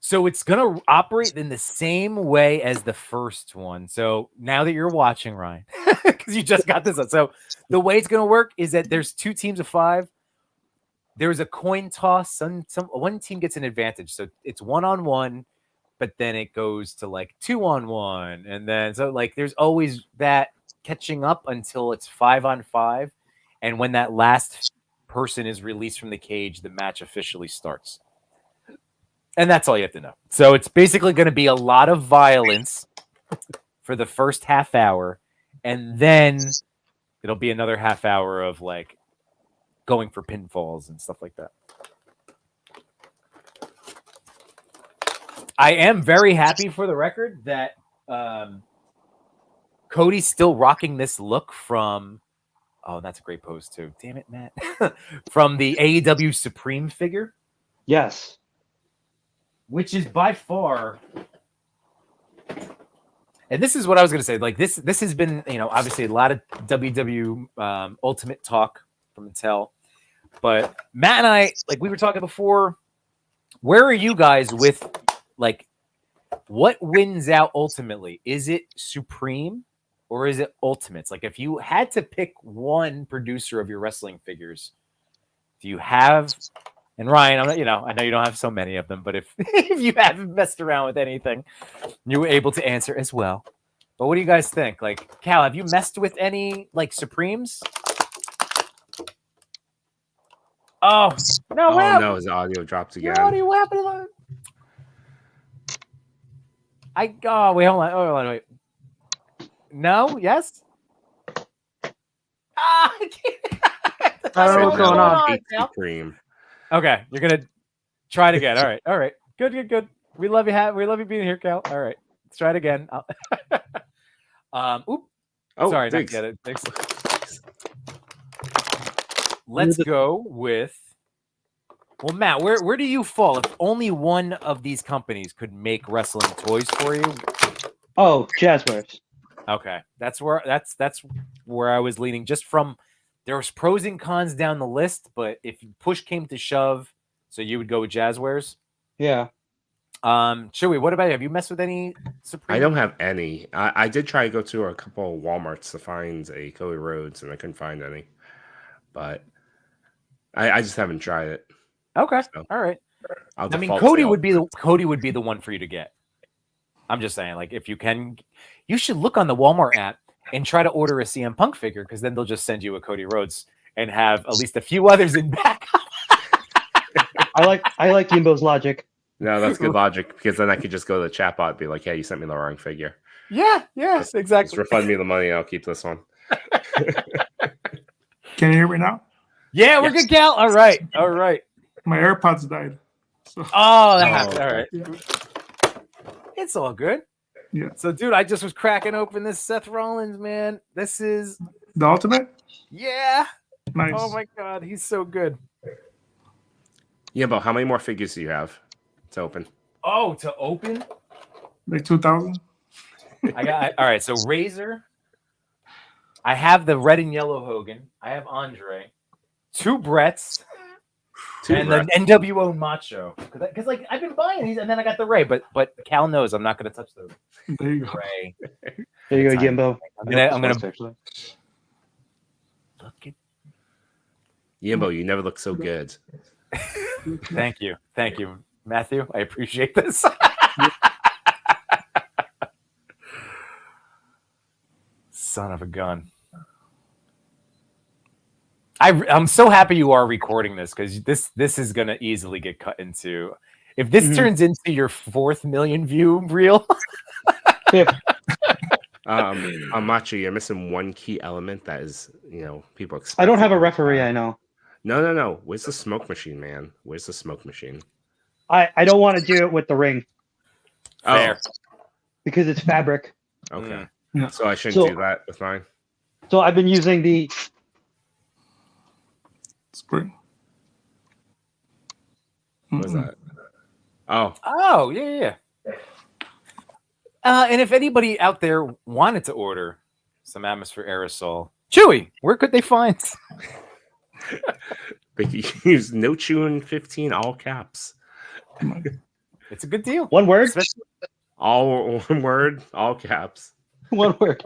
So it's going to operate in the same way as the first one. So now that you're watching, Ryan, because you just got this. So the way it's going to work is that there's 2 teams of 5. There's a coin toss. One team gets an advantage. So it's 1-on-1, but then it goes to like 2-on-1. And then so like there's always that catching up until it's 5-on-5. And when that last person is released from the cage, the match officially starts. And that's all you have to know. So it's basically going to be a lot of violence for the first half hour. And then it'll be another half hour of like going for pinfalls and stuff like that. I am very happy for the record that Cody's still rocking this look from, oh, that's a great pose too. Damn it, Matt. From the AEW Supreme figure. Yes. Which is by far, and this is what I was going to say. Like this has been, obviously a lot of WWE Ultimate talk from Mattel, but Matt and I, like we were talking before, where are you guys with like what wins out ultimately? Is it Supreme or is it Ultimates? Like if you had to pick one producer of your wrestling figures, do you have? And Ryan, I know you don't have so many of them, but if you haven't messed around with anything, you were able to answer as well. But what do you guys think? Like, Cal, have you messed with any like Supremes? Oh no! Oh no! His audio drops again. What happened? Wait, hold on, wait. No, yes. I can't. I don't know what's going on. Supreme. Okay, you're gonna try it again. All right. Good. We love you. We love you being here, Cal. All right, let's try it again. Sorry, thanks. not get it. Thanks. Let's go with. Well, Matt, where do you fall if only one of these companies could make wrestling toys for you? Oh, Jazwares. Okay, that's where I was leaning. Just from. There was pros and cons down the list, but if push came to shove, so you would go with Jazwares? Yeah. Chewy, what about you? Have you messed with any Supreme? I don't have any. I did try to go to a couple of Walmarts to find a Cody Rhodes, and I couldn't find any. But I just haven't tried it. Okay. So all right. I mean, Cody would be the one for you to get. I'm just saying, like, if you can, you should look on the Walmart app and try to order a CM Punk figure because then they'll just send you a Cody Rhodes and have at least a few others in back. I like Yimbo's logic. No, that's good logic because then I could just go to the chatbot and be like, "Hey, you sent me the wrong figure." Yeah, exactly. Just refund me the money and I'll keep this one. Can you hear me now? Yeah, we're good, Cal. All right. My AirPods died. So. Oh, that happened. All right. Yeah. It's all good. Yeah. So, dude, I just was cracking open this Seth Rollins, man. This is the Ultimate? Yeah. Nice. Oh, my God. He's so good. Yeah, but how many more figures do you have to open? Oh, to open? Like 2,000? All right. So, Razor. I have the red and yellow Hogan. I have Andre. 2 Bretts. And the NWO Macho, because like I've been buying these, and then I got the Ray, but Cal knows I'm not going to touch the Ray. There you go, Jimbo. I'm gonna. Look at Jimbo. You never look so good. Thank you, Matthew. I appreciate this. Son of a gun. I'm so happy you are recording this because this is gonna easily get cut into. If this turns into your 4th million view reel. Macho, you're missing one key element that is, people expect. I don't have a referee, I know. No. Where's the smoke machine, man? Where's the smoke machine? I don't want to do it with the ring. Fair. Because it's fabric. Okay. Yeah. So I shouldn't do that with mine. So I've been using the spring. What was that? Oh, yeah. And if anybody out there wanted to order some Atmosphere aerosol, Chewy, where could they find? They could use No Chewing 15 all caps. It's a good deal. One word. All one word, all caps. One word.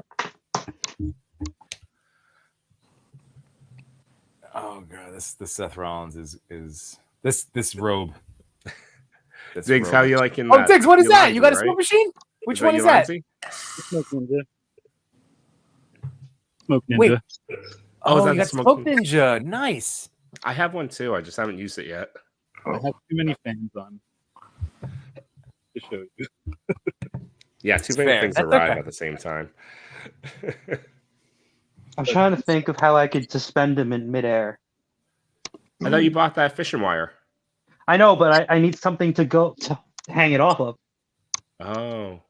Oh god, this Seth Rollins is this robe. Diggs, how you liking that? Oh, Diggs, what is that? You got a smoke machine? Which one is that? Smoke Ninja. Smoke Ninja. Wait. Oh, you got Smoke Ninja. Nice. I have one too. I just haven't used it yet. I have too many fans on to show you. Yeah, too many things arrive at the same time. I'm trying to think of how I could suspend him in midair. I thought you bought that fishing wire. I know, but I need something to hang it off of. Oh.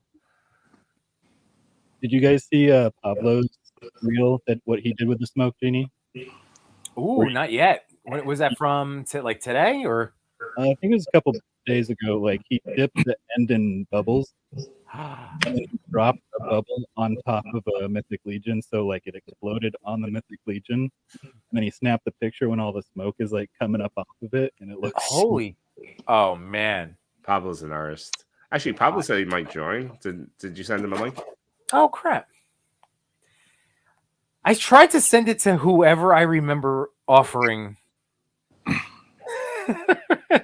Did you guys see Pablo's reel that what he did with the smoke genie? Ooh, not yet. What was that from? Like today or? I think it was a couple days ago. Like he dipped the end in bubbles, and then he dropped a bubble on top of a Mythic Legion, so like it exploded on the Mythic Legion. And then he snapped the picture when all the smoke is like coming up off of it, and it looks holy. Oh man, Pablo's an artist. Actually, Pablo said he might join. Did you send him a link? Oh crap! I tried to send it to whoever I remember offering.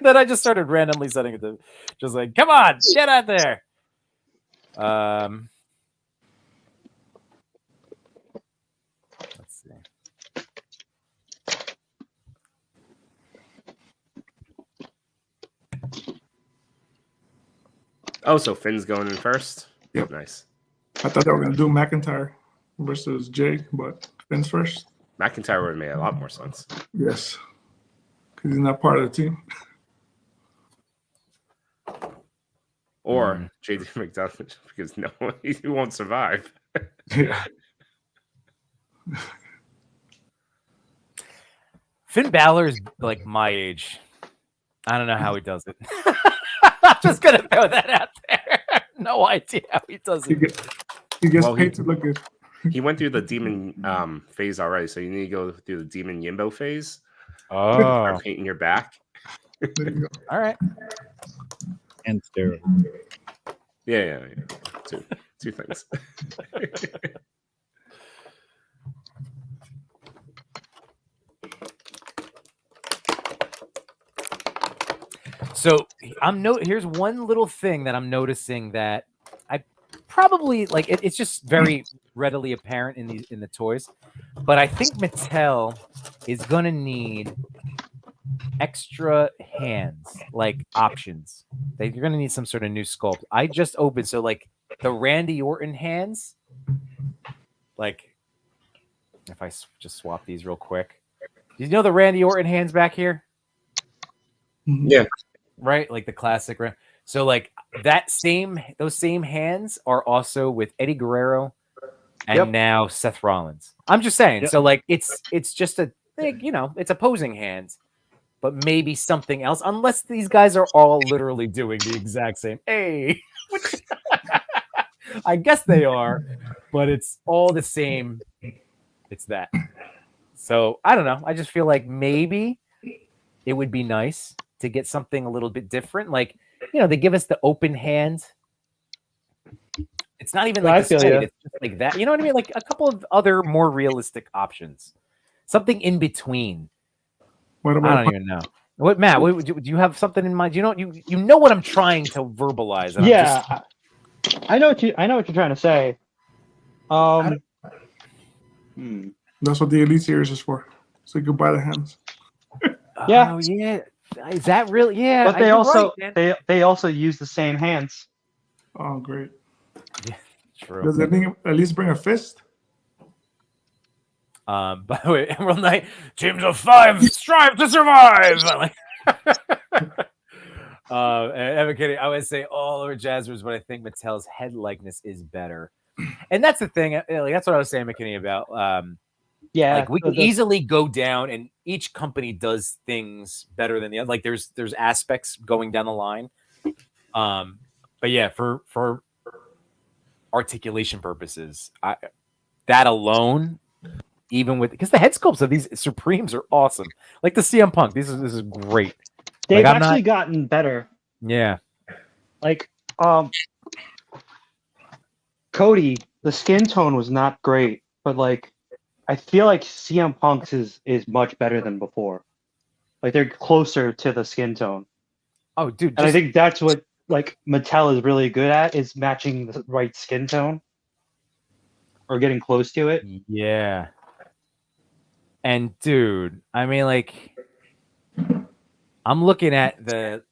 Then I just started randomly sending it to, just like, come on, get out there. Let's see. Oh, so Finn's going in first? Yep. Nice. I thought they were going to do McIntyre versus Jay, but Finn's first. McIntyre would have made a lot more sense. Yes. Because he's not part of the team. Or JD McDonald, because no one, he won't survive. Yeah. Finn Balor's like my age. I don't know how he does it. I'm just gonna throw that out there. No idea how he does it. He gets paid to look good. He went through the demon phase already, so you need to go through the demon Yimbo phase. Oh, start painting your back. There you go. All right. And steroids. Yeah. Two things. So here's one little thing that I'm noticing that I probably like. It's just very readily apparent in the toys, but I think Mattel is gonna need extra hands, like options. You're gonna need some sort of new sculpt. I just opened, so like the Randy Orton hands. Like, if I just swap these real quick, you know the Randy Orton hands back here? Yeah. Right, like the classic. So like those same hands are also with Eddie Guerrero and now Seth Rollins. I'm just saying. Yep. So like it's just a thing, it's opposing hands, but maybe something else. Unless these guys are all literally doing the exact same. Hey, I guess they are, but it's all the same. It's that. So I don't know. I just feel like maybe it would be nice to get something a little bit different. Like, you know, they give us the open hand. It's not even like displayed. It's just like that. You know what I mean? Like a couple of other more realistic options. Something in between. What about? I don't even know. What, Matt? Do you have something in mind? You know what I'm trying to verbalize. Yeah, I know what you're trying to say. That's what the Elite Series is for. So you can buy the hands. Yeah. Oh yeah. Is that really? Yeah. But they also use the same hands. Oh, great. Yeah, true. Does it at least bring a fist? By the way, Emerald Knight, teams of 5 strive to survive. And I'm kidding. I would say all over Jazwares, but I think Mattel's head likeness is better. And that's the thing. Like, that's what I was saying, McKinney, about. Yeah, like we can easily go down, and each company does things better than the other. Like there's aspects going down the line. But yeah, for articulation purposes, that alone, even with, because the head sculpts of these Supremes are awesome. Like the CM Punk, this is great. They've actually gotten better. Yeah. Like Cody, the skin tone was not great, but like I feel like CM Punk's is much better than before. Like they're closer to the skin tone. Oh, dude! And I think that's what like Mattel is really good at, is matching the right skin tone or getting close to it. Yeah. And dude, I mean, like, I'm looking at the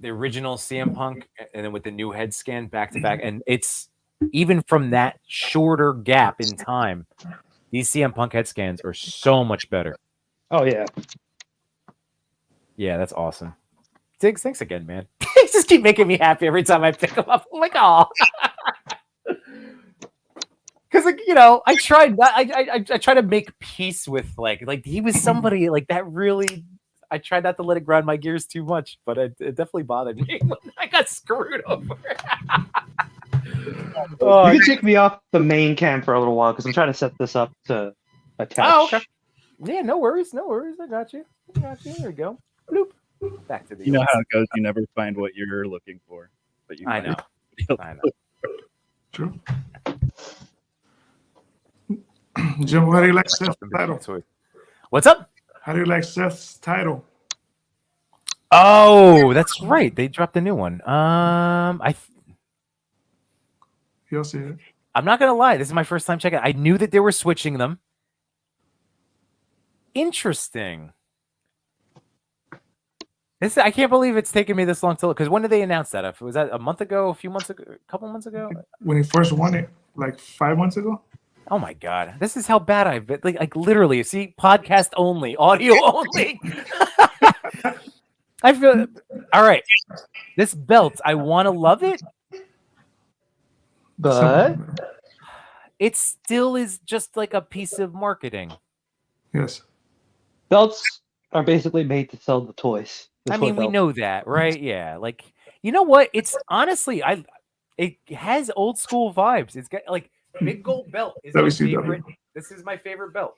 original CM Punk and then with the new head scan back to back, and it's even from that shorter gap in time, these CM Punk head scans are so much better. Oh yeah. Yeah, that's awesome. Thanks again, man. Just keep making me happy every time I pick them up. I'm like, oh. Because, like, you know, I tried. I try to make peace with like he was somebody like that. Really, I tried not to let it grind my gears too much, but it definitely bothered me when I got screwed over. You can take me off the main cam for a little while because I'm trying to set this up to attach. Oh, okay. Yeah, no worries. I got you. There we go. Bloop. Back to the. You know how it goes. You never find what you're looking for, but you. I know. True. Jim, how do you like Seth's title? What's up? How do you like Seth's title? Oh, that's right. They dropped a new one. You'll see it. I'm not gonna lie. This is my first time checking. I knew that they were switching them. Interesting. I can't believe it's taken me this long to look. Because when did they announce that? Was that a month ago? A few months ago? A couple months ago? When he first won it, like 5 months ago. Oh my god! This is how bad I've been. Like literally, see, podcast only, audio only. I feel all right. This belt, I want to love it, but it still is just like a piece of marketing. Yes. Belts are basically made to sell the toys. I mean, we know that, right? Yeah. Like, you know what? It's honestly, it has old school vibes. It's got like big gold belt. Is my favorite. This is my favorite belt.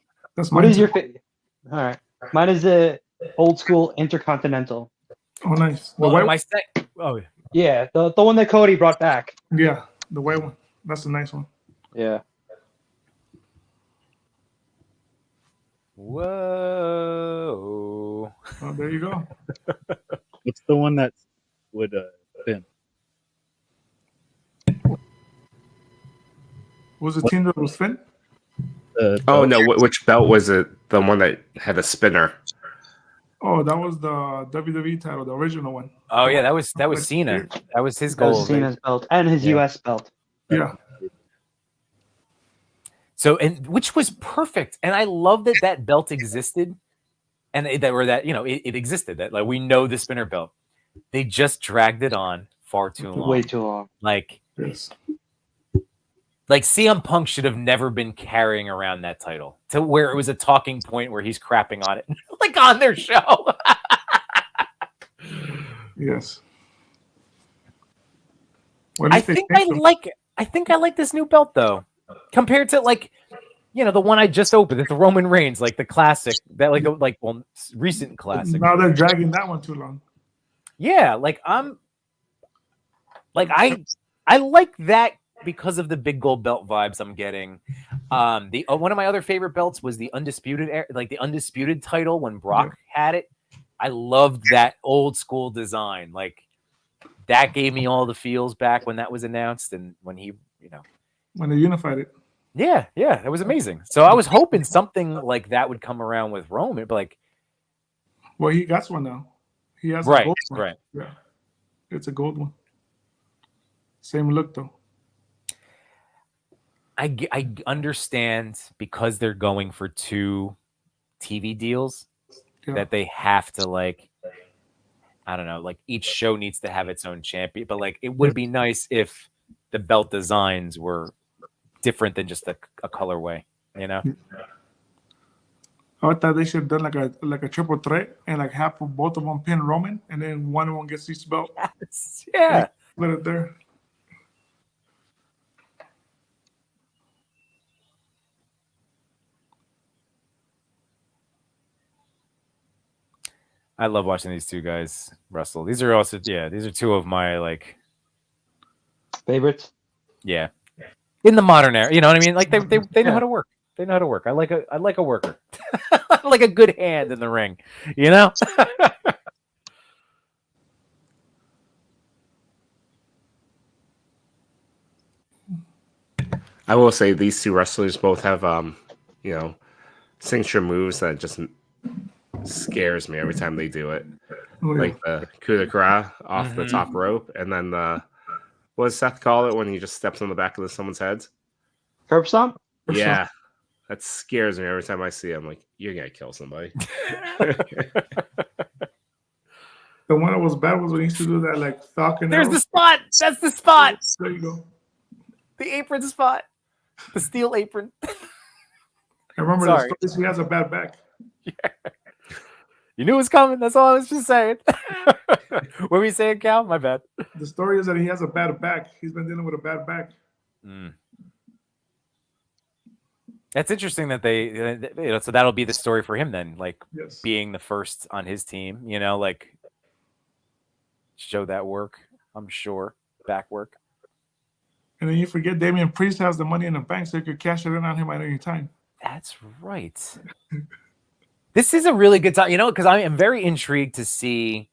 What is your favorite? All right, mine is the old school Intercontinental. Oh, nice. Oh, yeah, the one that Cody brought back. Yeah, the white one. That's a nice one. Yeah. Whoa. Oh, there you go. What's the one that would spin? Was the team that was Finn? Oh no! Which belt was it? The one that had a spinner. Oh, that was the WWE title, the original one. Oh yeah, that was Cena. That was his goal. That was Cena's belt and his US belt. Yeah. So, and which was perfect, and I love that belt existed, and it existed. That like we know the spinner belt. They just dragged it on far too long. Way too long. Like. Yes. Like CM Punk should have never been carrying around that title to where it was a talking point where he's crapping on it, like on their show. Yes. I think I like this new belt though, compared to like You know, the one I just opened. It's the Roman Reigns, like the classic, that recent classic. Now they're dragging that one too long. Yeah, I like that because of the big gold belt vibes I'm getting. One of my other favorite belts was the undisputed title when Brock had it. I loved that old school design. Like that gave me all the feels back when that was announced and when he, when they unified it. Yeah, that was amazing. So I was hoping something like that would come around with Roman, but well, he got one now. He has a gold one. Right. Yeah, it's a gold one. Same look though. I understand because they're going for 2 TV deals that they have to I don't know, each show needs to have its own champion, but it would be nice if the belt designs were different than just a colorway, I thought they should have done like a triple threat and half of both of them pin Roman and then one of them gets each belt. Yes. Yeah. Put it there. I love watching these 2 guys wrestle. These are also, these are 2 of my favorites. Yeah. In the modern era, you know what I mean? They know how to work. They know how to work. I like a worker. I like a good hand in the ring, I will say these 2 wrestlers both have signature moves that just scares me every time they do it. Like the coup de grace off the top rope, and then what does Seth call it when he just steps on the back of someone's head? Curb stomp? Yeah. That scares me every time I see it. I'm like, you're going to kill somebody. The one that was bad was when he used to do that Falcon. There's the spot. That's the spot. There you go. The apron spot. The steel apron. I remember the stories. He has a bad back. Yeah. You knew it was coming. That's all I was just saying. What were you saying, Cal? My bad. The story is that he has a bad back. He's been dealing with a bad back. That's interesting that they, so that'll be the story for him then, being the first on his team, show that work, I'm sure, back work. And then you forget Damian Priest has the money in the bank, so you could cash it in on him at any time. That's right. This is a really good time, because I am very intrigued to see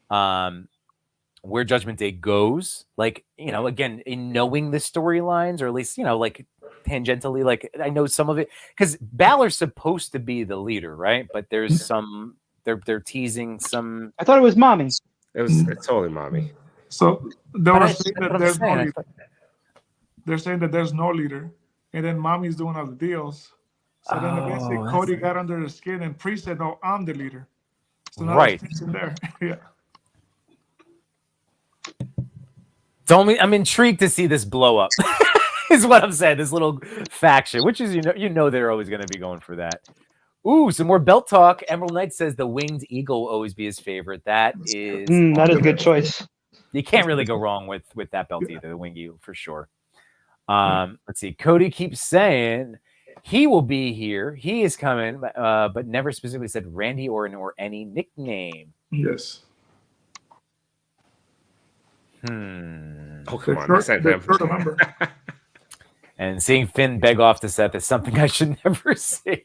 where Judgment Day goes. Again, in knowing the storylines, or at least, tangentially, I know some of it, because Balor's supposed to be the leader, right? But there's some, they're teasing some. I thought it was Mommy. It's totally Mommy. So they're saying that there's no leader. They're saying that there's no leader, and then Mommy's doing all the deals. So then eventually Cody got under the skin, and Priest said, "No, I'm the leader." So now there's tension there. Yeah. So I'm intrigued to see this blow up. Is what I'm saying. This little faction, which is they're always going to be going for that. Ooh, some more belt talk. Emerald Knight says the winged eagle will always be his favorite. That is a good choice. You can't really go wrong with that belt either. The winged eagle for sure. Let's see. Cody keeps saying he will be here. He is coming, but never specifically said Randy Orton or any nickname. Yes. Oh, come on. And seeing Finn beg off to Seth is something I should never see.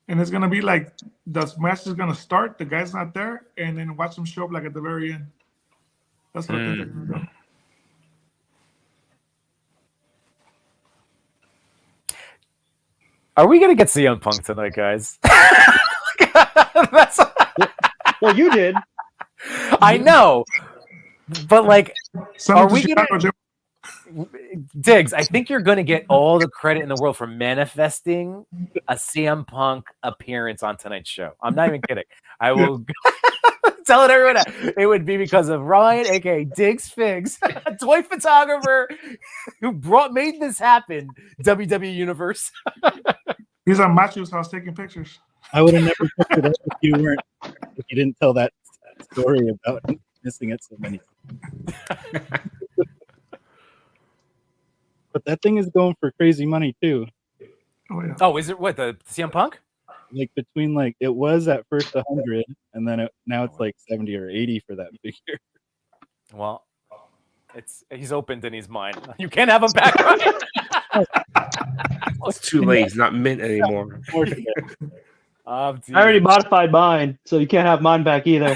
And it's going to be the match is going to start, the guy's not there, and then watch him show up at the very end. That's what I think they're going to do. Are we going to get CM Punk tonight, guys? Well, you did. I know. But are we going to... Diggs, I think you're going to get all the credit in the world for manifesting a CM Punk appearance on tonight's show. I'm not even kidding. I will tell it everyone. It would be because of Ryan, aka Diggs Figs, a toy photographer who made this happen. WWE Universe. He's on Matthew's house taking pictures. I would have never picked it up if you didn't tell that story about missing it so many. But that thing is going for crazy money too. Oh yeah. Oh, is it what, the CM Punk? Like between like it was at first 100, and then now it's like 70 or 80 for that figure. Well, he's opened and he's mine. You can't have him back, right? It's too late. He's not mint anymore. I already modified mine, so you can't have mine back either.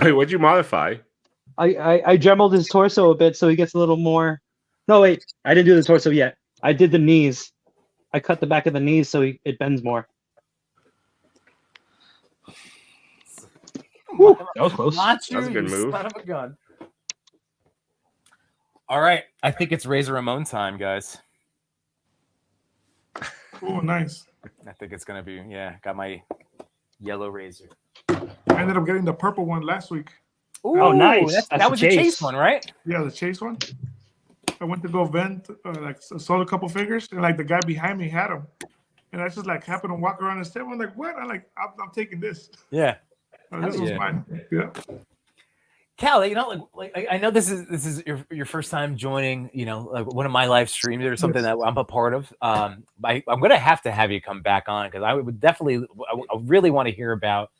Wait, what'd you modify? I dremeled his torso a bit so he gets a little more. No, wait, I didn't do the torso yet. I did the knees. I cut the back of the knees so it bends more. Woo, that was close. That's a good move. Son of a gun. All right, I think it's Razor Ramon time, guys. Oh, nice. I think it's gonna be got my yellow Razor. I ended up getting the purple one last week. Ooh, oh, nice. That was the Chase one, right? Yeah, the Chase one. I went to go vent, sold a couple figures, and like the guy behind me had them, and I just like happened to walk around the table. I'm like, what? I'm taking this. Yeah. This was mine. Yeah. Cal, like I know this is your first time joining, like one of my live streams or something that I'm a part of. I'm gonna have to have you come back on because I would definitely, I really want to hear about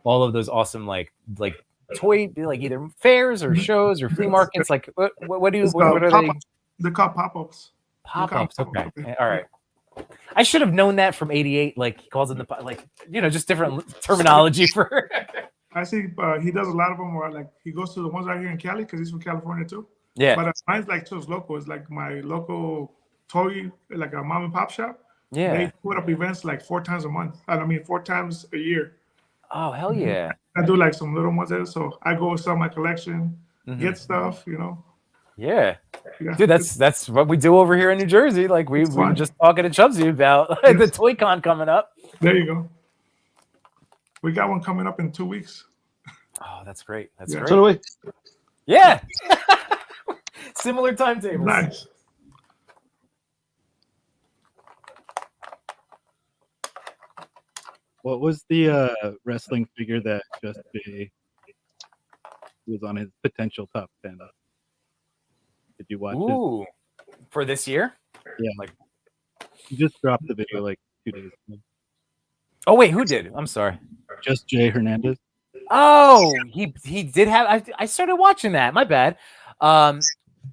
all of those awesome like toy, like either fairs or shows or flea markets. Like what are they? They're called pop-ups. Pop-ups. Okay. All right. I should have known that from '88. Like he calls it just different terminology for. I see he does a lot of them, or like he goes to the ones right here in Cali because he's from California too. Yeah. But mine's like to his local. It's like my local toy, like a mom and pop shop. Yeah. They put up events like 4 times a month. 4 times a year. Oh hell yeah! I do like some little ones there, so I go sell my collection, get stuff, Yeah. Dude, that's what we do over here in New Jersey. Like we were just talking to Chubsy about the Toy Con coming up. There you go. We got one coming up in 2 weeks. Oh, that's great. That's great. So do we. Yeah. Similar timetables. Nice. What was the wrestling figure that just was on his potential top 10? Did you watch it? For this year? Yeah. Like he just dropped the video like 2 days ago. Oh wait, who did? I'm sorry. Just Jay Hernandez. Oh, he did have. I started watching that. My bad.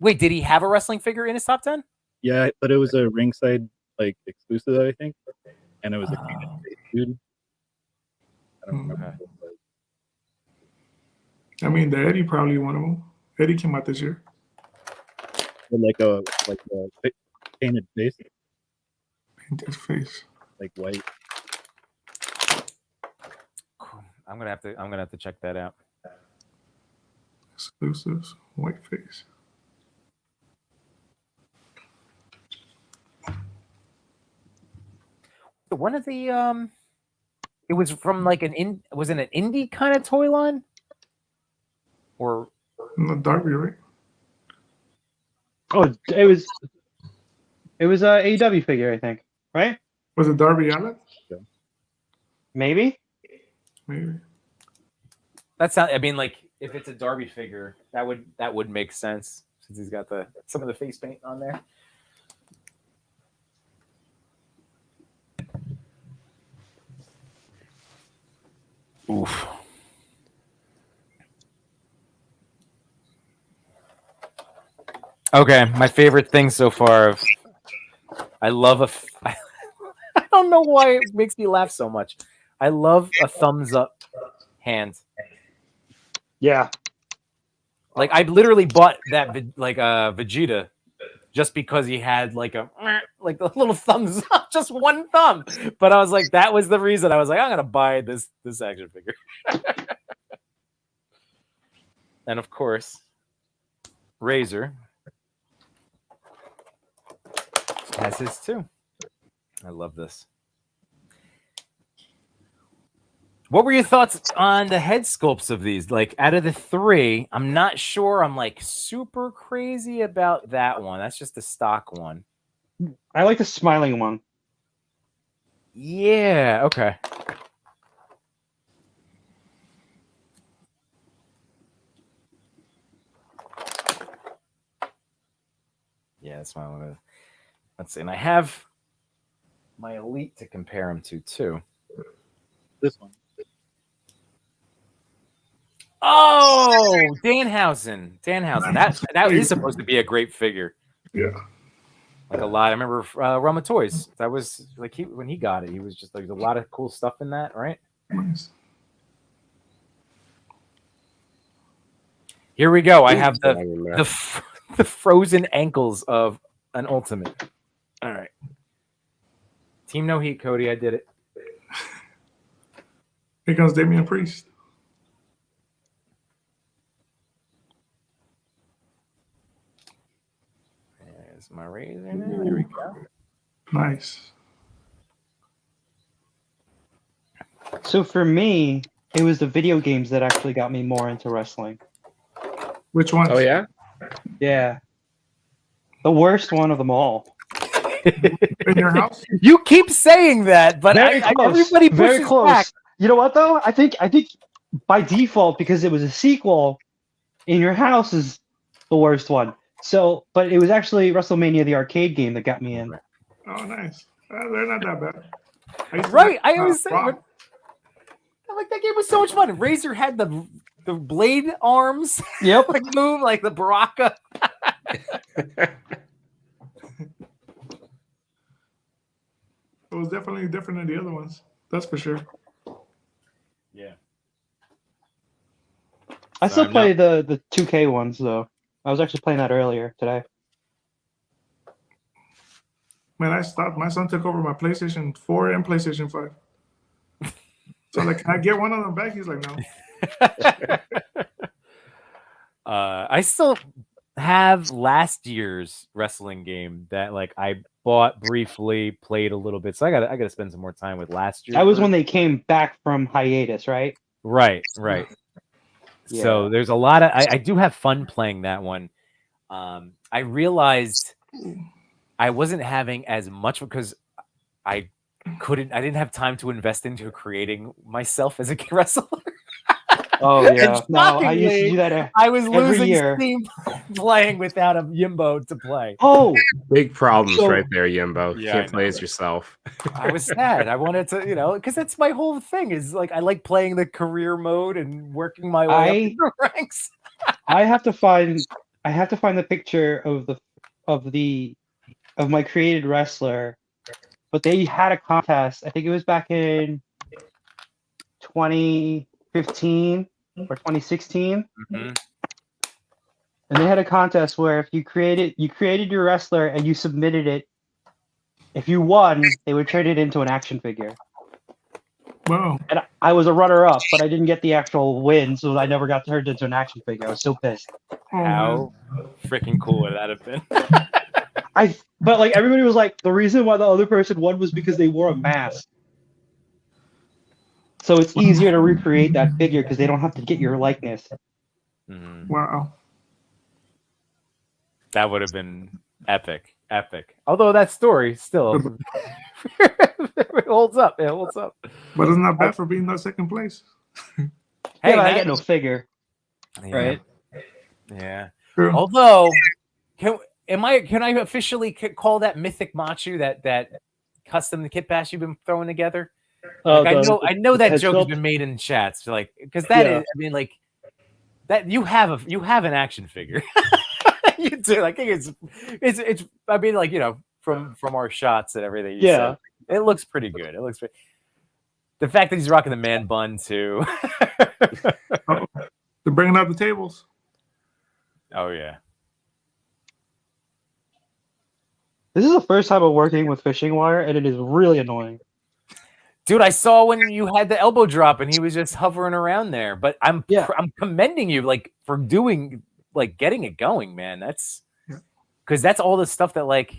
Wait, did he have a wrestling figure in his top 10? Yeah, but it was a ringside like exclusive, I think, and it was a dude. I don't remember. The Eddie probably one of them. Eddie came out this year. With like a painted face. Painted face. Like white. I'm gonna have to check that out. Exclusives, white face. One of the it was from like was it an indie kind of toy line? Or no, Darby, right? Oh, it was a AEW figure, I think, right? Was it Darby Allin? Maybe. That's not. Like if it's a Darby figure, that would make sense since he's got some of the face paint on there. Oof. Okay, my favorite thing so far. I love I don't know why it makes me laugh so much. I love a thumbs up hand. Yeah. Like I literally bought that Vegeta just because he had like the little thumbs up, just one thumb. But I was like, that was the reason. I was like, I'm gonna buy this action figure. And of course, Razor has his too. I love this. What were your thoughts on the head sculpts of these? Like out of the 3, I'm not sure I'm like super crazy about that one. That's just the stock one. I like the smiling one. Yeah, okay. that's why I want to. Let's see, and I have my Elite to compare him to too. This one. Oh, Danhausen. That is supposed to be a great figure. Yeah. Like a lot. I remember Roma Toys. That was like when he got it, he was just like a lot of cool stuff in that, right? Nice. Here we go. I have the frozen ankles of an Ultimate. All right. Team No Heat, Cody. I did it. Here comes Damian Priest. There's my razor now. There we go. Nice. So for me, it was the video games that actually got me more into wrestling. Which one? Oh yeah. Yeah. The worst one of them all. In your house? You keep saying that, but everybody pushes very close. back. You know what though? I think by default, because it was a sequel, In Your House is the worst one. So, but it was actually WrestleMania, the arcade game, that got me in. Oh, nice. They're not that bad. I always say, like that game was so much fun. Razor had the blade arms. Yep. Like move like the Baraka. It was definitely different than the other ones. That's for sure. Yeah. I still play the 2K ones though. I was actually playing that earlier today. Man, I stopped. My son took over my PlayStation 4 and PlayStation 5. So like, can I get one of them back? He's like, no. I still have last year's wrestling game that like I bought briefly, played a little bit. So I got to spend some more time with last year. That was when they came back from hiatus, right? Right. Yeah. So there's a lot of I do have fun playing that one. I realized I wasn't having as much because I didn't have time to invest into creating myself as a wrestler. Oh yeah, no, I used to do that. I was losing year. steam playing without a Yimbo to play. Oh, big problems right there, Yimbo. You Yeah, can't play as yourself. I was sad. I wanted to, because that's my whole thing. Is like I like playing the career mode and working my way up the ranks. I have to find the picture of my created wrestler, but they had a contest. I think it was back in 2015 or 2016. Mm-hmm. And they had a contest where if you created your wrestler and you submitted it, if you won, they would turn it into an action figure. Wow. And I was a runner-up, but I didn't get the actual win, so I never got turned into an action figure. I was so pissed. How freaking cool would that have been? But like everybody was like, the reason why the other person won was because they wore a mask. So it's easier to recreate that figure because they don't have to get your likeness. Mm-hmm. Wow. That would have been epic. Although that story still it holds up. It holds up. But it's not bad for being that second place. Hey, but I get no figure. Yeah. Right? Yeah. True. Although, can I officially call that Mythic Machu that custom kit bash you've been throwing together? Like, I know that joke has been made in chats, like because that is, I mean, like that you have an action figure. You do. I think it's. I mean, like from our shots and everything. You said, it looks pretty good. It looks. The fact that he's rocking the man bun too. They're bringing out the tables. Oh yeah. This is the first time I'm working with fishing wire, and it is really annoying. Dude, I saw when you had the elbow drop and he was just hovering around there. But I'm commending you like for doing like getting it going, man. That's because that's all the stuff that like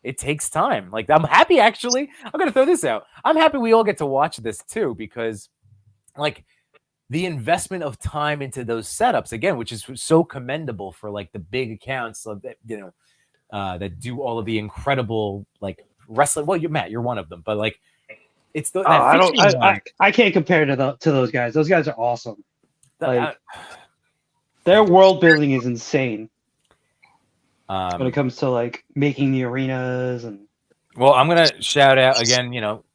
it takes time. Like I'm happy actually. I'm gonna throw this out. I'm happy we all get to watch this too because like the investment of time into those setups again, which is so commendable for like the big accounts of that, that do all of the incredible like wrestling. Well, you're one of them, but like it's the I can't compare to those guys. Those guys are awesome. Like, their world building is insane. When it comes to like making the arenas and. Well, I'm gonna shout out again.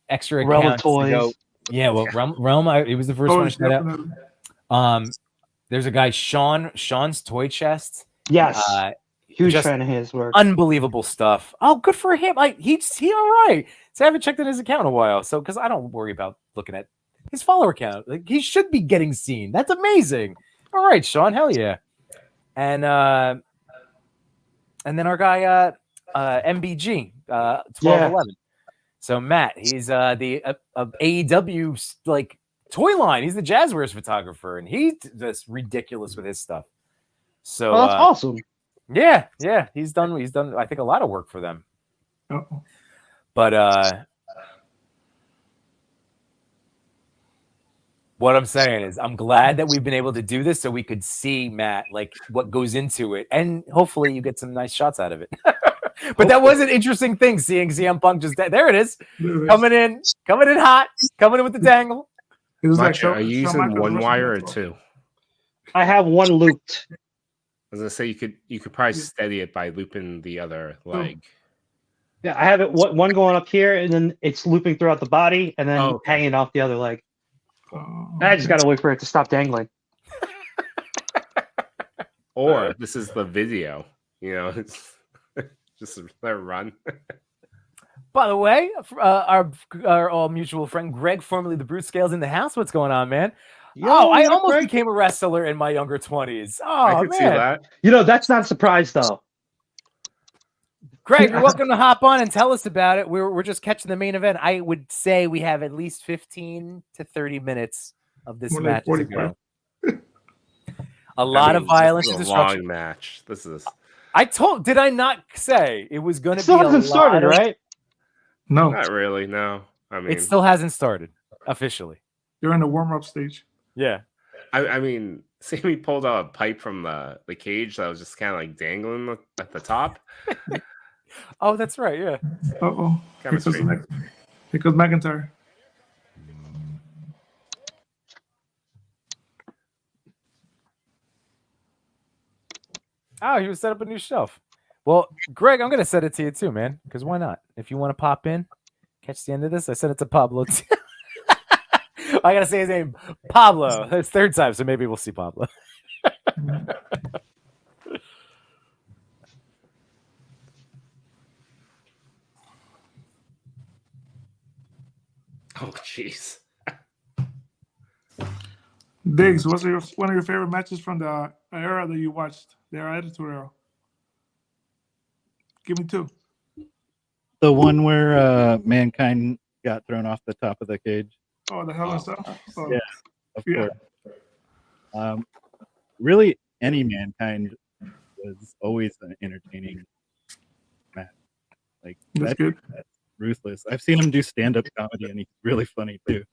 Extra Realm accounts toys. to go. Yeah, well, Realm. He was the first one to shout out. There's a guy, Sean's Toy Chest. Yes. Huge fan of his work. Unbelievable stuff. Oh, good for him. Like he all right. So I haven't checked in his account in a while. So because I don't worry about looking at his follower count. Like he should be getting seen. That's amazing. All right, Sean. Hell yeah. And then our guy MBG 1211. So Matt, he's the AEW like toy line. He's the Jazwares photographer, and he's just ridiculous with his stuff. So that's awesome. Yeah, he's done. I think a lot of work for them. But what I'm saying is, I'm glad that we've been able to do this so we could see Matt, like what goes into it, and hopefully you get some nice shots out of it. But that was an interesting thing, seeing CM Punk just there. It is coming in hot, coming in with the dangle. It was like, are you using one wire or two? I have one looped. I was gonna say you could probably steady it by looping the other leg. Yeah, I have it one going up here, and then it's looping throughout the body, and then hanging off the other leg. I just gotta wait for it to stop dangling. Or this is the video. It's just let it run. By the way, our all mutual friend Greg, formerly the Brute Scales, in the house. What's going on, man? I almost became a wrestler in my younger 20s. Oh, I could see that. That's not a surprise though. Greg, you're welcome to hop on and tell us about it. We're just catching the main event. I would say we have at least 15 to 30 minutes of this match to go. A lot of violence and destruction. Long match. This is. Did I not say it was going to be? Still hasn't started, right? No, not really. No, I mean, it still hasn't started officially. You're in the warm-up stage. Yeah, I mean, Sammy pulled out a pipe from the cage that was just kind of like dangling at the top. Oh, that's right. Yeah. Uh-oh. Here goes McIntyre. Oh, he was set up a new shelf. Well, Greg, I'm going to set it to you too, man, because why not? If you want to pop in, catch the end of this. I said it to Pablo too. I got to say his name, Pablo. That's third time, so maybe we'll see Pablo. Oh, jeez. Diggs, what's one of your favorite matches from the era that you watched? The Attitude Era. Give me two. The one where Mankind got thrown off the top of the cage. Oh, the Hell in Cell? Oh. Yeah, of course. Really, any Mankind was always an entertaining match. Like that's good. That's ruthless. I've seen him do stand-up comedy, and he's really funny too.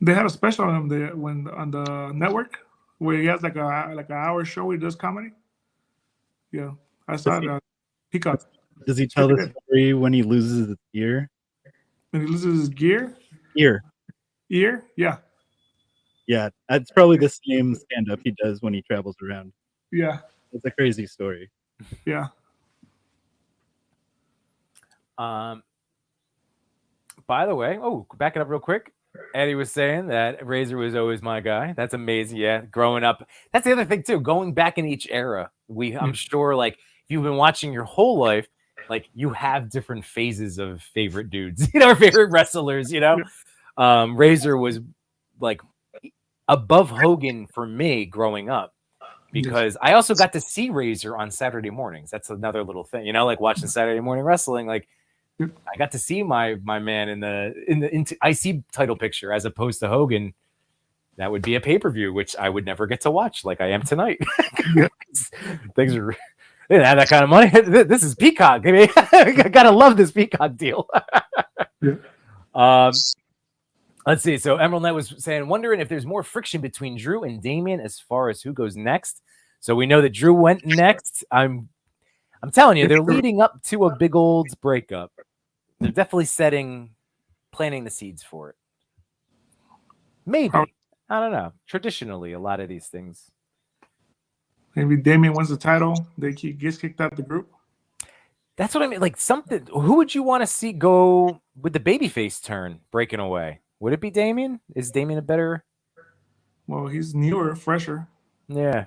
They had a special on him there on the network where he has like an hour show where he does comedy. Yeah, I saw that. Peacock. Does he tell the story when he loses his ear? When he loses his gear? Ear? Yeah. Yeah, that's probably the same stand-up he does when he travels around. Yeah. It's a crazy story. Yeah. By the way, back it up real quick. Eddie was saying that Razor was always my guy. That's amazing. Yeah, growing up. That's the other thing too. Going back in each era, I'm sure like if you've been watching your whole life, like you have different phases of favorite dudes, or favorite wrestlers. Razor was like above Hogan for me growing up because I also got to see Razor on Saturday mornings. That's another little thing, like watching Saturday morning wrestling, like. I got to see my man in the IC title picture as opposed to Hogan. That would be a pay-per-view, which I would never get to watch like I am tonight. Things are they didn't have that kind of money. This is Peacock. I gotta love this Peacock deal. Let's see. So Emerald Knight was saying, wondering if there's more friction between Drew and Damian as far as who goes next. So we know that Drew went next. I'm telling you, they're leading up to a big old breakup. They're definitely planting the seeds for it. Maybe. I don't know. Traditionally, a lot of these things. Maybe Damien wins the title. He gets kicked out of the group. That's what I mean. Like something. Who would you want to see go with the babyface turn breaking away? Would it be Damien? Is Damien a better? Well, he's newer, fresher. Yeah.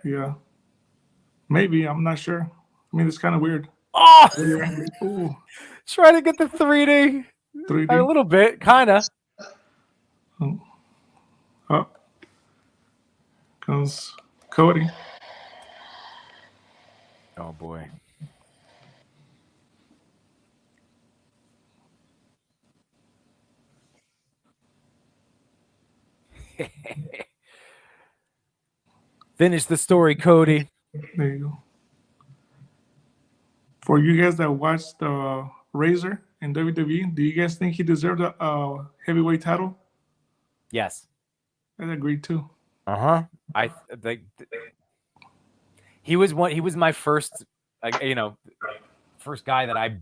Yeah. Maybe. I'm not sure. I mean, it's kind of weird. Oh! Ooh. Try to get the 3D. 3D. A little bit, kind of. Oh. Comes Cody. Oh, boy. Finish the story, Cody. There you go. For you guys that watched Razor in WWE, do you guys think he deserved a heavyweight title? Yes. I agree too. I like. He was my first, first guy that I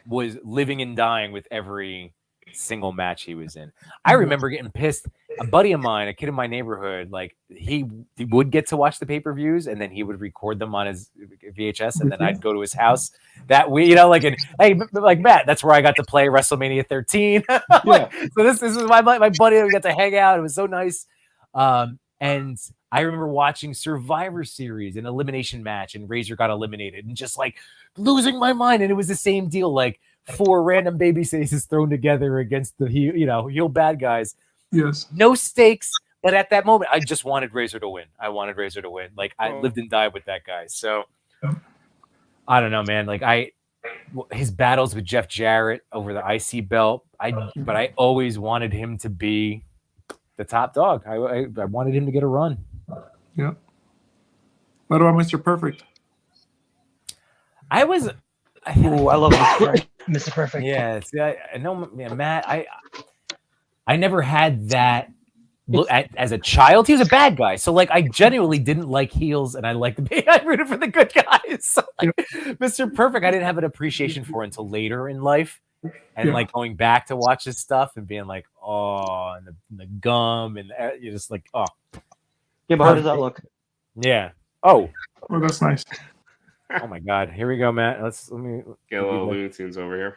was living and dying with every single match he was in. I remember getting pissed. A buddy of mine, a kid in my neighborhood, like he would get to watch the pay-per-views and then he would record them on his VHS and then I'd go to his house that way, hey, like Matt, that's where I got to play WrestleMania 13. So this is my buddy. We got to hang out. It was so nice. And I remember watching Survivor Series, an elimination match, and Razor got eliminated and just like losing my mind. And it was the same deal, like 4 random baby faces thrown together against the heel bad guys. Yes. No stakes, but at that moment, I just wanted Razor to win. I wanted Razor to win. Like I lived and died with that guy. So I don't know, man. Like his battles with Jeff Jarrett over the IC belt. But I always wanted him to be the top dog. I wanted him to get a run. Yeah. What about Mr. Perfect? I love Mr. Perfect. Yeah, I know, Matt. I never had that look as a child. He was a bad guy, so like I genuinely didn't like heels, and I rooted for the good guys. So, like, Mr. Perfect, I didn't have an appreciation for until later in life, and like going back to watch his stuff and being like, oh, and the gum, and you're just like, oh. Yeah, but how does that look? Yeah. Oh, that's nice. Oh my God! Here we go, Matt. Let me get a little Looney Tunes over here.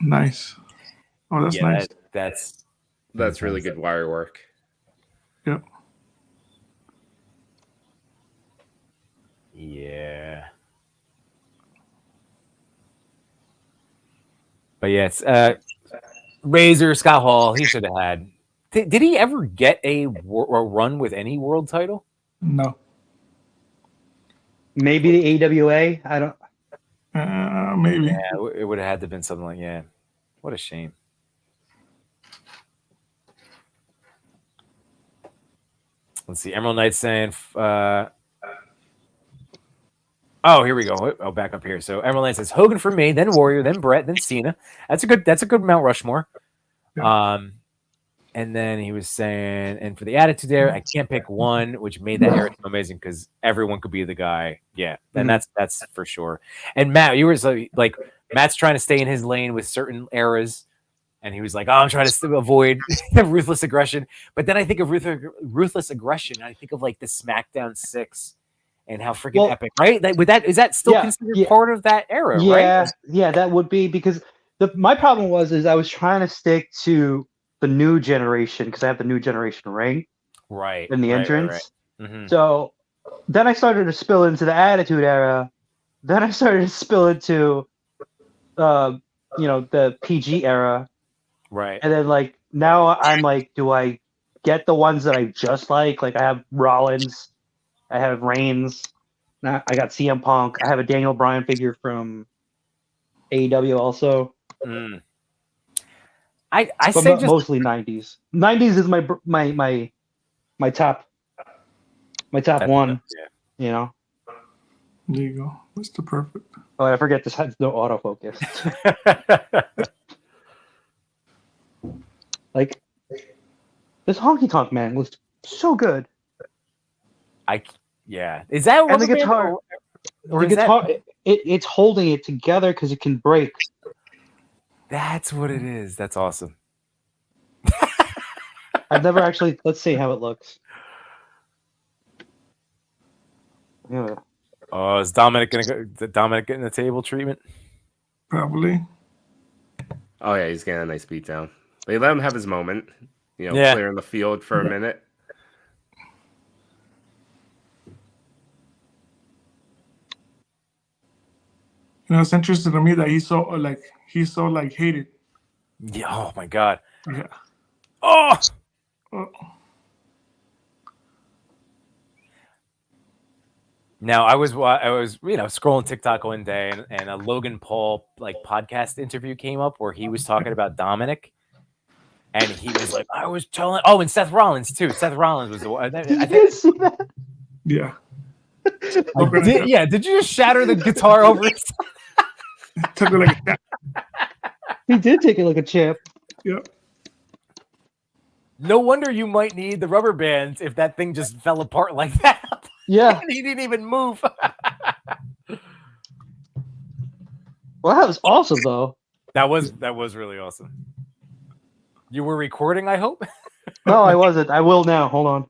Nice. Oh, that's nice. That's really good wire work. Yep. Yeah. But yeah, it's Razor, Scott Hall. He should have had. Did he ever get a run with any world title? No. Maybe the AWA. I don't. Maybe. Yeah, it would have had to have been something like, yeah. What a shame. Let's see. Emerald Knight saying, oh, here we go. I'll back up here. So Emerald Knight says Hogan for me, then Warrior, then Brett, then Cena. That's a good Mount Rushmore. Yeah. And then he was saying, and for the Attitude Era, I can't pick one, which made that era so amazing because everyone could be the guy. Yeah, and that's for sure. And Matt, you were like Matt's trying to stay in his lane with certain eras, and he was like, "Oh, I'm trying to avoid ruthless aggression." But then I think of ruthless aggression, and I think of like the SmackDown 6 and how freaking epic, right? Like, is that still considered part of that era? Right? Yeah, that would be because my problem was I was trying to stick to the new generation because I have the new generation ring, right, in the entrance. Right. Mm-hmm. So then I started to spill into the Attitude Era. Then I started to spill into, the PG era, right. And then like now I'm like, do I get the ones that I just like? Like I have Rollins, I have Reigns, I got CM Punk, I have a Daniel Bryan figure from AEW also. Mm. I say mostly 90s. 90s is my top one. There you go. Mr. Perfect. Oh, I forget this has no autofocus. Like this Honky Tonk Man looks so good. Is that and the guitar? Or the guitar? It's holding it together because it can break. That's what it is. That's awesome. I've never actually. Let's see how it looks. Yeah. Oh, is Dominic gonna go? Dominic getting the table treatment? Probably. Oh yeah, he's getting a nice beat down. They let him have his moment. Clearing the field for a minute. It's interesting to me that he's so hated. Yeah. Oh my God. Yeah. Oh. Now I was scrolling TikTok one day and a Logan Paul podcast interview came up where he was talking about Dominic, and he was like, I was telling. Oh, and Seth Rollins too. Seth Rollins was the one. Did you see that? Yeah. Did you just shatter the guitar over it? Took it like a champ. He did take it like a champ. Yep. No wonder you might need the rubber bands if that thing just fell apart like that. Yeah. He didn't even move. Well, that was awesome, though. That was really awesome. You were recording, I hope? No, I wasn't. I will now. Hold on.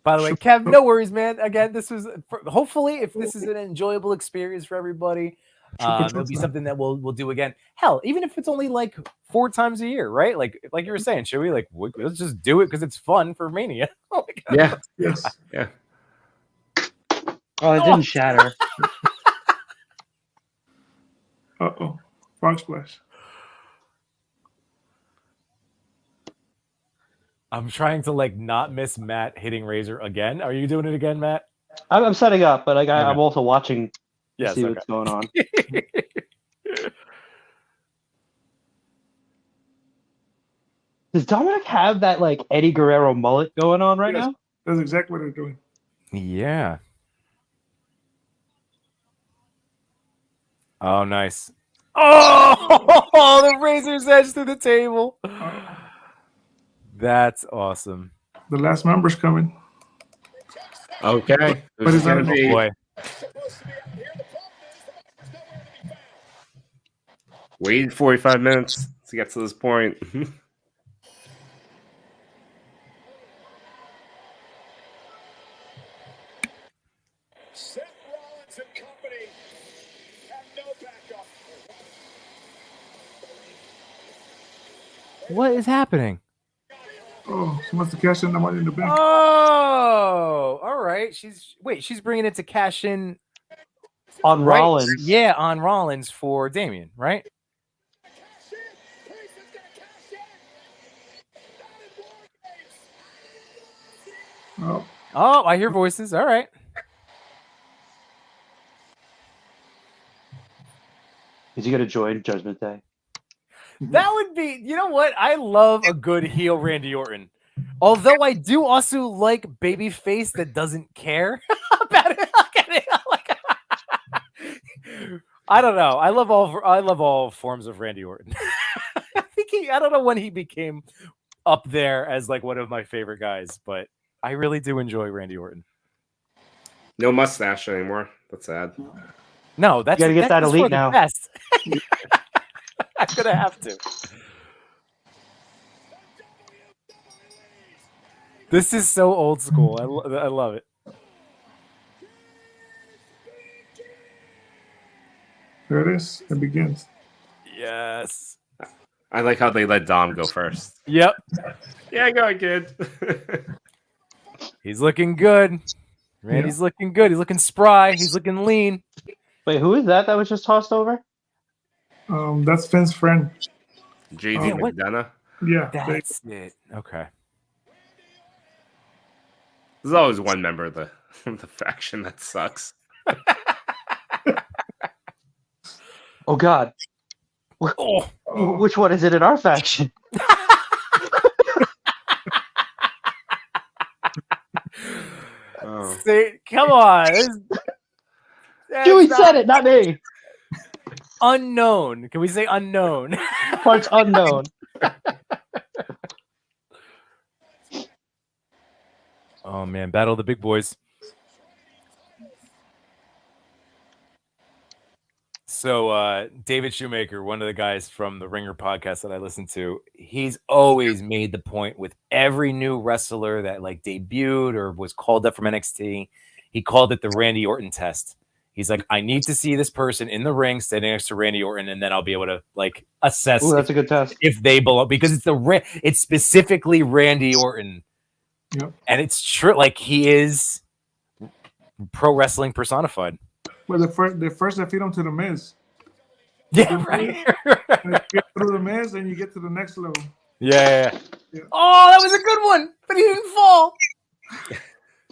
By the way, Kev, no worries, man. Again, this was hopefully, if this is an enjoyable experience for everybody, it'll be something that we'll do again. Hell, even if it's only like 4 times a year, right? Like you were saying, should we let's just do it because it's fun for Mania? Oh my God. Yeah. Yes. Yeah. Oh, it didn't shatter. Uh-oh. Frog splash. I'm trying to not miss Matt hitting Razor again. Are you doing it again, Matt? I'm setting up, but I'm also watching to see what's going on. Does Dominic have that Eddie Guerrero mullet going on right now? That's exactly what they're doing. Yeah. Oh, nice. Oh, the Razor's edge to the table. That's awesome. The last member's coming. Okay. What is that? Oh, boy. Waited 45 minutes to get to this point. Seth Rollins and company have no backup. What is happening? Oh, she wants to cash in the money in the bank. Oh, all right. She's bringing it to cash in on Rollins. Yeah, on Rollins for Damian, right? Oh, I hear voices. All right. Is he going to join Judgment Day? That would be, you know what? I love a good heel Randy Orton. Although I do also like babyface that doesn't care about it. I don't know. I love all forms of Randy Orton. I don't know when he became up there as one of my favorite guys, but I really do enjoy Randy Orton. No mustache anymore. That's sad. No, that's you gotta get that elite now. Best. I'm gonna have to. This is so old school. I love it. There it is. It begins. Yes. I like how they let Dom go first. Yep. Yeah, go ahead, kid. He's looking good. Randy's looking good. He's looking spry. He's looking lean. Wait, who is that was just tossed over? That's Finn's friend. JD McDonough. Yeah. That's it. Okay. There's always one member of the faction that sucks. Oh, God. Oh. Which one is it in our faction? See, come on. Dewey said it, not me. Unknown. Can we say unknown? Parts unknown. Oh, man. Battle of the big boys. So David Shoemaker, one of the guys from the Ringer podcast that I listen to, he's always made the point with every new wrestler that like debuted or was called up from NXT. He called it the Randy Orton test. He's like, I need to see this person in the ring standing next to Randy Orton, and then I'll be able to like assess. Ooh, that's a good test if they belong, because it's specifically Randy Orton, and it's true. Like he is pro wrestling personified. Well, the first they feed him to the Miz. Yeah, right. You get through the Miz, and you get to the next level. Yeah. Oh, that was a good one, but he didn't fall.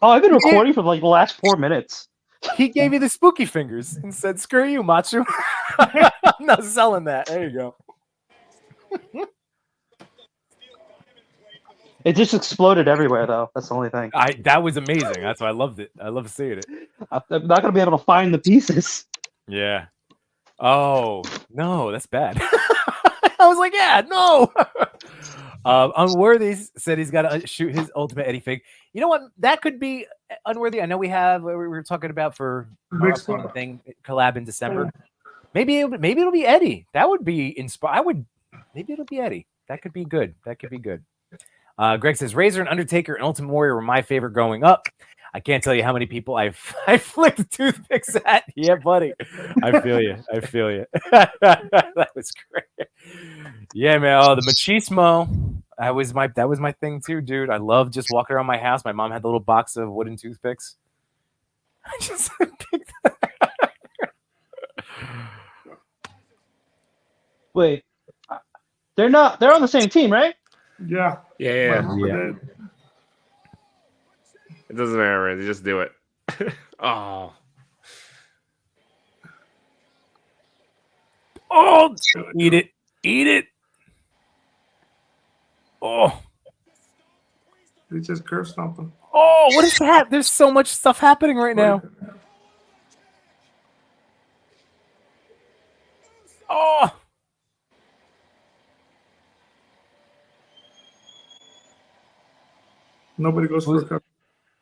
Oh, I've been recording for like the last 4 minutes. He gave you the spooky fingers and said, "Screw you, Machu." I'm not selling that. There you go. It just exploded everywhere, though. That's the only thing. That was amazing. That's why I loved it. I love seeing it. I'm not gonna be able to find the pieces. Yeah. Oh no, that's bad. I was like, yeah, no. Unworthy said he's got to shoot his ultimate Eddie fig. You know what? That could be Unworthy. I know we were talking about for our thing collab in December. Maybe it'll be Eddie. That would be inspired. Maybe it'll be Eddie. That could be good. Greg says Razor and Undertaker and Ultimate Warrior were my favorite growing up. I can't tell you how many people I flicked toothpicks at. Yeah, buddy. I feel you. That was great. Yeah, man. Oh, the machismo. That was my thing too, dude. I love just walking around my house. My mom had the little box of wooden toothpicks. I just picked that. Wait. They're on the same team, right? Yeah. It doesn't matter. They just do it. Oh, eat it. Oh, they just curve stomp them. Oh, what is that? There's so much stuff happening right now. Oh. Nobody goes for a cup.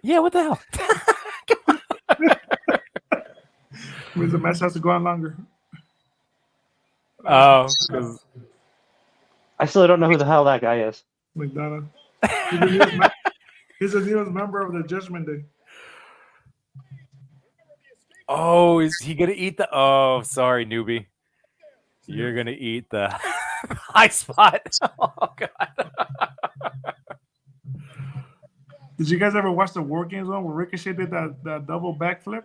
Yeah, what the hell? Means the match has to go on longer. Oh, I still don't know who the hell that guy is. McDonough. He's the newest member of the Judgment Day. Oh, is he gonna eat the? Oh, sorry, newbie. You're gonna eat the high spot. Oh God. Did you guys ever watch the War Games one where Ricochet did that double backflip?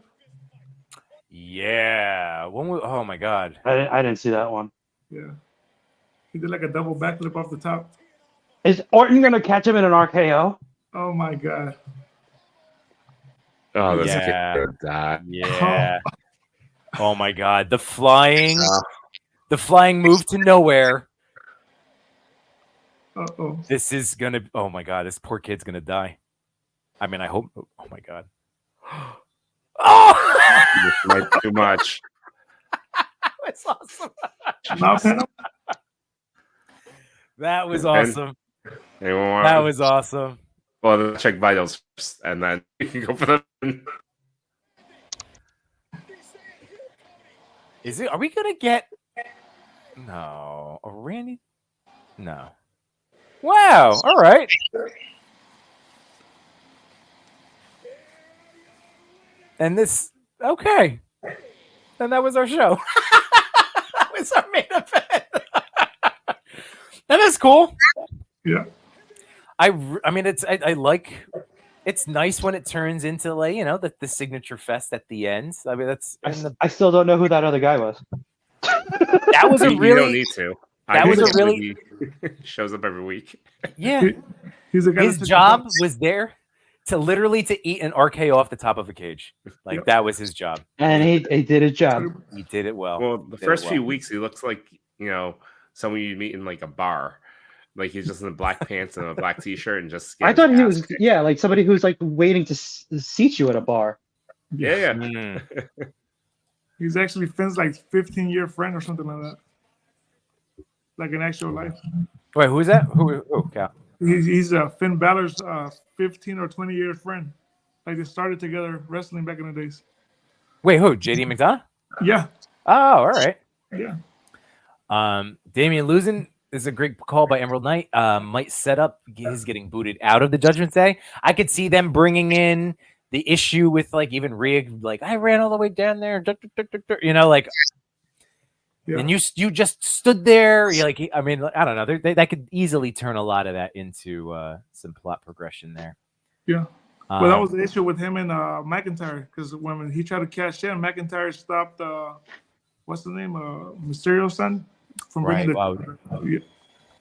Yeah. Oh my God. I didn't see that one. Yeah. He did like a double backflip off the top. Is Orton gonna catch him in an RKO? Oh my God. Oh, that's good. That. Yeah. Oh my God. The flying move to nowhere. Uh-oh. This is gonna. Oh my God. This poor kid's gonna die. I mean, I hope. Oh my God. Oh! Like too much. That's awesome. That was awesome. That was awesome. Well, check vitals first, and then you can go for them. Is it? Are we gonna get? No, a Randy? No. Wow. All right. And this, okay. And that was our show. That was our main event. That is cool. Yeah. I mean, I like. It's nice when it turns into like the signature fest at the end. I mean, I still don't know who that other guy was. That was a really. You don't need to. That was a really. Shows up every week. Yeah. His job was there to eat an RKO off the top of a cage. Like that was his job. And he did his job. He did it well. Well, the first few weeks, he looks like someone you meet in like a bar. Like he's just in black pants and a black t-shirt and just. I thought he was like somebody who's like waiting to seat you at a bar. Yeah. He's actually Finn's like 15-year friend or something like that. Like in actual life. Wait, who is that? Who? Cal. He's Finn Balor's 15 or 20-year friend. Like they started together wrestling back in the days. Wait, who? JD McDonough? Yeah. Oh, all right. Yeah. Damian losing is a great call by Emerald Knight. Might set up his getting booted out of the Judgment Day. I could see them bringing in the issue with like even Rhea, like I ran all the way down there, you know, like. Yeah. And you just stood there. You're like, I mean, I don't know. That could easily turn a lot of that into some plot progression there. Yeah. Well, that was the issue with him and McIntyre, because when he tried to cash in, McIntyre stopped. What's the name? Mysterio's son from bringing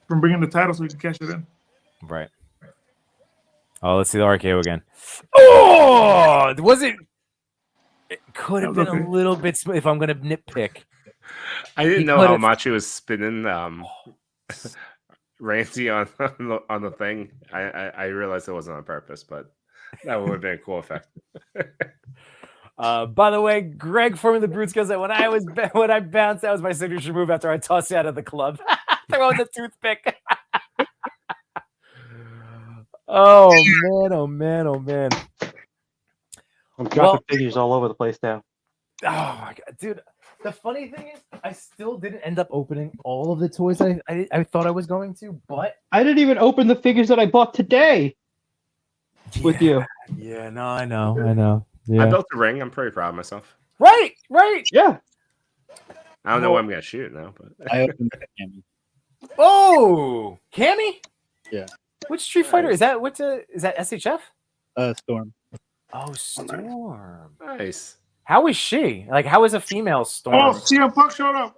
from bringing the title so he could cash it in. Right. Oh, let's see the RKO again. Oh, was it? It could have been a little bit smooth if I'm going to nitpick. I didn't know how much he was spinning Ramsey on the thing. I realized it wasn't on purpose, but that would have been a cool effect. By the way, Greg forming the Brutes goes that when I bounced, that was my signature move after I tossed you out of the club. Throwing the toothpick. Oh man, oh man, oh man. I'm dropping figures all over the place now. Oh my god, dude. The funny thing is, I still didn't end up opening all of the toys I thought I was going to, but I didn't even open the figures that I bought today with you. Yeah, no, I know. Yeah. I built a ring. I'm pretty proud of myself. Right. Yeah. I don't know what I'm gonna shoot now, but I opened Cammy. Oh, Cammy? Yeah. Which Street Fighter is that? Is that SHF? Storm. Oh, Storm. Nice. How is she? Like, how is a female Storm? Oh, CM Punk showed up.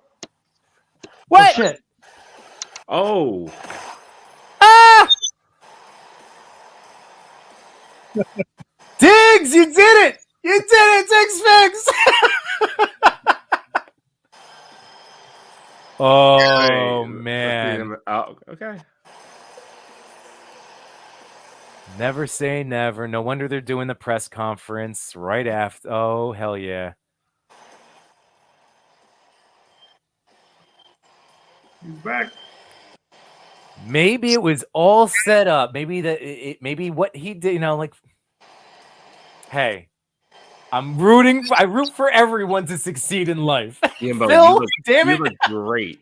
What? Oh, shit. Oh. Ah! Diggs, you did it! You did it, Diggs Fix! Oh, man. Oh, okay. Never say never. No wonder they're doing the press conference right after. Oh, hell yeah. He's back. Maybe it was all set up. Maybe maybe what he did, you know, like, hey, I root for everyone to succeed in life. Yeah, Phil, damn it. You look great.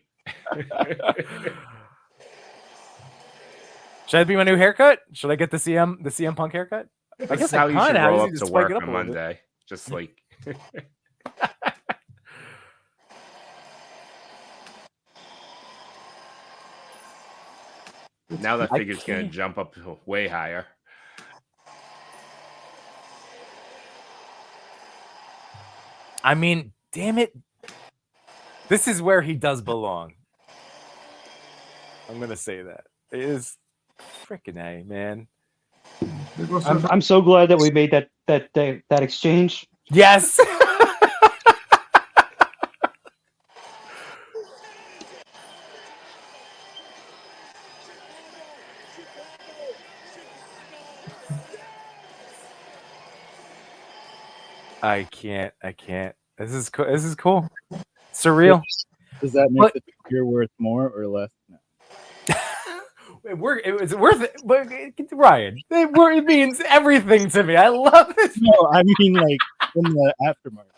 Should I be my new haircut? Should I get the CM Punk haircut? I guess how you should roll up to work on Monday. Just like now that figure's gonna jump up way higher. I mean, damn it. This is where he does belong. I'm gonna say that. It is freaking A, man. I'm so glad that we made that exchange. Yes. I can't. This is cool. Surreal. Does that make the figure worth more or less? No. It was worth it, but Ryan, it means everything to me. I love this. No, I mean like in the aftermarket.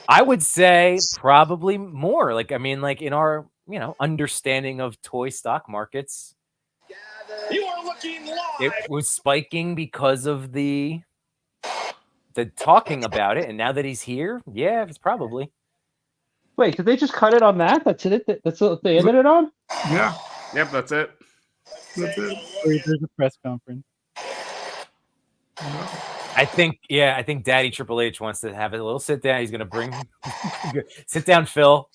I would say probably more. Like, I mean, like in our, understanding of toy stock markets, you are looking live. It was spiking because of the talking about it, and now that he's here, yeah, it's probably. Wait, did they just cut it on that? That's it. That's what they ended it on. Yeah. Yep, that's it. There's a press conference. I think Daddy Triple H wants to have a little sit down. He's gonna sit down, Phil.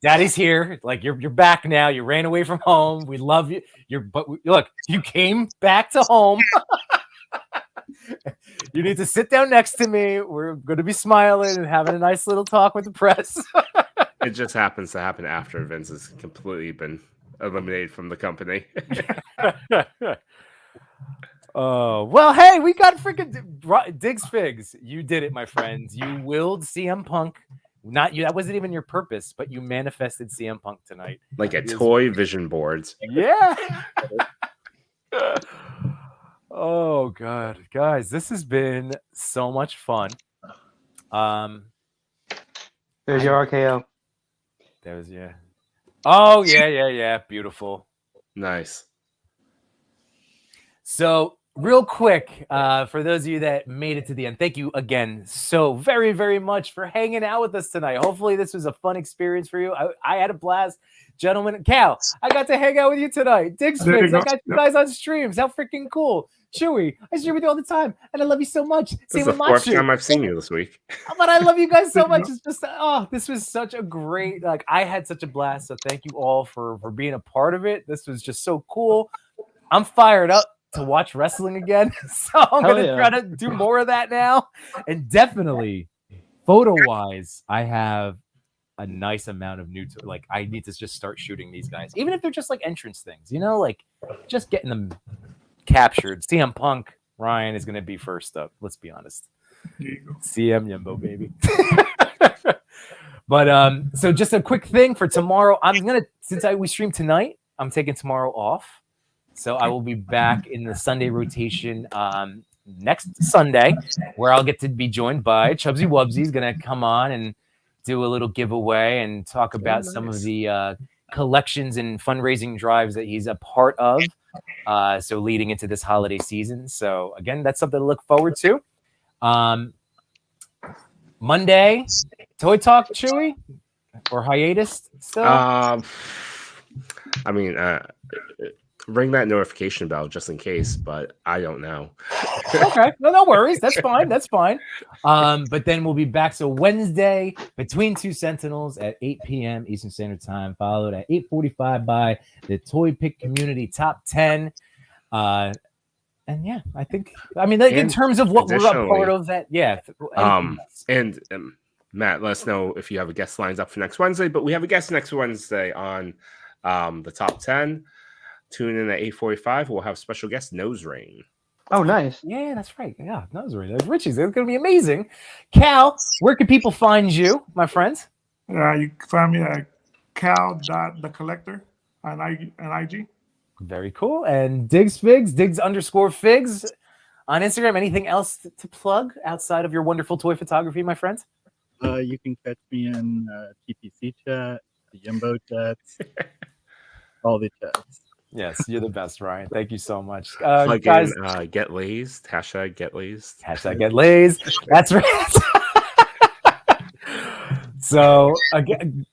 Daddy's here. Like you're back now. You ran away from home. We love you. Look, you came back to home. You need to sit down next to me. We're gonna be smiling and having a nice little talk with the press. It just happens to happen after Vince has completely been eliminated from the company. Oh, well, hey, we got freaking Diggs Figs. You did it, my friends. You willed CM Punk. Not you. That wasn't even your purpose, but you manifested CM Punk tonight. Like a toy vision boards. Yeah. Oh, God. Guys, this has been so much fun. There's your RKO. There was yeah. Oh yeah. Beautiful. Nice. So real quick, for those of you that made it to the end, thank you again so very, very much for hanging out with us tonight. Hopefully this was a fun experience for you. I had a blast. Gentlemen, Cal, I got to hang out with you tonight. Diggs Fix, I got you guys on streams. How freaking cool. Chewy, I stream with you all the time, and I love you so much. This is the fourth time I've seen you this week. But I love you guys so much. It's just, this was such a great, I had such a blast. So thank you all for being a part of it. This was just so cool. I'm fired up to watch wrestling again. So I'm going to try to do more of that now. And definitely, photo-wise, I have a nice amount of new I need to just start shooting these guys, even if they're just entrance things, just getting them captured. CM Punk Ryan is going to be first up, let's be honest. CM Yimbo, baby. But so just a quick thing for tomorrow, since we stream tonight, I'm taking tomorrow off, so I will be back in the Sunday rotation next Sunday, where I'll get to be joined by Chubsy Wubsy. He's going to come on and do a little giveaway and talk about some of the collections and fundraising drives that he's a part of. So leading into this holiday season. So again, that's something to look forward to. Monday, Toy Talk, Chewy, or hiatus still? Ring that notification bell just in case, but I don't know. Okay, no worries. That's fine. But then we'll be back. So Wednesday, Between Two Sentinels at 8 p.m. Eastern Standard Time, followed at 8:45 by the Toy Pick Community Top 10. And yeah, in terms of what we're a part of, that and Matt, let us know if you have a guest lines up for next Wednesday. But we have a guest next Wednesday on the Top 10. Tune in at 8:45. We'll have special guest Nose Ring. Oh, nice. Yeah, that's right. Yeah, Nose Ring. That's Richie's. It's going to be amazing. Cal, where can people find you, my friends? You can find me at cal.thecollector on IG. Very cool. And Diggs_Figs on Instagram. Anything else to plug outside of your wonderful toy photography, my friends? You can catch me in TPC chat, the Yimbo chats, all the chats. Yes, you're the best, Ryan. Thank you so much. Guys, get lazed. Hashtag get lazed. Hashtag get lazed. That's right. So again,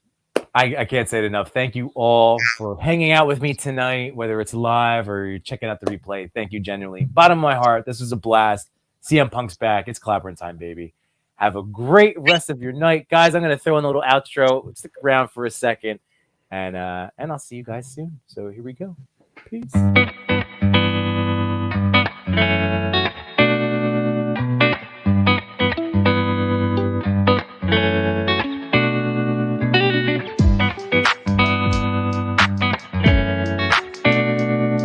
I can't say it enough. Thank you all for hanging out with me tonight, whether it's live or you're checking out the replay. Thank you genuinely. Bottom of my heart, this was a blast. CM Punk's back. It's clobbering time, baby. Have a great rest of your night. Guys, I'm going to throw in a little outro. Stick around for a second, and I'll see you guys soon. So here we go. Peace.